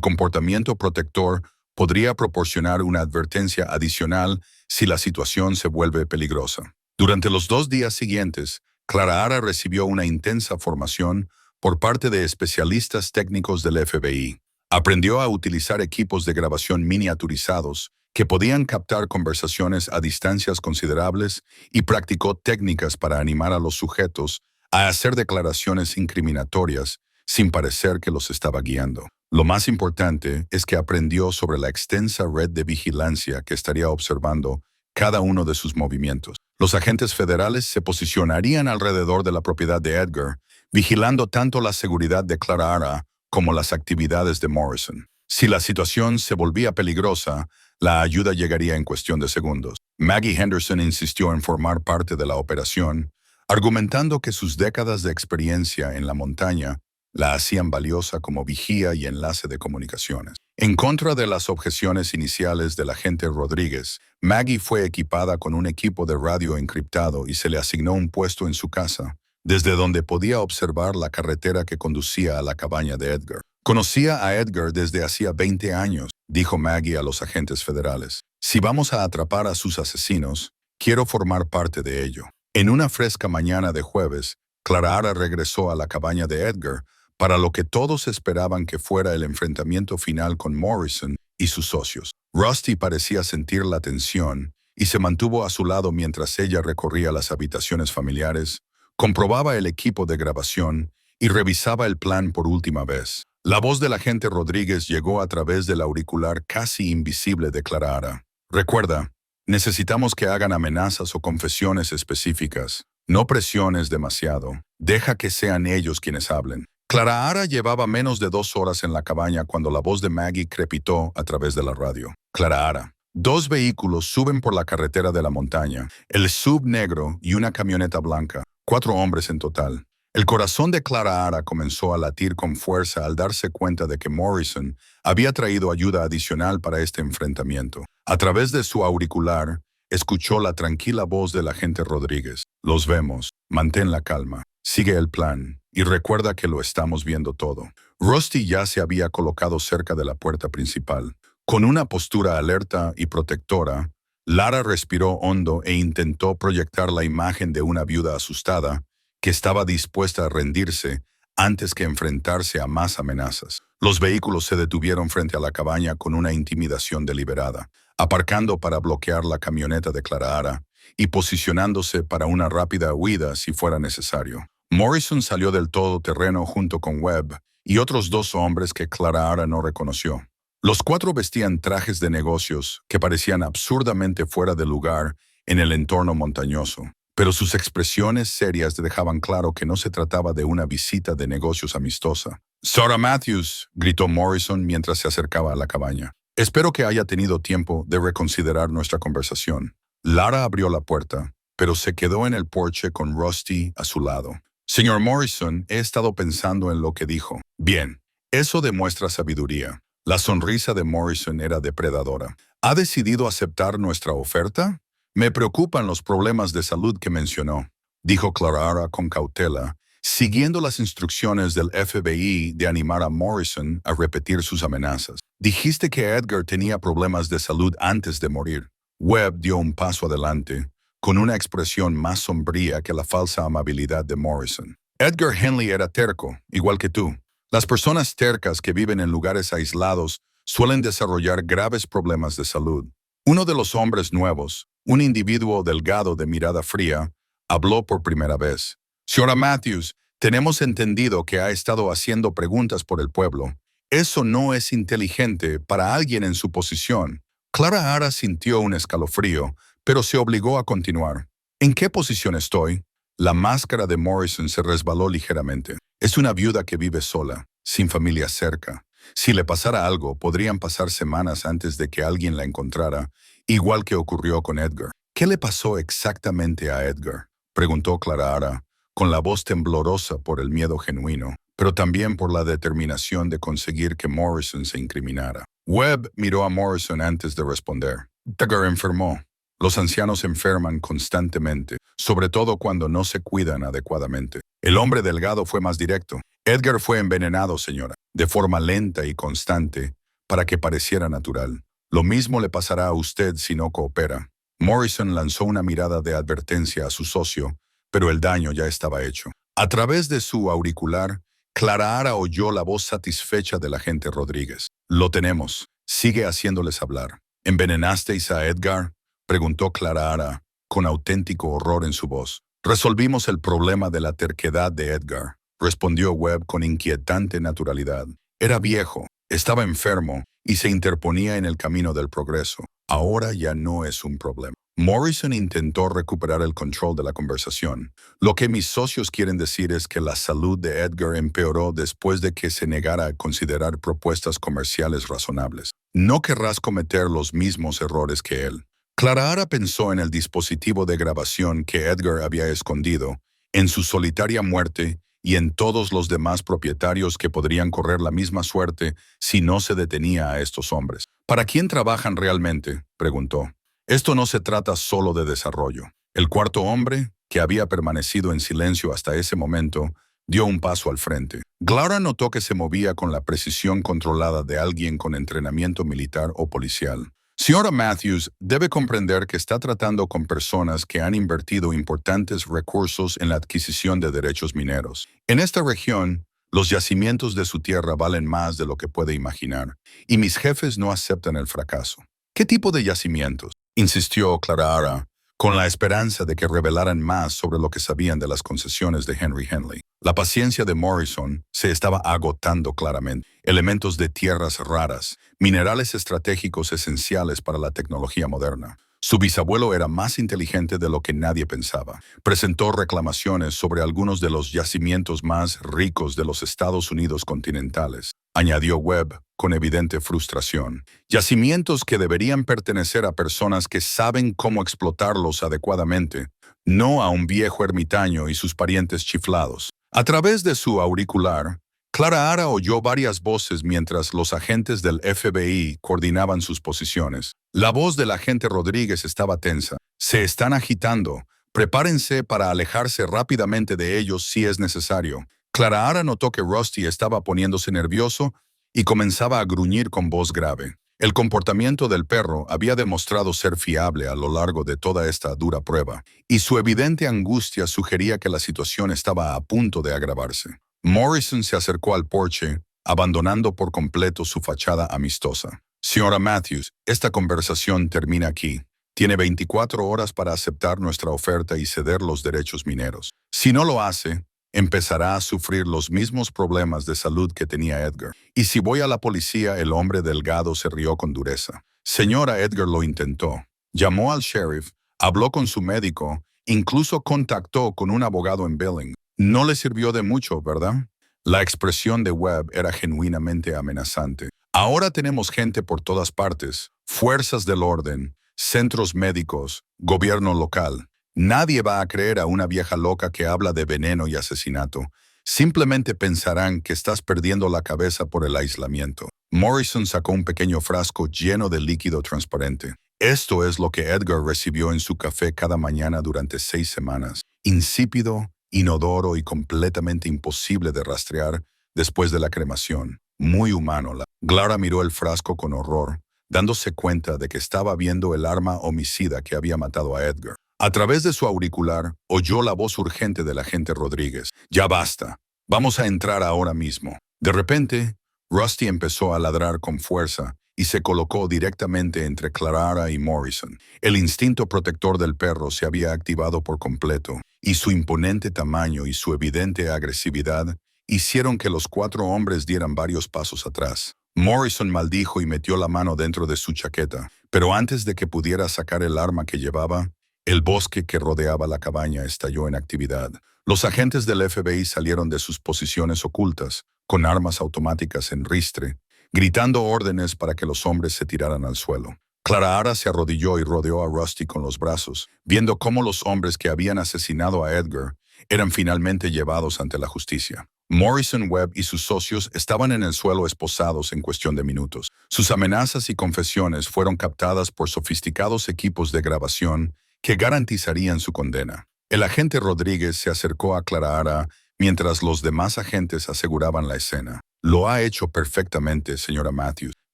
comportamiento protector podría proporcionar una advertencia adicional si la situación se vuelve peligrosa. Durante los 2 días siguientes, Clara Ara recibió una intensa formación por parte de especialistas técnicos del FBI. Aprendió a utilizar equipos de grabación miniaturizados que podían captar conversaciones a distancias considerables y practicó técnicas para animar a los sujetos a hacer declaraciones incriminatorias sin parecer que los estaba guiando. Lo más importante es que aprendió sobre la extensa red de vigilancia que estaría observando cada uno de sus movimientos. Los agentes federales se posicionarían alrededor de la propiedad de Edgar, vigilando tanto la seguridad de Clara Ara como las actividades de Morrison. Si la situación se volvía peligrosa, la ayuda llegaría en cuestión de segundos. Maggie Henderson insistió en formar parte de la operación, argumentando que sus décadas de experiencia en la montaña la hacían valiosa como vigía y enlace de comunicaciones. En contra de las objeciones iniciales del agente Rodríguez, Maggie fue equipada con un equipo de radio encriptado y se le asignó un puesto en su casa, desde donde podía observar la carretera que conducía a la cabaña de Edgar. Conocía a Edgar desde hacía 20 años, dijo Maggie a los agentes federales. Si vamos a atrapar a sus asesinos, quiero formar parte de ello. En una fresca mañana de jueves, Clara Ara regresó a la cabaña de Edgar para lo que todos esperaban que fuera el enfrentamiento final con Morrison y sus socios. Rusty parecía sentir la tensión y se mantuvo a su lado mientras ella recorría las habitaciones familiares, comprobaba el equipo de grabación y revisaba el plan por última vez. La voz del agente Rodríguez llegó a través del auricular casi invisible de Clara Ara. Recuerda, necesitamos que hagan amenazas o confesiones específicas. No presiones demasiado. Deja que sean ellos quienes hablen. Clara Ara llevaba menos de 2 horas en la cabaña cuando la voz de Maggie crepitó a través de la radio. Clara Ara. 2 vehículos suben por la carretera de la montaña, el sub negro y una camioneta blanca. 4 hombres en total. El corazón de Clara Ara comenzó a latir con fuerza al darse cuenta de que Morrison había traído ayuda adicional para este enfrentamiento. A través de su auricular, escuchó la tranquila voz del agente Rodríguez. Los vemos. Mantén la calma. Sigue el plan. Y recuerda que lo estamos viendo todo. Rusty ya se había colocado cerca de la puerta principal. Con una postura alerta y protectora, Lara respiró hondo e intentó proyectar la imagen de una viuda asustada que estaba dispuesta a rendirse antes que enfrentarse a más amenazas. Los vehículos se detuvieron frente a la cabaña con una intimidación deliberada, aparcando para bloquear la camioneta de Clara Ara y posicionándose para una rápida huida si fuera necesario. Morrison salió del todoterreno junto con Webb y otros 2 hombres que Clara Ara no reconoció. Los 4 vestían trajes de negocios que parecían absurdamente fuera de lugar en el entorno montañoso, pero sus expresiones serias dejaban claro que no se trataba de una visita de negocios amistosa. «Sarah Matthews», gritó Morrison mientras se acercaba a la cabaña. «Espero que haya tenido tiempo de reconsiderar nuestra conversación». Lara abrió la puerta, pero se quedó en el porche con Rusty a su lado. «Señor Morrison, he estado pensando en lo que dijo». «Bien, eso demuestra sabiduría». La sonrisa de Morrison era depredadora. ¿Ha decidido aceptar nuestra oferta? Me preocupan los problemas de salud que mencionó, dijo Clara Ara con cautela, siguiendo las instrucciones del FBI de animar a Morrison a repetir sus amenazas. Dijiste que Edgar tenía problemas de salud antes de morir. Webb dio un paso adelante, con una expresión más sombría que la falsa amabilidad de Morrison. Edgar Henley era terco, igual que tú. Las personas tercas que viven en lugares aislados suelen desarrollar graves problemas de salud. Uno de los hombres nuevos, un individuo delgado de mirada fría, habló por primera vez. Señora Matthews, tenemos entendido que ha estado haciendo preguntas por el pueblo. Eso no es inteligente para alguien en su posición. Clara Ara sintió un escalofrío, pero se obligó a continuar. ¿En qué posición estoy? La máscara de Morrison se resbaló ligeramente. Es una viuda que vive sola, sin familia cerca. Si le pasara algo, podrían pasar semanas antes de que alguien la encontrara, igual que ocurrió con Edgar. ¿Qué le pasó exactamente a Edgar?, preguntó Clara Ara, con la voz temblorosa por el miedo genuino, pero también por la determinación de conseguir que Morrison se incriminara. Webb miró a Morrison antes de responder. Edgar enfermó. Los ancianos enferman constantemente, sobre todo cuando no se cuidan adecuadamente. El hombre delgado fue más directo. Edgar fue envenenado, señora, de forma lenta y constante, para que pareciera natural. Lo mismo le pasará a usted si no coopera. Morrison lanzó una mirada de advertencia a su socio, pero el daño ya estaba hecho. A través de su auricular, Clara Ara oyó la voz satisfecha del agente Rodríguez. Lo tenemos. Sigue haciéndoles hablar. ¿Envenenasteis a Edgar?, preguntó Clara Ara, con auténtico horror en su voz. Resolvimos el problema de la terquedad de Edgar, respondió Webb con inquietante naturalidad. Era viejo, estaba enfermo y se interponía en el camino del progreso. Ahora ya no es un problema. Morrison intentó recuperar el control de la conversación. Lo que mis socios quieren decir es que la salud de Edgar empeoró después de que se negara a considerar propuestas comerciales razonables. No querrás cometer los mismos errores que él. Clara Ara pensó en el dispositivo de grabación que Edgar había escondido, en su solitaria muerte y en todos los demás propietarios que podrían correr la misma suerte si no se detenía a estos hombres. ¿Para quién trabajan realmente?, preguntó. Esto no se trata solo de desarrollo. El cuarto hombre, que había permanecido en silencio hasta ese momento, dio un paso al frente. Clara notó que se movía con la precisión controlada de alguien con entrenamiento militar o policial. Señora Matthews debe comprender que está tratando con personas que han invertido importantes recursos en la adquisición de derechos mineros. En esta región, los yacimientos de su tierra valen más de lo que puede imaginar, y mis jefes no aceptan el fracaso. ¿Qué tipo de yacimientos?, insistió Clara Ara, con la esperanza de que revelaran más sobre lo que sabían de las concesiones de Henry Henley. La paciencia de Morrison se estaba agotando claramente. Elementos de tierras raras, minerales estratégicos esenciales para la tecnología moderna. Su bisabuelo era más inteligente de lo que nadie pensaba. Presentó reclamaciones sobre algunos de los yacimientos más ricos de los Estados Unidos continentales, añadió Webb con evidente frustración. Yacimientos que deberían pertenecer a personas que saben cómo explotarlos adecuadamente, no a un viejo ermitaño y sus parientes chiflados. A través de su auricular, Clara Ara oyó varias voces mientras los agentes del FBI coordinaban sus posiciones. La voz del agente Rodríguez estaba tensa. Se están agitando. Prepárense para alejarse rápidamente de ellos si es necesario. Clara Ara notó que Rusty estaba poniéndose nervioso y comenzaba a gruñir con voz grave. El comportamiento del perro había demostrado ser fiable a lo largo de toda esta dura prueba, y su evidente angustia sugería que la situación estaba a punto de agravarse. Morrison se acercó al porche, abandonando por completo su fachada amistosa. Señora Matthews, esta conversación termina aquí. Tiene 24 horas para aceptar nuestra oferta y ceder los derechos mineros. Si no lo hace, empezará a sufrir los mismos problemas de salud que tenía Edgar. Y si voy a la policía, el hombre delgado se rió con dureza. Señora, Edgar lo intentó. Llamó al sheriff, habló con su médico, incluso contactó con un abogado en Billings. No le sirvió de mucho, ¿verdad? La expresión de Webb era genuinamente amenazante. Ahora tenemos gente por todas partes, fuerzas del orden, centros médicos, gobierno local. Nadie va a creer a una vieja loca que habla de veneno y asesinato. Simplemente pensarán que estás perdiendo la cabeza por el aislamiento. Morrison sacó un pequeño frasco lleno de líquido transparente. Esto es lo que Edgar recibió en su café cada mañana durante 6 semanas. Insípido, inodoro y completamente imposible de rastrear después de la cremación. Muy humano. Clara miró el frasco con horror, dándose cuenta de que estaba viendo el arma homicida que había matado a Edgar. A través de su auricular, oyó la voz urgente del agente Rodríguez. «Ya basta. Vamos a entrar ahora mismo». De repente, Rusty empezó a ladrar con fuerza y se colocó directamente entre Clarara y Morrison. El instinto protector del perro se había activado por completo, y su imponente tamaño y su evidente agresividad hicieron que los 4 hombres dieran varios pasos atrás. Morrison maldijo y metió la mano dentro de su chaqueta, pero antes de que pudiera sacar el arma que llevaba, el bosque que rodeaba la cabaña estalló en actividad. Los agentes del FBI salieron de sus posiciones ocultas, con armas automáticas en ristre, gritando órdenes para que los hombres se tiraran al suelo. Clarahara se arrodilló y rodeó a Rusty con los brazos, viendo cómo los hombres que habían asesinado a Edgar eran finalmente llevados ante la justicia. Morrison Webb y sus socios estaban en el suelo esposados en cuestión de minutos. Sus amenazas y confesiones fueron captadas por sofisticados equipos de grabación que garantizarían su condena. El agente Rodríguez se acercó a Clarahara mientras los demás agentes aseguraban la escena. «Lo ha hecho perfectamente, señora Matthews.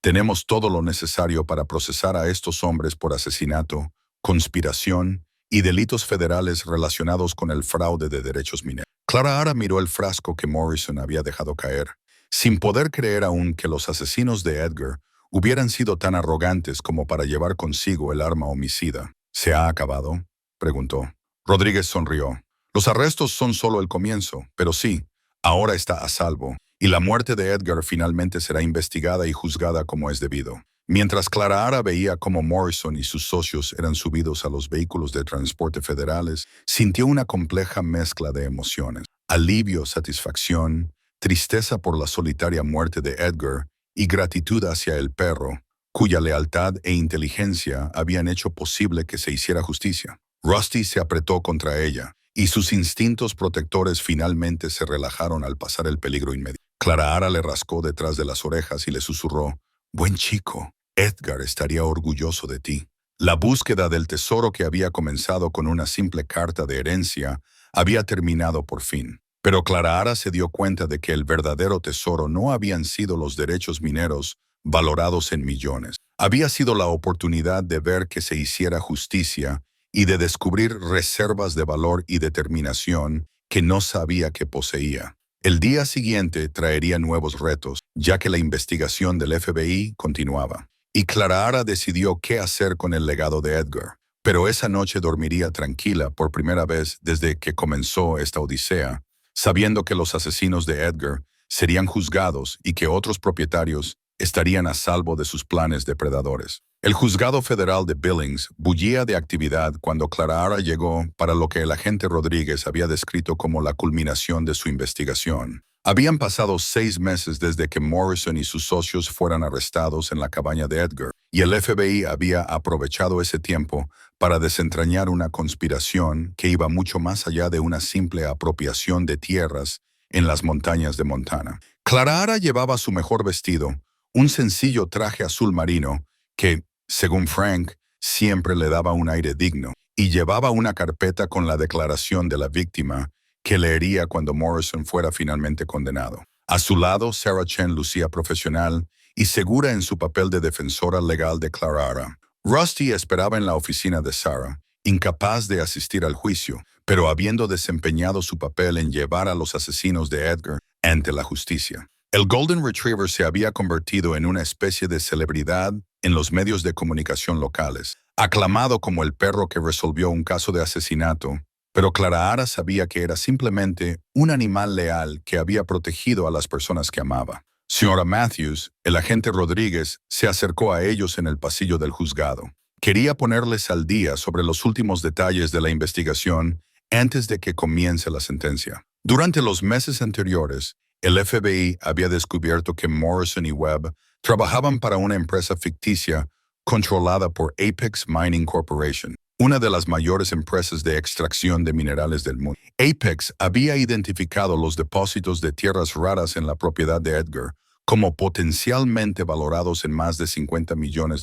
Tenemos todo lo necesario para procesar a estos hombres por asesinato, conspiración y delitos federales relacionados con el fraude de derechos mineros». Clarahara miró el frasco que Morrison había dejado caer, sin poder creer aún que los asesinos de Edgar hubieran sido tan arrogantes como para llevar consigo el arma homicida. «¿Se ha acabado?», preguntó. Rodríguez sonrió. «Los arrestos son solo el comienzo, pero sí, ahora está a salvo, y la muerte de Edgar finalmente será investigada y juzgada como es debido». Mientras Clarahara veía cómo Morrison y sus socios eran subidos a los vehículos de transporte federales, sintió una compleja mezcla de emociones: alivio, satisfacción, tristeza por la solitaria muerte de Edgar y gratitud hacia el perro, cuya lealtad e inteligencia habían hecho posible que se hiciera justicia. Rusty se apretó contra ella, y sus instintos protectores finalmente se relajaron al pasar el peligro inmediato. Clarahara le rascó detrás de las orejas y le susurró: «Buen chico, Edgar estaría orgulloso de ti». La búsqueda del tesoro que había comenzado con una simple carta de herencia había terminado por fin. Pero Clarahara se dio cuenta de que el verdadero tesoro no habían sido los derechos mineros valorados en millones. Había sido la oportunidad de ver que se hiciera justicia y de descubrir reservas de valor y determinación que no sabía que poseía. El día siguiente traería nuevos retos, ya que la investigación del FBI continuaba. Y Clarahara decidió qué hacer con el legado de Edgar. Pero esa noche dormiría tranquila por primera vez desde que comenzó esta odisea, sabiendo que los asesinos de Edgar serían juzgados y que otros propietarios estarían a salvo de sus planes depredadores. El juzgado federal de Billings bullía de actividad cuando Clarahara llegó para lo que el agente Rodríguez había descrito como la culminación de su investigación. Habían pasado 6 meses desde que Morrison y sus socios fueran arrestados en la cabaña de Edgar, y el FBI había aprovechado ese tiempo para desentrañar una conspiración que iba mucho más allá de una simple apropiación de tierras en las montañas de Montana. Clarahara llevaba su mejor vestido, un sencillo traje azul marino que, según Frank, siempre le daba un aire digno, y llevaba una carpeta con la declaración de la víctima que leería cuando Morrison fuera finalmente condenado. A su lado, Sarah Chen lucía profesional y segura en su papel de defensora legal de Clarahara. Rusty esperaba en la oficina de Sarah, incapaz de asistir al juicio, pero habiendo desempeñado su papel en llevar a los asesinos de Edgar ante la justicia. El Golden Retriever se había convertido en una especie de celebridad en los medios de comunicación locales, aclamado como el perro que resolvió un caso de asesinato, pero Clarahara sabía que era simplemente un animal leal que había protegido a las personas que amaba. Señora Matthews, el agente Rodríguez, se acercó a ellos en el pasillo del juzgado. Quería ponerles al día sobre los últimos detalles de la investigación antes de que comience la sentencia. Durante los meses anteriores, el FBI había descubierto que Morrison y Webb trabajaban para una empresa ficticia controlada por Apex Mining Corporation, una de las mayores empresas de extracción de minerales del mundo. Apex había identificado los depósitos de tierras raras en la propiedad de Edgar como potencialmente valorados en más de $50 millones,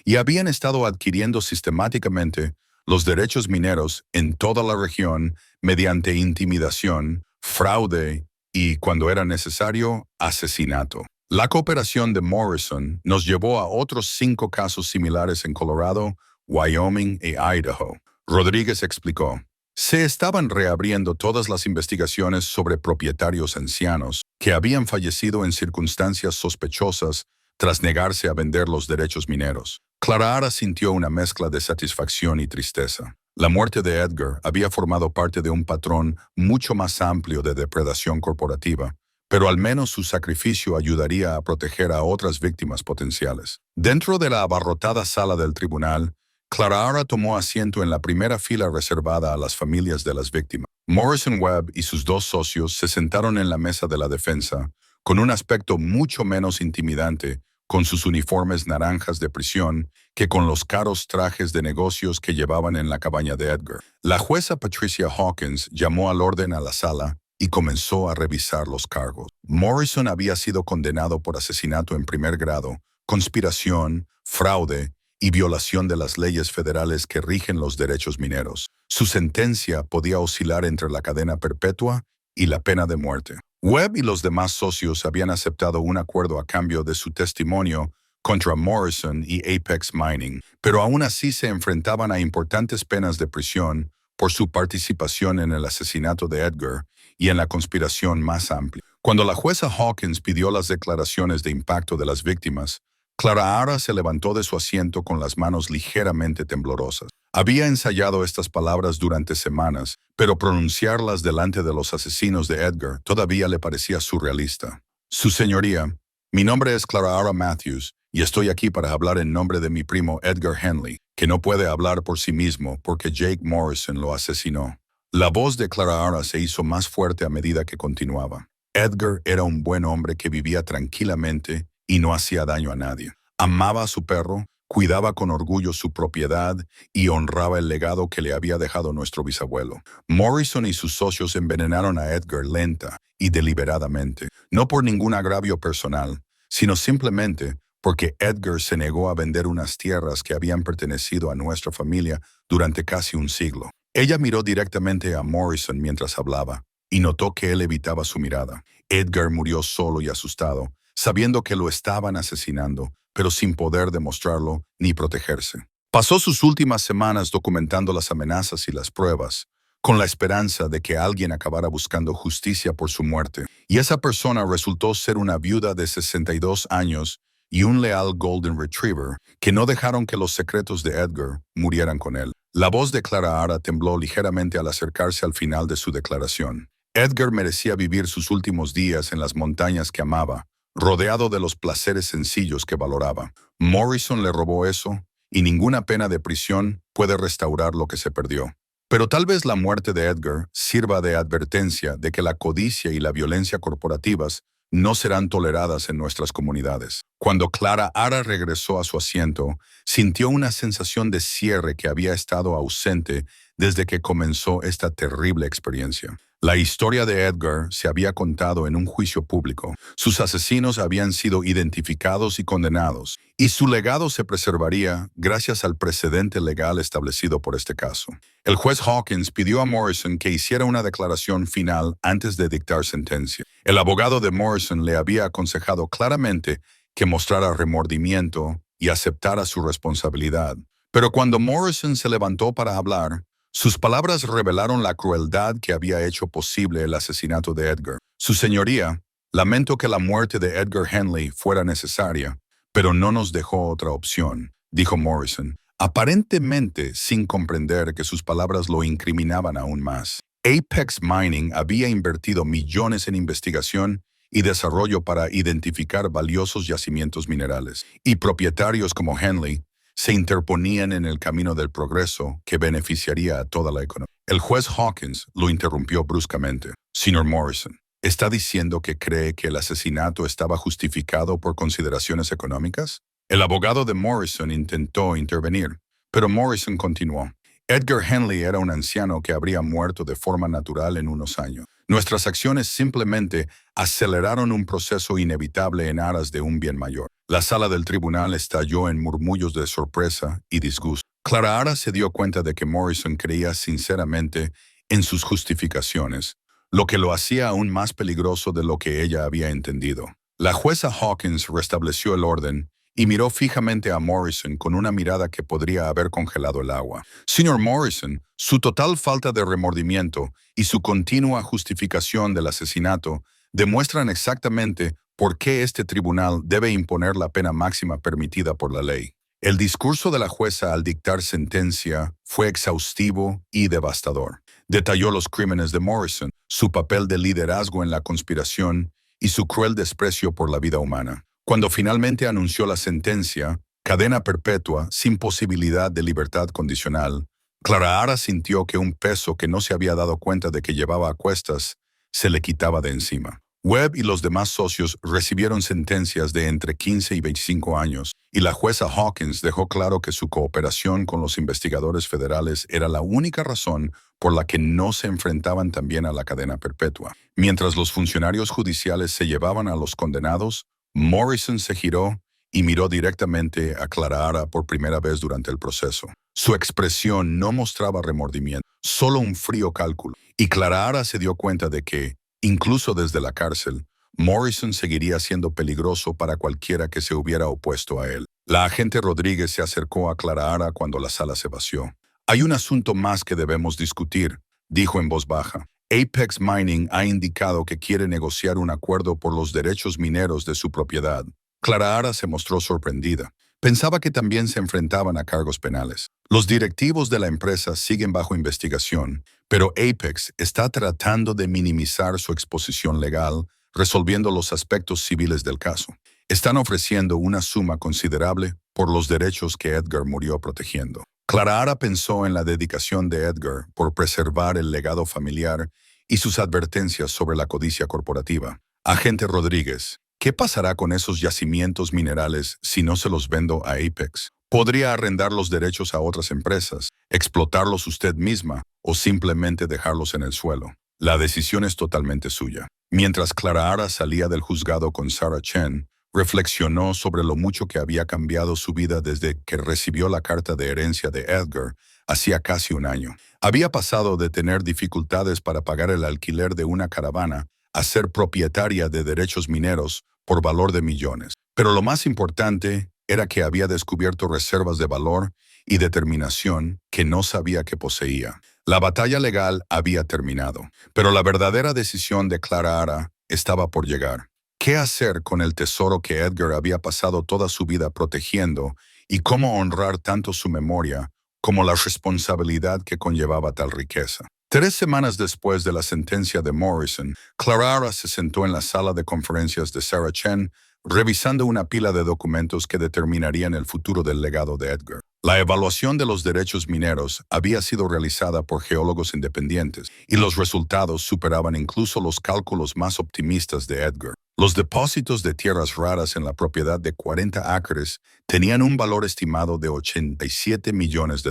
y habían estado adquiriendo sistemáticamente los derechos mineros en toda la región mediante intimidación, fraude y, cuando era necesario, asesinato. La cooperación de Morrison nos llevó a otros 5 casos similares en Colorado, Wyoming e Idaho. Rodríguez explicó. Se estaban reabriendo todas las investigaciones sobre propietarios ancianos que habían fallecido en circunstancias sospechosas tras negarse a vender los derechos mineros. Clara Ara sintió una mezcla de satisfacción y tristeza. La muerte de Edgar había formado parte de un patrón mucho más amplio de depredación corporativa, pero al menos su sacrificio ayudaría a proteger a otras víctimas potenciales. Dentro de la abarrotada sala del tribunal, Clara Ara tomó asiento en la primera fila reservada a las familias de las víctimas. Morrison Webb y sus dos socios se sentaron en la mesa de la defensa, con un aspecto mucho menos intimidante, con sus uniformes naranjas de prisión, que con los caros trajes de negocios que llevaban en la cabaña de Edgar. La jueza Patricia Hawkins llamó al orden a la sala y comenzó a revisar los cargos. Morrison había sido condenado por asesinato en primer grado, conspiración, fraude y violación de las leyes federales que rigen los derechos mineros. Su sentencia podía oscilar entre la cadena perpetua y la pena de muerte. Webb y los demás socios habían aceptado un acuerdo a cambio de su testimonio contra Morrison y Apex Mining, pero aún así se enfrentaban a importantes penas de prisión por su participación en el asesinato de Edgar y en la conspiración más amplia. Cuando la jueza Hawkins pidió las declaraciones de impacto de las víctimas, Clara Ara se levantó de su asiento con las manos ligeramente temblorosas. Había ensayado estas palabras durante semanas, pero pronunciarlas delante de los asesinos de Edgar todavía le parecía surrealista. Su señoría, mi nombre es Clara Ara Matthews y estoy aquí para hablar en nombre de mi primo Edgar Henley, que no puede hablar por sí mismo porque Jake Morrison lo asesinó. La voz de Clara Ara se hizo más fuerte a medida que continuaba. Edgar era un buen hombre que vivía tranquilamente y no hacía daño a nadie. Amaba a su perro, cuidaba con orgullo su propiedad y honraba el legado que le había dejado nuestro bisabuelo. Morrison y sus socios envenenaron a Edgar lenta y deliberadamente, no por ningún agravio personal, sino simplemente porque Edgar se negó a vender unas tierras que habían pertenecido a nuestra familia durante casi un siglo. Ella miró directamente a Morrison mientras hablaba y notó que él evitaba su mirada. Edgar murió solo y asustado, sabiendo que lo estaban asesinando, pero sin poder demostrarlo ni protegerse. Pasó sus últimas semanas documentando las amenazas y las pruebas, con la esperanza de que alguien acabara buscando justicia por su muerte. Y esa persona resultó ser una viuda de 62 años y un leal Golden Retriever que no dejaron que los secretos de Edgar murieran con él. La voz de Clara Ara tembló ligeramente al acercarse al final de su declaración. Edgar merecía vivir sus últimos días en las montañas que amaba, rodeado de los placeres sencillos que valoraba. Morrison le robó eso, y ninguna pena de prisión puede restaurar lo que se perdió. Pero tal vez la muerte de Edgar sirva de advertencia de que la codicia y la violencia corporativas no serán toleradas en nuestras comunidades. Cuando Clara Ara regresó a su asiento, sintió una sensación de cierre que había estado ausente desde que comenzó esta terrible experiencia. La historia de Edgar se había contado en un juicio público. Sus asesinos habían sido identificados y condenados, y su legado se preservaría gracias al precedente legal establecido por este caso. El juez Hawkins pidió a Morrison que hiciera una declaración final antes de dictar sentencia. El abogado de Morrison le había aconsejado claramente que mostrara remordimiento y aceptara su responsabilidad. Pero cuando Morrison se levantó para hablar, sus palabras revelaron la crueldad que había hecho posible el asesinato de Edgar. Su señoría, lamento que la muerte de Edgar Henley fuera necesaria, pero no nos dejó otra opción, dijo Morrison, aparentemente sin comprender que sus palabras lo incriminaban aún más. Apex Mining había invertido millones en investigación y desarrollo para identificar valiosos yacimientos minerales, y propietarios como Henley se interponían en el camino del progreso que beneficiaría a toda la economía. El juez Hawkins lo interrumpió bruscamente. Señor Morrison, ¿está diciendo que cree que el asesinato estaba justificado por consideraciones económicas? El abogado de Morrison intentó intervenir, pero Morrison continuó. Edgar Henley era un anciano que habría muerto de forma natural en unos años. Nuestras acciones simplemente aceleraron un proceso inevitable en aras de un bien mayor. La sala del tribunal estalló en murmullos de sorpresa y disgusto. Clara Ara se dio cuenta de que Morrison creía sinceramente en sus justificaciones, lo que lo hacía aún más peligroso de lo que ella había entendido. La jueza Hawkins restableció el orden y miró fijamente a Morrison con una mirada que podría haber congelado el agua. Señor Morrison, su total falta de remordimiento y su continua justificación del asesinato demuestran exactamente por qué este tribunal debe imponer la pena máxima permitida por la ley. El discurso de la jueza al dictar sentencia fue exhaustivo y devastador. Detalló los crímenes de Morrison, su papel de liderazgo en la conspiración y su cruel desprecio por la vida humana. Cuando finalmente anunció la sentencia, cadena perpetua sin posibilidad de libertad condicional, Clara Ara sintió que un peso que no se había dado cuenta de que llevaba a cuestas se le quitaba de encima. Webb y los demás socios recibieron sentencias de entre 15 y 25 años, y la jueza Hawkins dejó claro que su cooperación con los investigadores federales era la única razón por la que no se enfrentaban también a la cadena perpetua. Mientras los funcionarios judiciales se llevaban a los condenados, Morrison se giró y miró directamente a Clara Ara por primera vez durante el proceso. Su expresión no mostraba remordimiento, solo un frío cálculo, y Clara Ara se dio cuenta de que, incluso desde la cárcel, Morrison seguiría siendo peligroso para cualquiera que se hubiera opuesto a él. La agente Rodríguez se acercó a Clara Ara cuando la sala se vació. «Hay un asunto más que debemos discutir», dijo en voz baja. «Apex Mining ha indicado que quiere negociar un acuerdo por los derechos mineros de su propiedad». Clara Ara se mostró sorprendida. Pensaba que también se enfrentaban a cargos penales. Los directivos de la empresa siguen bajo investigación, pero Apex está tratando de minimizar su exposición legal, resolviendo los aspectos civiles del caso. Están ofreciendo una suma considerable por los derechos que Edgar murió protegiendo. Clara Ara pensó en la dedicación de Edgar por preservar el legado familiar y sus advertencias sobre la codicia corporativa. Agente Rodríguez, ¿qué pasará con esos yacimientos minerales si no se los vendo a Apex? Podría arrendar los derechos a otras empresas, explotarlos usted misma o simplemente dejarlos en el suelo. La decisión es totalmente suya. Mientras Clara Ara salía del juzgado con Sarah Chen, reflexionó sobre lo mucho que había cambiado su vida desde que recibió la carta de herencia de Edgar hacía casi un año. Había pasado de tener dificultades para pagar el alquiler de una caravana a ser propietaria de derechos mineros por valor de millones. Pero lo más importante era que había descubierto reservas de valor y determinación que no sabía que poseía. La batalla legal había terminado, pero la verdadera decisión de Clara Ara estaba por llegar. ¿Qué hacer con el tesoro que Edgar había pasado toda su vida protegiendo y cómo honrar tanto su memoria como la responsabilidad que conllevaba tal riqueza? 3 semanas después de la sentencia de Morrison, Clara Ara se sentó en la sala de conferencias de Sarah Chen, revisando una pila de documentos que determinarían el futuro del legado de Edgar. La evaluación de los derechos mineros había sido realizada por geólogos independientes, y los resultados superaban incluso los cálculos más optimistas de Edgar. Los depósitos de tierras raras en la propiedad de 40 acres tenían un valor estimado de $87 millones.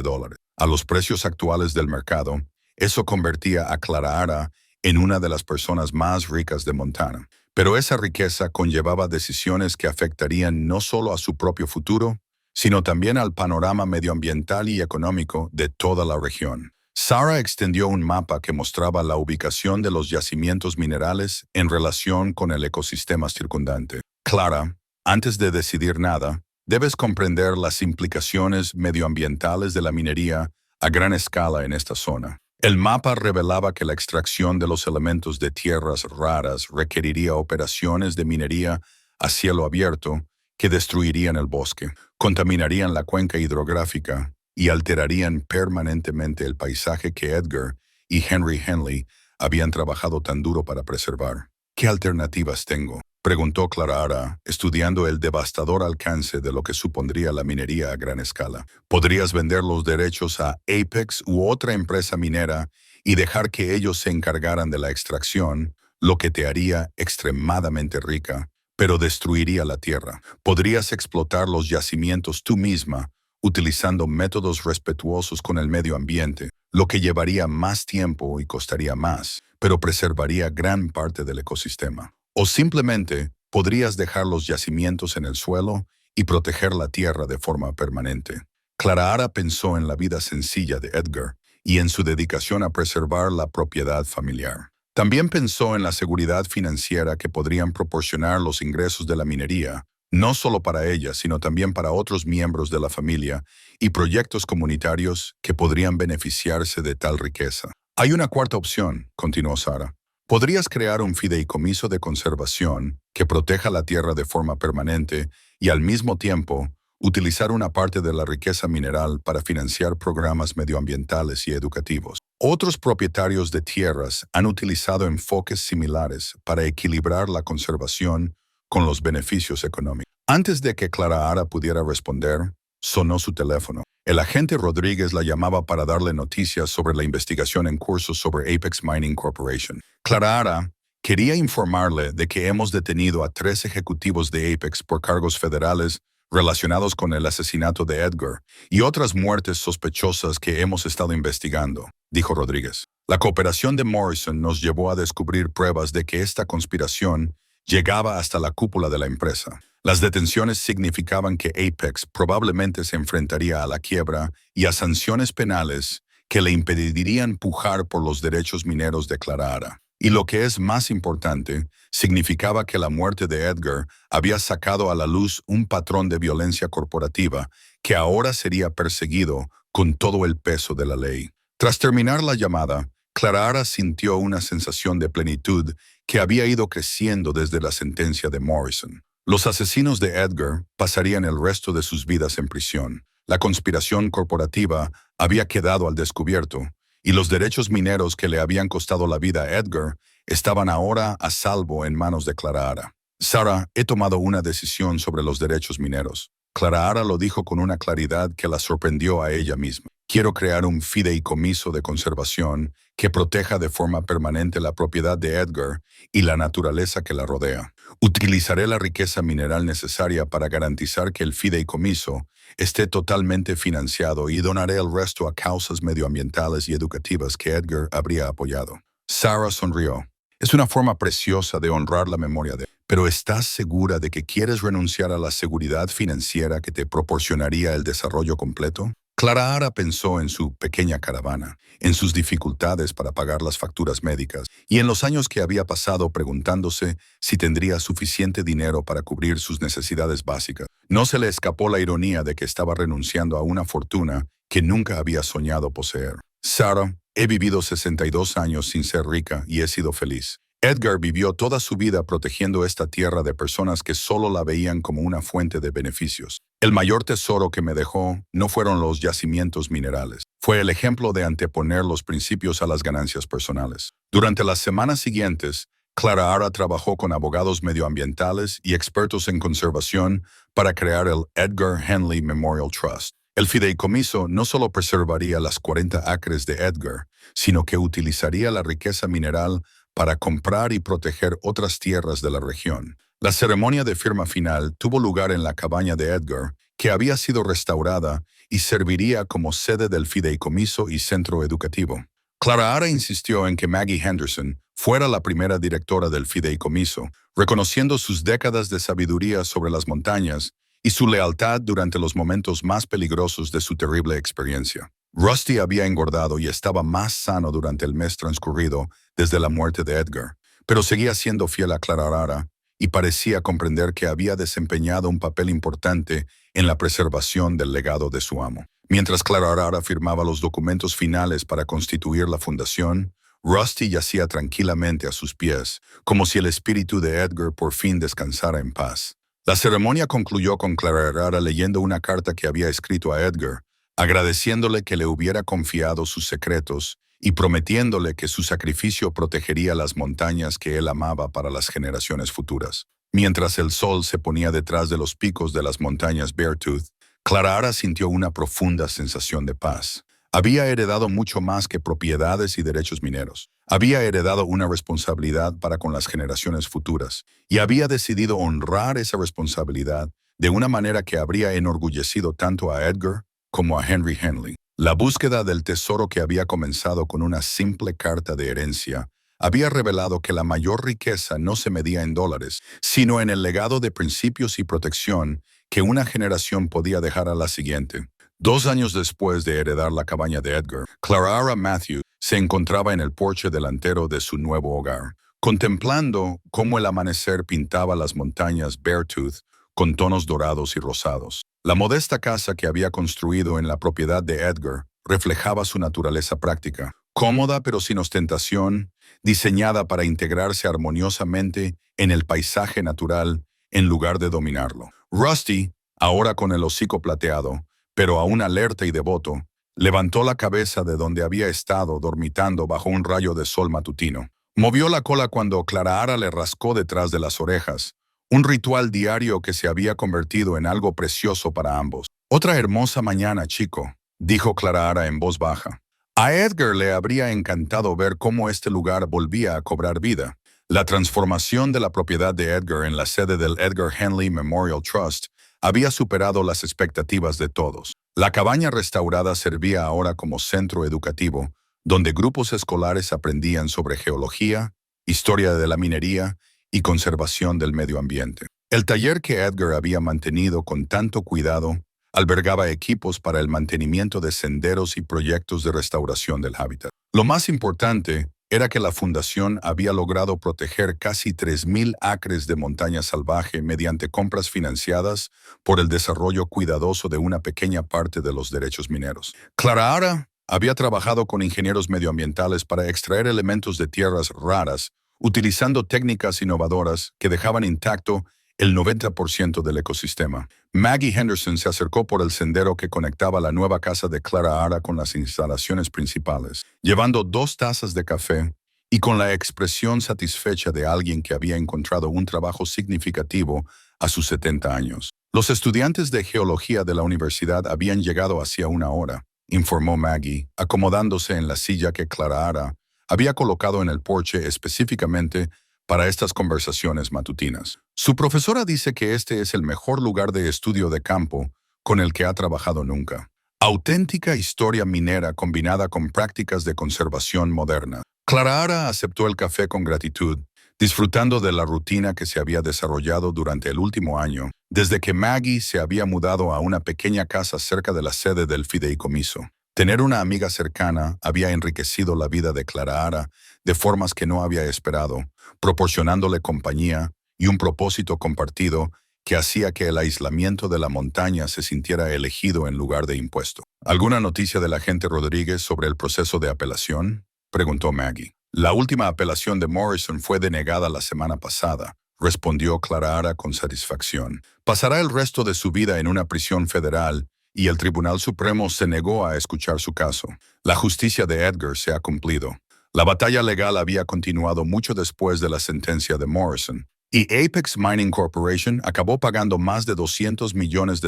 A los precios actuales del mercado, eso convertía a Clara Ara en una de las personas más ricas de Montana. Pero esa riqueza conllevaba decisiones que afectarían no solo a su propio futuro, sino también al panorama medioambiental y económico de toda la región. Sarah extendió un mapa que mostraba la ubicación de los yacimientos minerales en relación con el ecosistema circundante. Clara, antes de decidir nada, debes comprender las implicaciones medioambientales de la minería a gran escala en esta zona. El mapa revelaba que la extracción de los elementos de tierras raras requeriría operaciones de minería a cielo abierto que destruirían el bosque, contaminarían la cuenca hidrográfica y alterarían permanentemente el paisaje que Edgar y Henry Henley habían trabajado tan duro para preservar. ¿Qué alternativas tengo?, preguntó Clara Ara, estudiando el devastador alcance de lo que supondría la minería a gran escala. Podrías vender los derechos a Apex u otra empresa minera y dejar que ellos se encargaran de la extracción, lo que te haría extremadamente rica, pero destruiría la tierra. Podrías explotar los yacimientos tú misma, utilizando métodos respetuosos con el medio ambiente, lo que llevaría más tiempo y costaría más, pero preservaría gran parte del ecosistema. O simplemente podrías dejar los yacimientos en el suelo y proteger la tierra de forma permanente. Clara Ara pensó en la vida sencilla de Edgar y en su dedicación a preservar la propiedad familiar. También pensó en la seguridad financiera que podrían proporcionar los ingresos de la minería, no solo para ella, sino también para otros miembros de la familia y proyectos comunitarios que podrían beneficiarse de tal riqueza. Hay una cuarta opción, continuó Sara. Podrías crear un fideicomiso de conservación que proteja la tierra de forma permanente y al mismo tiempo utilizar una parte de la riqueza mineral para financiar programas medioambientales y educativos. Otros propietarios de tierras han utilizado enfoques similares para equilibrar la conservación con los beneficios económicos. Antes de que Clara Ara pudiera responder, sonó su teléfono. El agente Rodríguez la llamaba para darle noticias sobre la investigación en curso sobre Apex Mining Corporation. Clara Ara quería informarle de que hemos detenido a 3 ejecutivos de Apex por cargos federales relacionados con el asesinato de Edgar y otras muertes sospechosas que hemos estado investigando, dijo Rodríguez. La cooperación de Morrison nos llevó a descubrir pruebas de que esta conspiración llegaba hasta la cúpula de la empresa. Las detenciones significaban que Apex probablemente se enfrentaría a la quiebra y a sanciones penales que le impedirían pujar por los derechos mineros de Clara Ara. Y lo que es más importante, significaba que la muerte de Edgar había sacado a la luz un patrón de violencia corporativa que ahora sería perseguido con todo el peso de la ley. Tras terminar la llamada, Clara Ara sintió una sensación de plenitud que había ido creciendo desde la sentencia de Morrison. Los asesinos de Edgar pasarían el resto de sus vidas en prisión. La conspiración corporativa había quedado al descubierto, y los derechos mineros que le habían costado la vida a Edgar estaban ahora a salvo en manos de Clara Ara. Sara, he tomado una decisión sobre los derechos mineros. Clara Ara lo dijo con una claridad que la sorprendió a ella misma. Quiero crear un fideicomiso de conservación que proteja de forma permanente la propiedad de Edgar y la naturaleza que la rodea. Utilizaré la riqueza mineral necesaria para garantizar que el fideicomiso esté totalmente financiado y donaré el resto a causas medioambientales y educativas que Edgar habría apoyado. Sara sonrió. Es una forma preciosa de honrar la memoria de él. Pero ¿estás segura de que quieres renunciar a la seguridad financiera que te proporcionaría el desarrollo completo? Clara Ara pensó en su pequeña caravana, en sus dificultades para pagar las facturas médicas y en los años que había pasado preguntándose si tendría suficiente dinero para cubrir sus necesidades básicas. No se le escapó la ironía de que estaba renunciando a una fortuna que nunca había soñado poseer. Sara, he vivido 62 años sin ser rica y he sido feliz. Edgar vivió toda su vida protegiendo esta tierra de personas que solo la veían como una fuente de beneficios. El mayor tesoro que me dejó no fueron los yacimientos minerales. Fue el ejemplo de anteponer los principios a las ganancias personales. Durante las semanas siguientes, Clara Ara trabajó con abogados medioambientales y expertos en conservación para crear el Edgar Henley Memorial Trust. El fideicomiso no solo preservaría las 40 acres de Edgar, sino que utilizaría la riqueza mineral para comprar y proteger otras tierras de la región. La ceremonia de firma final tuvo lugar en la cabaña de Edgar, que había sido restaurada y serviría como sede del fideicomiso y centro educativo. Clara Ara insistió en que Maggie Henderson fuera la primera directora del fideicomiso, reconociendo sus décadas de sabiduría sobre las montañas y su lealtad durante los momentos más peligrosos de su terrible experiencia. Rusty había engordado y estaba más sano durante el mes transcurrido desde la muerte de Edgar, pero seguía siendo fiel a Clara Ara y parecía comprender que había desempeñado un papel importante en la preservación del legado de su amo. Mientras Clara Ara firmaba los documentos finales para constituir la fundación, Rusty yacía tranquilamente a sus pies, como si el espíritu de Edgar por fin descansara en paz. La ceremonia concluyó con Clara Ara leyendo una carta que había escrito a Edgar, agradeciéndole que le hubiera confiado sus secretos y prometiéndole que su sacrificio protegería las montañas que él amaba para las generaciones futuras. Mientras el sol se ponía detrás de los picos de las montañas Beartooth, Clara Ara sintió una profunda sensación de paz. Había heredado mucho más que propiedades y derechos mineros. Había heredado una responsabilidad para con las generaciones futuras y había decidido honrar esa responsabilidad de una manera que habría enorgullecido tanto a Edgar como a Henry Henley. La búsqueda del tesoro que había comenzado con una simple carta de herencia había revelado que la mayor riqueza no se medía en dólares, sino en el legado de principios y protección que una generación podía dejar a la siguiente. 2 años después de heredar la cabaña de Edgar, Clara Ara Matthews se encontraba en el porche delantero de su nuevo hogar, contemplando cómo el amanecer pintaba las montañas Beartooth con tonos dorados y rosados. La modesta casa que había construido en la propiedad de Edgar reflejaba su naturaleza práctica, cómoda pero sin ostentación, diseñada para integrarse armoniosamente en el paisaje natural en lugar de dominarlo. Rusty, ahora con el hocico plateado, pero aún alerta y devoto, levantó la cabeza de donde había estado dormitando bajo un rayo de sol matutino. Movió la cola cuando Clarahara le rascó detrás de las orejas, un ritual diario que se había convertido en algo precioso para ambos. «Otra hermosa mañana, chico», dijo Clarahara en voz baja. A Edgar le habría encantado ver cómo este lugar volvía a cobrar vida. La transformación de la propiedad de Edgar en la sede del Edgar Henley Memorial Trust había superado las expectativas de todos. La cabaña restaurada servía ahora como centro educativo, donde grupos escolares aprendían sobre geología, historia de la minería y conservación del medio ambiente. El taller que Edgar había mantenido con tanto cuidado albergaba equipos para el mantenimiento de senderos y proyectos de restauración del hábitat. Lo más importante era que la fundación había logrado proteger casi 3.000 acres de montaña salvaje mediante compras financiadas por el desarrollo cuidadoso de una pequeña parte de los derechos mineros. Clarahara había trabajado con ingenieros medioambientales para extraer elementos de tierras raras, utilizando técnicas innovadoras que dejaban intacto el 90% del ecosistema. Maggie Henderson se acercó por el sendero que conectaba la nueva casa de Clarahara con las instalaciones principales, llevando 2 tazas de café y con la expresión satisfecha de alguien que había encontrado un trabajo significativo a sus 70 años. Los estudiantes de geología de la universidad habían llegado hacía una hora, informó Maggie, acomodándose en la silla que Clarahara había colocado en el porche específicamente para estas conversaciones matutinas. Su profesora dice que este es el mejor lugar de estudio de campo con el que ha trabajado nunca. Auténtica historia minera combinada con prácticas de conservación moderna. Clarahara aceptó el café con gratitud, disfrutando de la rutina que se había desarrollado durante el último año, desde que Maggie se había mudado a una pequeña casa cerca de la sede del fideicomiso. Tener una amiga cercana había enriquecido la vida de Clarahara de formas que no había esperado, proporcionándole compañía y un propósito compartido que hacía que el aislamiento de la montaña se sintiera elegido en lugar de impuesto. ¿Alguna noticia del agente Rodríguez sobre el proceso de apelación?, preguntó Maggie. La última apelación de Morrison fue denegada la semana pasada, respondió Clarahara con satisfacción. Pasará el resto de su vida en una prisión federal y el Tribunal Supremo se negó a escuchar su caso. La justicia de Edgar se ha cumplido. La batalla legal había continuado mucho después de la sentencia de Morrison, y Apex Mining Corporation acabó pagando más de $200 millones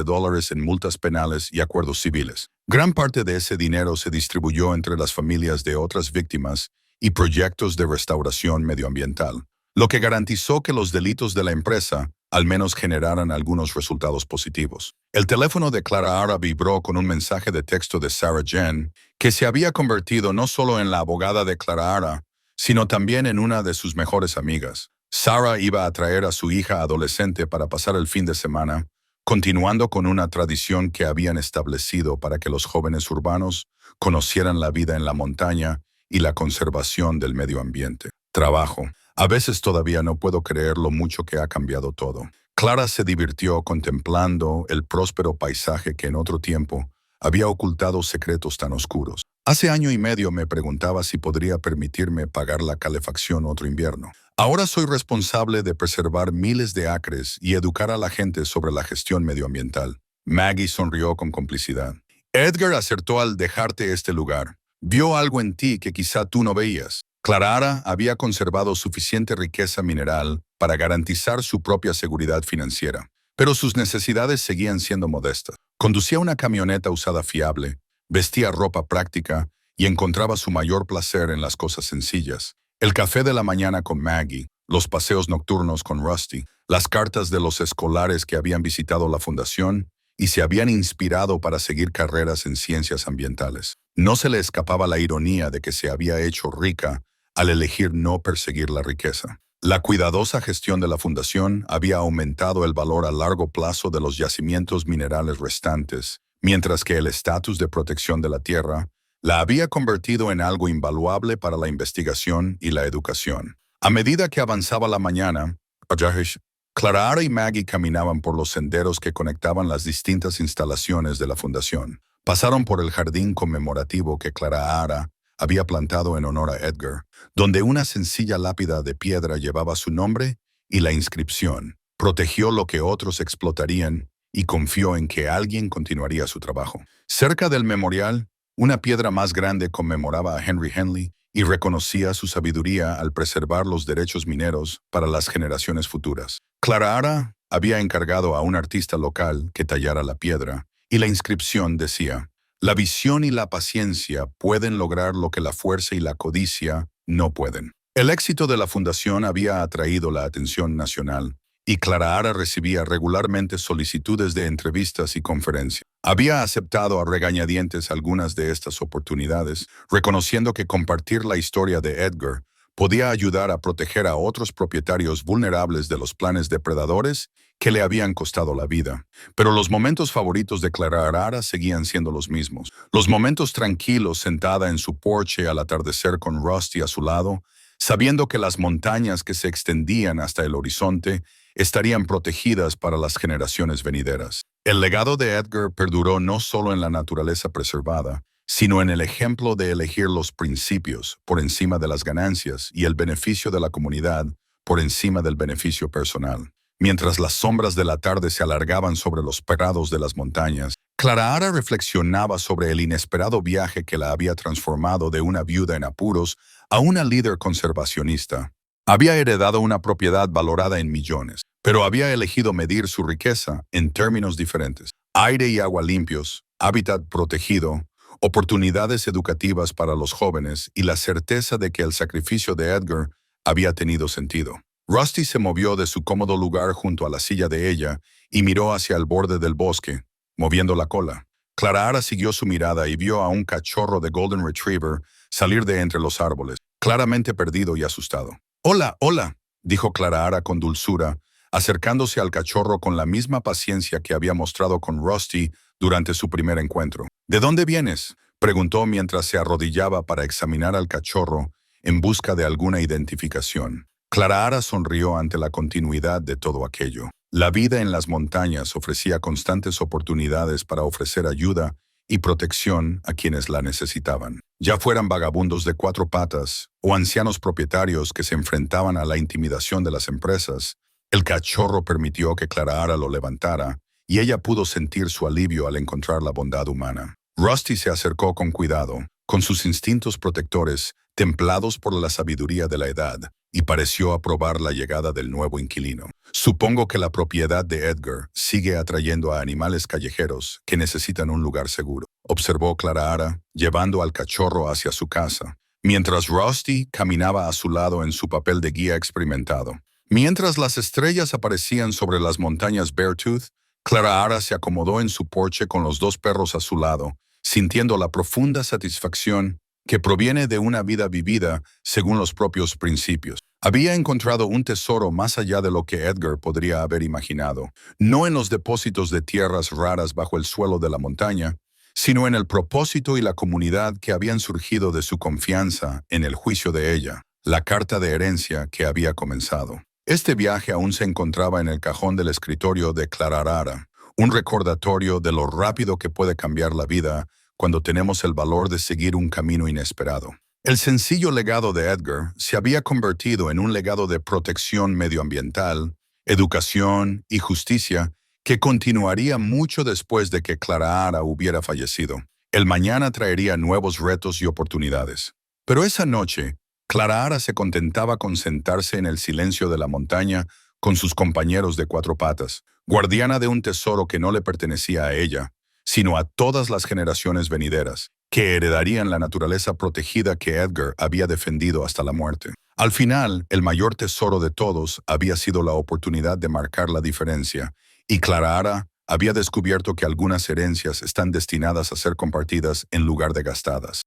en multas penales y acuerdos civiles. Gran parte de ese dinero se distribuyó entre las familias de otras víctimas y proyectos de restauración medioambiental, lo que garantizó que los delitos de la empresa al menos generaran algunos resultados positivos. El teléfono de Clarahara vibró con un mensaje de texto de Sarah Jen, que se había convertido no solo en la abogada de Clarahara, sino también en una de sus mejores amigas. Sarah iba a traer a su hija adolescente para pasar el fin de semana, continuando con una tradición que habían establecido para que los jóvenes urbanos conocieran la vida en la montaña y la conservación del medio ambiente. Trabajo. A veces todavía no puedo creer lo mucho que ha cambiado todo. Clara se divirtió contemplando el próspero paisaje que en otro tiempo había ocultado secretos tan oscuros. Hace 1 año y medio me preguntaba si podría permitirme pagar la calefacción otro invierno. Ahora soy responsable de preservar miles de acres y educar a la gente sobre la gestión medioambiental. Maggie sonrió con complicidad. Edgar acertó al dejarte este lugar. Vio algo en ti que quizá tú no veías. Clarahara había conservado suficiente riqueza mineral para garantizar su propia seguridad financiera, pero sus necesidades seguían siendo modestas. Conducía una camioneta usada fiable, vestía ropa práctica y encontraba su mayor placer en las cosas sencillas. El café de la mañana con Maggie, los paseos nocturnos con Rusty, las cartas de los escolares que habían visitado la fundación y se habían inspirado para seguir carreras en ciencias ambientales. No se le escapaba la ironía de que se había hecho rica al elegir no perseguir la riqueza. La cuidadosa gestión de la fundación había aumentado el valor a largo plazo de los yacimientos minerales restantes, mientras que el estatus de protección de la tierra la había convertido en algo invaluable para la investigación y la educación. A medida que avanzaba la mañana, Rajesh Clara Ara y Maggie caminaban por los senderos que conectaban las distintas instalaciones de la fundación. Pasaron por el jardín conmemorativo que Clara Ara había plantado en honor a Edgar, donde una sencilla lápida de piedra llevaba su nombre y la inscripción: protegió lo que otros explotarían y confió en que alguien continuaría su trabajo. Cerca del memorial, una piedra más grande conmemoraba a Henry Henley y reconocía su sabiduría al preservar los derechos mineros para las generaciones futuras. Clara Ara había encargado a un artista local que tallara la piedra, y la inscripción decía: la visión y la paciencia pueden lograr lo que la fuerza y la codicia no pueden. El éxito de la fundación había atraído la atención nacional, y Clara Ara recibía regularmente solicitudes de entrevistas y conferencias. Había aceptado a regañadientes algunas de estas oportunidades, reconociendo que compartir la historia de Edgar podía ayudar a proteger a otros propietarios vulnerables de los planes depredadores que le habían costado la vida. Pero los momentos favoritos de Clara Ara seguían siendo los mismos. Los momentos tranquilos sentada en su porche al atardecer con Rusty a su lado, sabiendo que las montañas que se extendían hasta el horizonte estarían protegidas para las generaciones venideras. El legado de Edgar perduró no solo en la naturaleza preservada, sino en el ejemplo de elegir los principios por encima de las ganancias y el beneficio de la comunidad por encima del beneficio personal. Mientras las sombras de la tarde se alargaban sobre los prados de las montañas, Clara Ara reflexionaba sobre el inesperado viaje que la había transformado de una viuda en apuros a una líder conservacionista. Había heredado una propiedad valorada en millones, pero había elegido medir su riqueza en términos diferentes: aire y agua limpios, hábitat protegido, oportunidades educativas para los jóvenes y la certeza de que el sacrificio de Edgar había tenido sentido. Rusty se movió de su cómodo lugar junto a la silla de ella y miró hacia el borde del bosque, moviendo la cola. Clara Ara siguió su mirada y vio a un cachorro de Golden Retriever salir de entre los árboles, claramente perdido y asustado. «Hola, hola», dijo Clara Ara con dulzura, acercándose al cachorro con la misma paciencia que había mostrado con Rusty durante su primer encuentro. «¿De dónde vienes?», preguntó mientras se arrodillaba para examinar al cachorro en busca de alguna identificación. Clara Ara sonrió ante la continuidad de todo aquello. La vida en las montañas ofrecía constantes oportunidades para ofrecer ayuda y protección a quienes la necesitaban, ya fueran vagabundos de cuatro patas o ancianos propietarios que se enfrentaban a la intimidación de las empresas. El cachorro permitió que Clara Ara lo levantara, y ella pudo sentir su alivio al encontrar la bondad humana. Rusty se acercó con cuidado, con sus instintos protectores templados por la sabiduría de la edad, y pareció aprobar la llegada del nuevo inquilino. «Supongo que la propiedad de Edgar sigue atrayendo a animales callejeros que necesitan un lugar seguro», observó Clara Ara, llevando al cachorro hacia su casa, mientras Rusty caminaba a su lado en su papel de guía experimentado. Mientras las estrellas aparecían sobre las montañas Beartooth, Clara Ara se acomodó en su porche con los dos perros a su lado, sintiendo la profunda satisfacción que proviene de una vida vivida según los propios principios. Había encontrado un tesoro más allá de lo que Edgar podría haber imaginado, no en los depósitos de tierras raras bajo el suelo de la montaña, sino en el propósito y la comunidad que habían surgido de su confianza en el juicio de ella, la carta de herencia que había comenzado. Este viaje aún se encontraba en el cajón del escritorio de Clara Ara, un recordatorio de lo rápido que puede cambiar la vida cuando tenemos el valor de seguir un camino inesperado. El sencillo legado de Edgar se había convertido en un legado de protección medioambiental, educación y justicia que continuaría mucho después de que Clara Ara hubiera fallecido. El mañana traería nuevos retos y oportunidades. Pero esa noche, Clara Ara se contentaba con sentarse en el silencio de la montaña con sus compañeros de cuatro patas, guardiana de un tesoro que no le pertenecía a ella, sino a todas las generaciones venideras, que heredarían la naturaleza protegida que Edgar había defendido hasta la muerte. Al final, el mayor tesoro de todos había sido la oportunidad de marcar la diferencia, y Clara Ara había descubierto que algunas herencias están destinadas a ser compartidas en lugar de gastadas.